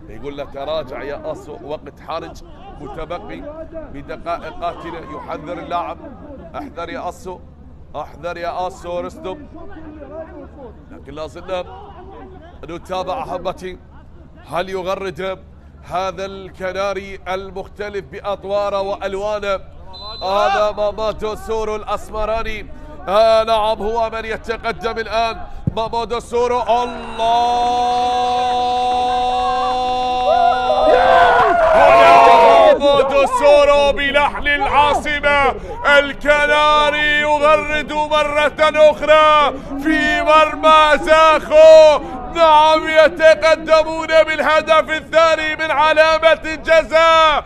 يقول له تراجع يا آسو، وقت حرج متبقي بدقائق قاتلة، يحذر اللاعب احذر يا آسو، احذر يا آسو رستم. لكن لا زلنا نتابع أحبتي، هل يغرد هذا الكناري المختلف بأطواره وألوانه؟ هذا مامادو سورو الأسمراني، نعم هو من يتقدم الآن. مامادو سورو، مامادو سورو بلحن العاصمة. الكناري يغرد مرة أخرى في مرمى زاخو. نعم يتقدمون بالهدف الثاني من علامة الجزاء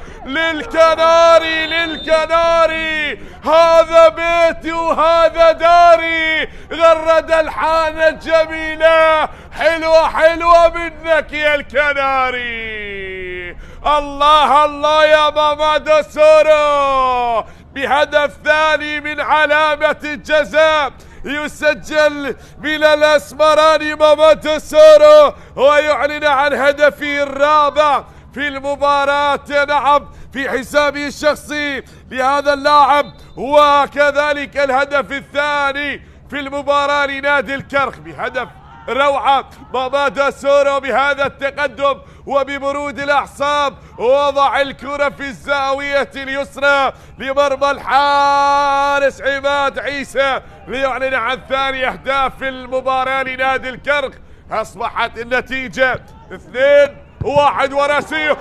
للكناري. هذا بيتي وهذا داري. غرد الحانة جميلة، حلوة منك يا الكناري. الله يا مامادو سورو بهدف ثاني من علامة الجزاء يسجل من الأسمراني مامادو سورو، ويعلن عن هدفه الرابع في المباراة. نعم في حسابه الشخصي لهذا اللاعب، وكذلك الهدف الثاني في المباراة لنادي الكرخ بهدف روعة. مامادو سورو بهذا التقدم وببرود الأعصاب وضع الكرة في الزاوية اليسرى لمرمى الحارس عماد عيسى ليعلن عن ثاني أهداف في المباراة لنادي الكرخ. أصبحت النتيجة 2-1 وراسية.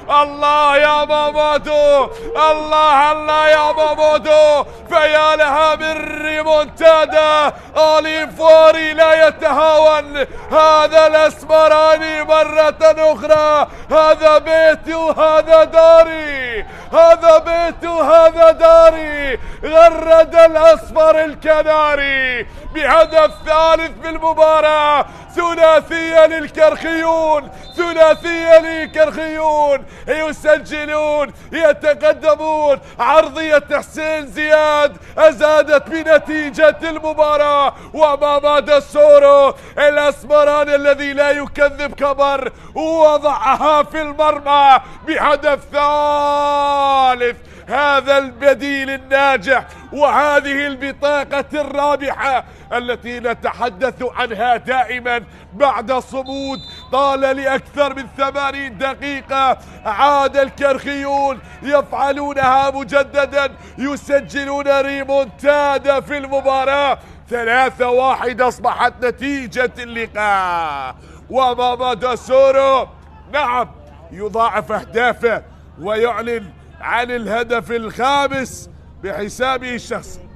الله يا مامادو، الله يا مامادو. فيا لها من ريمونتادا. آلي فوري لا يتهاون، هذا الأسمراني مرة أخرى. هذا بيتي وهذا داري، هذا بيتي وهذا داري. غرد الأصفر الكناري بهدف ثالث بالمباراة. ثلاثية للكرخيون، ثلاثية للكرخيون، يسجلون، يتقدمون. عرضية حسين زياد أزادت بنتيجة المباراة. وأمام دسورو الأسمراني الذي لا يكذب خبر وضعها في المرمى بهدف ثالث. هذا البديل الناجح وهذه البطاقة الرابحة التي نتحدث عنها دائما بعد صمود طال لأكثر من 80 دقيقة. عاد الكرخيون يفعلونها مجددا، يسجلون ريمونتادا في المباراة. 3-1 أصبحت نتيجة اللقاء. وأمام دسورو نعم يضاعف أهدافه ويعلن عن الهدف الخامس بحسابه الشخصي.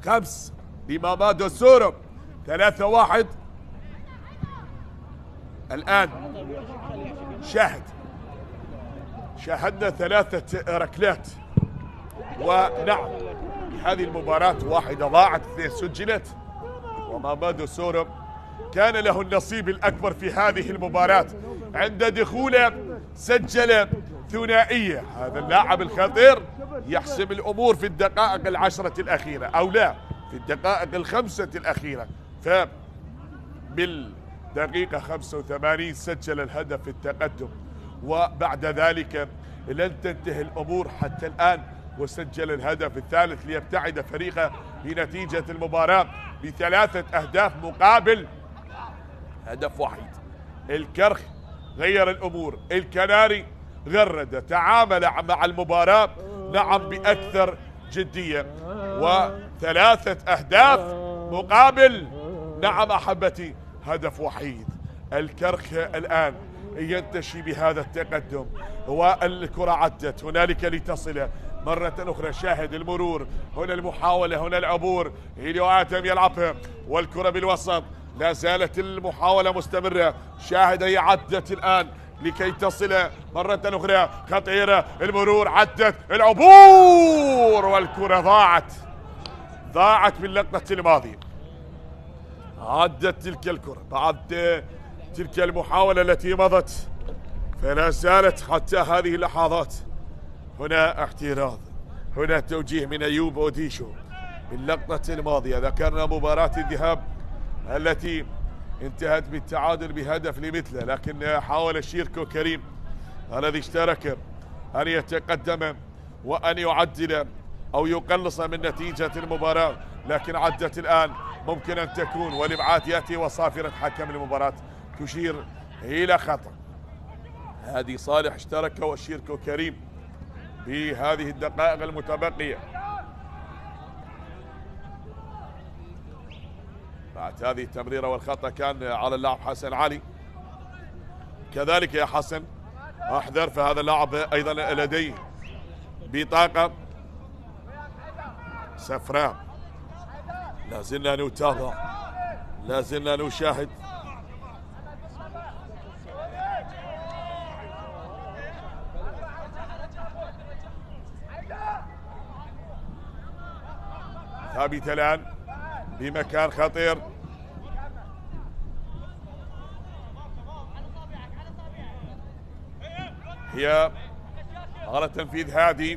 5 لماما دسورو. 3-1. الآن شاهدنا 3 ركلات. ونعم هذه المباراة 1 ضاعت، 2 سجلت. وماما دسورو كان له النصيب الأكبر في هذه المباراة. عند دخوله سجل ثنائية. هذا اللاعب الخطير يحسم الأمور في الدقائق 10 الأخيرة، أو لا في الدقائق 5 الأخيرة. فبالدقيقة 85 سجل الهدف التقدم، وبعد ذلك لن تنتهي الأمور حتى الآن، وسجل الهدف الثالث ليبتعد فريقه بنتيجة المباراة ب3 أهداف مقابل هدف وحيد. الكرخ غير الأمور، الكناري غرد، تعامل مع المباراة نعم بأكثر جدية. و3 أهداف مقابل نعم أحبتي هدف وحيد. الكرخ الآن ينتشي بهذا التقدم، والكرة عدت هنالك لتصل مرة أخرى. شاهد المرور، هنا المحاولة، هنا العبور. هيليو آتم يلعبها والكرة بالوسط، لا زالت المحاولة مستمرة. شاهد هي عدت الآن لكي تصل مرة أخرى. خطيرة، المرور، عدت، العبور، والكرة ضاعت باللقطة الماضية. عدت تلك الكرة بعد تلك المحاولة التي مضت، فلا زالت حتى هذه اللحظات هنا اعتراض، هنا توجيه من أيوب أوديشو. باللقطة الماضية ذكرنا مباراة الذهاب التي انتهت بالتعادل بهدف لمثله، لكن حاول شيركو كريم الذي اشترك أن يتقدم وأن يعدل أو يقلص من نتيجة المباراة، لكن عدت الآن ممكن أن تكون، والإبعاد يأتي وصافرة حكم المباراة تشير إلى خطأ. هادي صالح اشترك وشيركو كريم في هذه الدقائق المتبقية. بعد هذه التمريرة والخطأ كان على اللاعب حسن علي. كذلك يا حسن احذر، فهذا اللاعب أيضا لديه بطاقة صفراء. لازلنا نتابع، لازلنا نشاهد. ثابت الآن بمكان خطير. هي على تنفيذ هادي،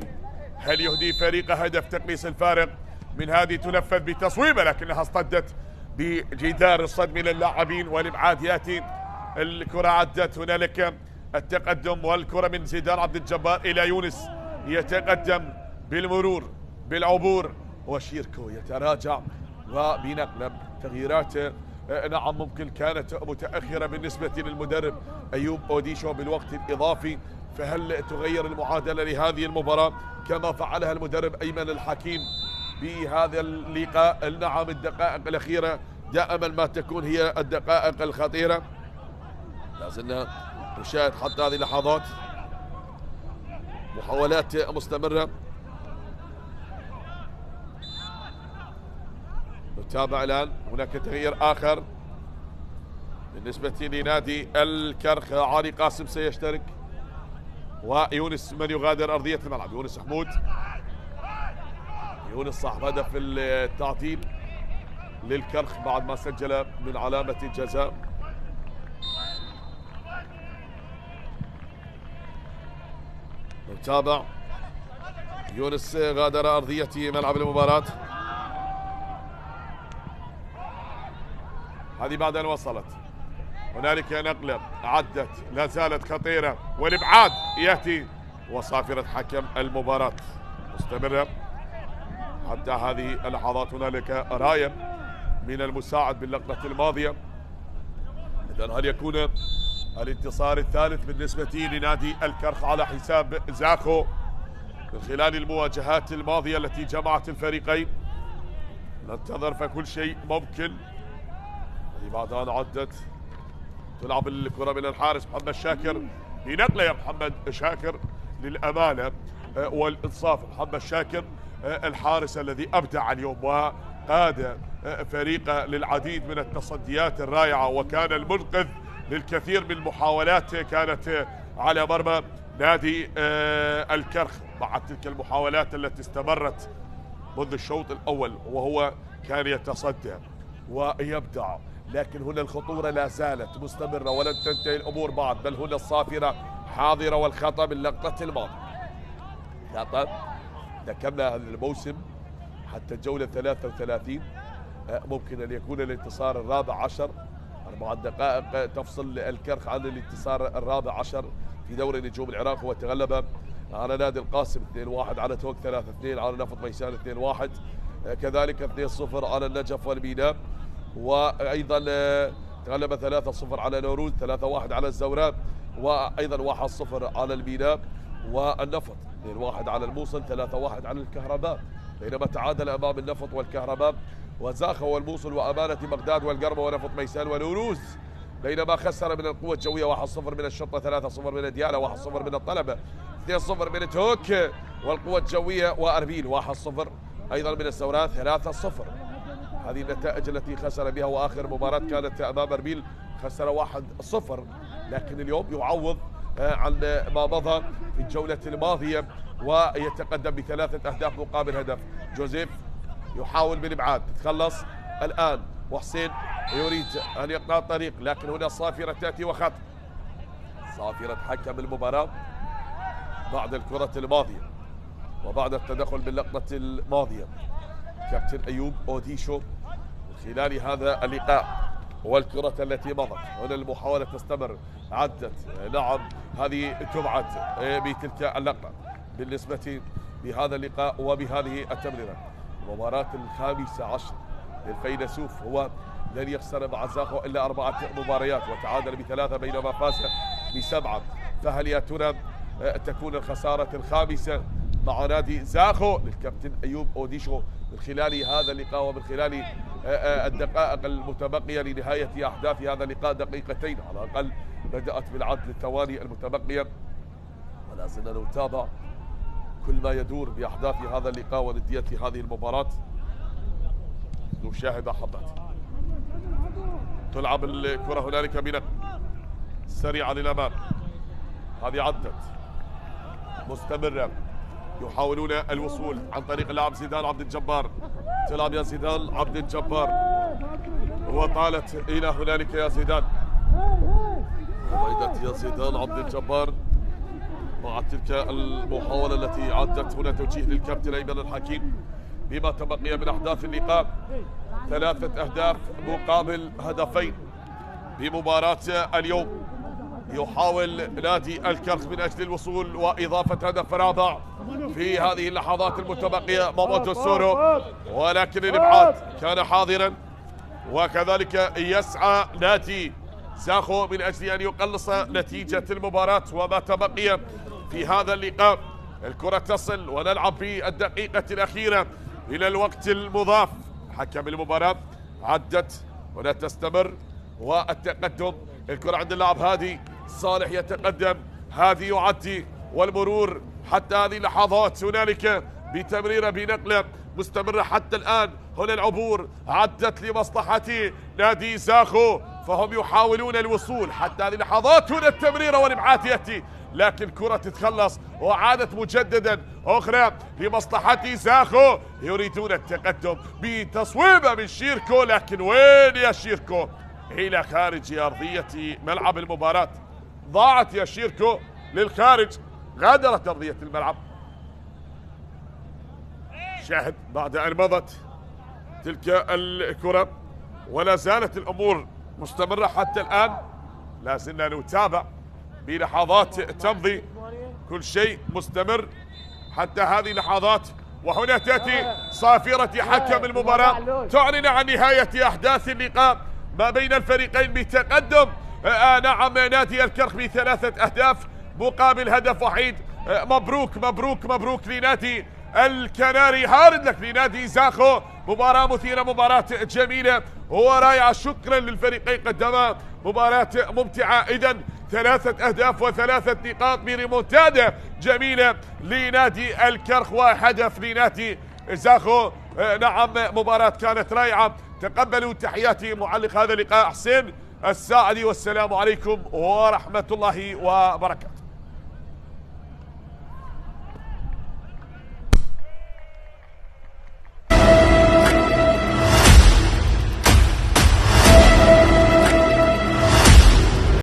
هل يهدي فريق هدف تقليص الفارق من هذه؟ تنفذ بتصويبه لكنها اصطدت بجدار الصد من اللاعبين، والابعاد ياتي. الكره عدت، هنالك التقدم والكره من زيدان عبد الجبار الى يونس، يتقدم بالمرور بالعبور، وشيركو يتراجع وبنقله. تغييرات نعم ممكن كانت متأخرة بالنسبة للمدرب أيوب أوديشو بالوقت الإضافي، فهل تغير المعادلة لهذه المباراة كما فعلها المدرب أيمن الحكيم بهذا اللقاء؟ نعم الدقائق الأخيرة دائما ما تكون هي الدقائق الخطيرة. لازلنا نشاهد حتى هذه اللحظات محاولات مستمرة نتابع الآن. هناك تغيير آخر بالنسبة لنادي الكرخ. علي قاسم سيشترك ويونس من يغادر أرضية الملعب. يونس حمود، يونس صاحب هدف التعديل للكرخ بعد ما سجل من علامة الجزاء. نتابع. يونس غادر أرضية ملعب المباراة. هذه بعد أن وصلت. هنالك نقلة عدت لا زالت خطيرة والإبعاد يأتي وصافرة حكم المباراة مستمرة حتى هذه اللحظات. هنالك راية من المساعد باللقطة الماضية. إذن هل يكون الانتصار الثالث بالنسبة لنادي الكرخ على حساب زاخو من خلال المواجهات الماضية التي جمعت الفريقين؟ ننتظر فكل شيء ممكن. هذه بعد أن عدت تلعب الكرة من الحارس محمد شاكر بنقلة يا محمد شاكر للأمانة والإنصاف. محمد شاكر الحارس الذي أبدع اليوم وقاد فريقه للعديد من التصديات الرائعة وكان المنقذ للكثير من المحاولات كانت على مرمى نادي الكرخ مع تلك المحاولات التي استمرت منذ الشوط الأول وهو كان يتصدى ويبدع. لكن هنا الخطورة لا زالت مستمرة ولن تنتهي الأمور بعد، بل هنا الصافرة حاضرة والخطأ باللقطة الماضية. خطأ ذكرنا هذا الموسم حتى الجولة 33 ممكن أن يكون الانتصار الرابع عشر. 4 دقائق تفصل الكرخ عن الانتصار الرابع عشر في دوري نجوم العراق. هو تغلب على نادي القاسم 2-1، على توك 3-2، على نفط ميسان 2-1، كذلك 2-0 على النجف والميناء، وأيضا تغلب 3-0 على نوروز، 3-1 على الزوراء، وأيضا 1-0 على الميناء والنفط، 2-1 على الموصل، 3-1 على الكهرباء، بينما تعادل أمام النفط والكهرباء وزاخة والموصل وأمانة بغداد والقرمة ونفط ميسان ونوروز، بينما خسر من القوة الجوية 1-0 من الشرطة، 3-0 من ديالى، 1-0 من الطلبة، 2-0 من توك والقوة الجوية وأربيل، 1-0 أيضا من الزوراء، 3-0. هذه النتائج التي خسر بها، وآخر مباراة كانت أمام أربيل خسر 1-0، لكن اليوم يعوض عن ما مضى في الجولة الماضية ويتقدم ب3 أهداف مقابل هدف. جوزيف يحاول بالإبعاد، تتخلص الآن وحسين يريد أن يقطع الطريق، لكن هنا صافرة تأتي وخط صافرة حكم المباراة بعد الكرة الماضية وبعد التدخل باللقطة الماضية. كابتن أيوب أوديشو من خلال هذا اللقاء والكرة التي مضت، هنا المحاولة تستمر، عدت، نعم هذه تبعد بتلك اللقطة بالنسبة بهذا اللقاء وبهذه التمريرة. المباراة 15 للفيلسوف، هو لن يخسر مع زاخو إلا 4 مباريات وتعادل ب3 بينما فاز ب7، فهل يا ترى تكون الخسارة الخامسة مع نادي زاخو للكابتن أيوب أوديشو من خلال هذا اللقاء ومن خلال الدقائق المتبقية لنهاية أحداث هذا اللقاء، دقيقتين على الأقل بدأت بالعد الثواني المتبقية، ولا زلنا نتابع كل ما يدور بأحداث هذا اللقاء وندية هذه المباراة. نشاهد أحبتي تلعب الكرة هنالك بنقل سريعة للأمام، هذه عدت مستمرة، يحاولون الوصول عن طريق اللاعب زيدان عبد الجبار، تلعب يا زيدان عبد الجبار وطالت إلى هنالك يا زيدان، وبيدت يا زيدان عبد الجبار مع تلك المحاولة التي عدت. هنا توجيه للكابتن أيمن الحكيم بما تبقي من أحداث اللقاء، 3 أهداف مقابل هدفين بمباراة اليوم. يحاول نادي الكرخ من أجل الوصول وإضافة هدف رابع في هذه اللحظات المتبقية ماموتو سورو، ولكن الإبعاد كان حاضرا، وكذلك يسعى نادي زاخو من أجل أن يقلص نتيجة المباراة وما تبقي في هذا اللقاء. الكرة تصل ونلعب في الدقيقة الأخيرة إلى الوقت المضاف. حكم المباراة عدت، هنا تستمر والتقدم، الكرة عند اللاعب هادي صالح، يتقدم هادي يعدي والمرور حتى هذه اللحظات، هنالك بتمريرة بنقلة مستمرة حتى الآن. هنا العبور عدت لمصلحة نادي زاخو، فهم يحاولون الوصول حتى هذه اللحظات. هنا التمريرة والإبعاد يأتي، لكن كرة تتخلص وعادت مجددا أخرى لمصلحة زاخو. يريدون التقدم بتصويبة من شيركو، لكن وين يا شيركو؟ إلى خارج أرضية ملعب المباراة. ضاعت يا شيركو للخارج، غادرت أرضية الملعب. شاهد بعد أن مضت تلك الكرة ولا زالت الأمور مستمرة حتى الآن. لا زلنا نتابع بلحظات تمضي، كل شيء مستمر حتى هذه اللحظات. وهنا تأتي صافرة حكم المباراة تعلن عن نهاية أحداث اللقاء ما بين الفريقين بتقدم نعم نادي الكرخ ب3 أهداف مقابل هدف وحيد. مبروك مبروك مبروك لنادي الكناري، هارد لك لنادي زاخو. مباراة مثيرة، مباراة جميلة ورائعة. شكرا للفريقين، قدما مباراة ممتعة. إذا 3 أهداف و3 نقاط بريمونتادا جميلة لنادي الكرخ وهدف لنادي زاخو. نعم مباراة كانت رائعة. تقبلوا تحياتي معلق هذا اللقاء حسين الساعدي، والسلام عليكم ورحمة الله وبركاته.